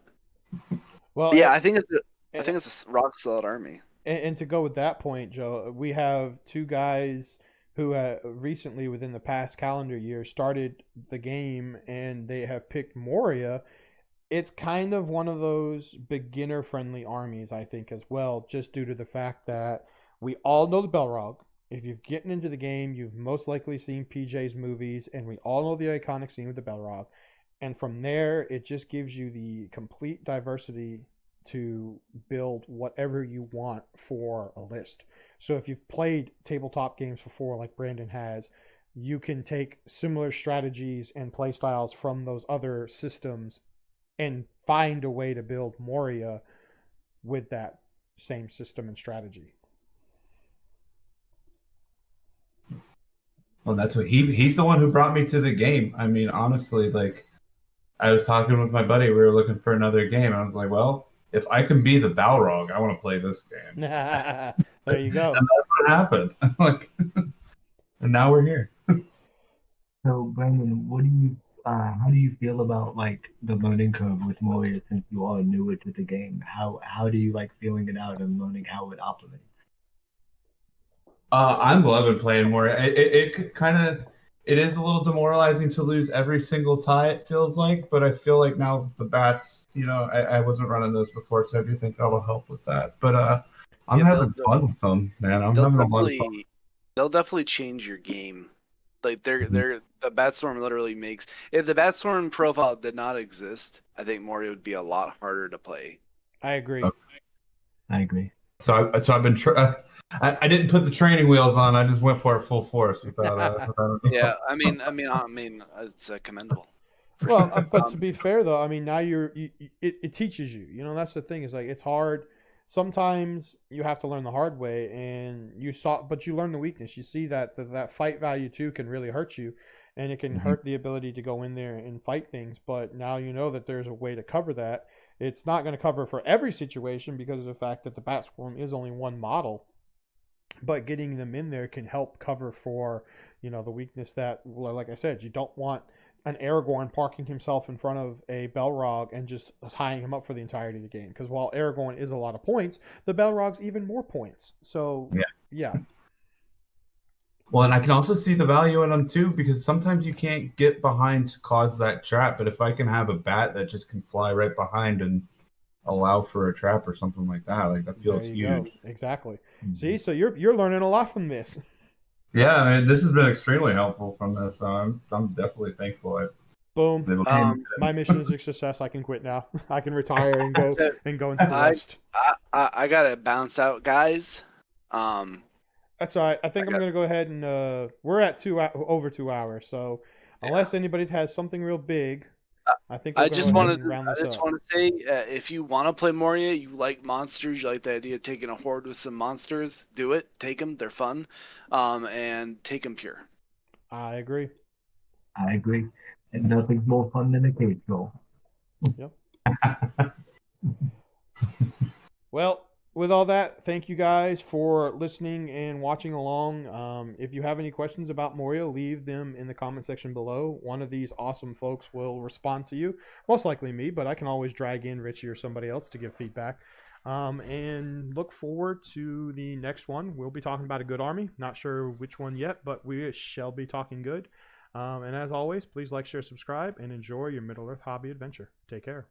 Well, yeah, I think it's a rock solid army. And to go with that point, Joe, we have two guys who recently, within the past calendar year, started the game, and they have picked Moria. It's kind of one of those beginner-friendly armies, I think, as well, just due to the fact that we all know the Belrog. If you've gotten into the game, you've most likely seen PJ's movies, and we all know the iconic scene with the Belrog. And from there, it just gives you the complete diversity to build whatever you want for a list. So if you've played tabletop games before, like Brandon has, you can take similar strategies and play styles from those other systems and find a way to build Moria with that same system and strategy. Well, that's what he's the one who brought me to the game. I mean, honestly, like I was talking with my buddy, we were looking for another game. I was like, well, if I can be the Balrog, I want to play this game. There you go. And that's what happened. Like, and now we're here. So, Brandon, how do you feel about like the learning curve with Moria since you are newer to the game? How do you like feeling it out and learning how it operates? I'm loving playing Moria. It kind of is a little demoralizing to lose every single tie. It feels like, but I feel like now with the bats, I wasn't running those before, so I do think that'll help with that. But I'm having fun with them, man. I'm having a lot of fun. They'll definitely change your game. Like the Batstorm literally makes. If the Batstorm profile did not exist, I think Moria would be a lot harder to play. I agree. Okay. I agree. So I've been. I didn't put the training wheels on. I just went for it full force without. Yeah, I mean, it's commendable. Well, but to be fair though, I mean, now it teaches you. That's the thing. Is like it's hard. Sometimes you have to learn the hard way, and but you learn the weakness. You see that fight value too can really hurt you, and it can hurt the ability to go in there and fight things. But now you know that there's a way to cover that. It's not going to cover for every situation because of the fact that the Batstorm is only one model, but getting them in there can help cover for the weakness that, like I said, you don't want an Aragorn parking himself in front of a Belrog and just tying him up for the entirety of the game. Because while Aragorn is a lot of points, the Belrog's even more points. So, yeah. Well, and I can also see the value in them too, because sometimes you can't get behind to cause that trap. But if I can have a bat that just can fly right behind and allow for a trap or something like that, like that feels huge. Go. Exactly. See, so you're learning a lot from this. Yeah, I mean, this has been extremely helpful from this. So I'm definitely thankful. Boom. My mission is a success. I can quit now. I can retire and go into the rest. I gotta bounce out, guys. That's all right. I think I'm gonna go ahead and we're at over 2 hours. So unless anybody has something real big, I think we're I going just to go ahead wanted and round this to up. say, if you want to play Moria, you like monsters, you like the idea of taking a horde with some monsters, do it. Take them; they're fun, and take them pure. I agree. I agree. And nothing's more fun than a cage roll. Yep. Well, with all that, thank you guys for listening and watching along. If you have any questions about Moria, leave them in the comment section below. One of these awesome folks will respond to you. Most likely me, but I can always drag in Richie or somebody else to give feedback. And look forward to the next one. We'll be talking about a good army. Not sure which one yet, but we shall be talking good. And as always, please like, share, subscribe, and enjoy your Middle-earth hobby adventure. Take care.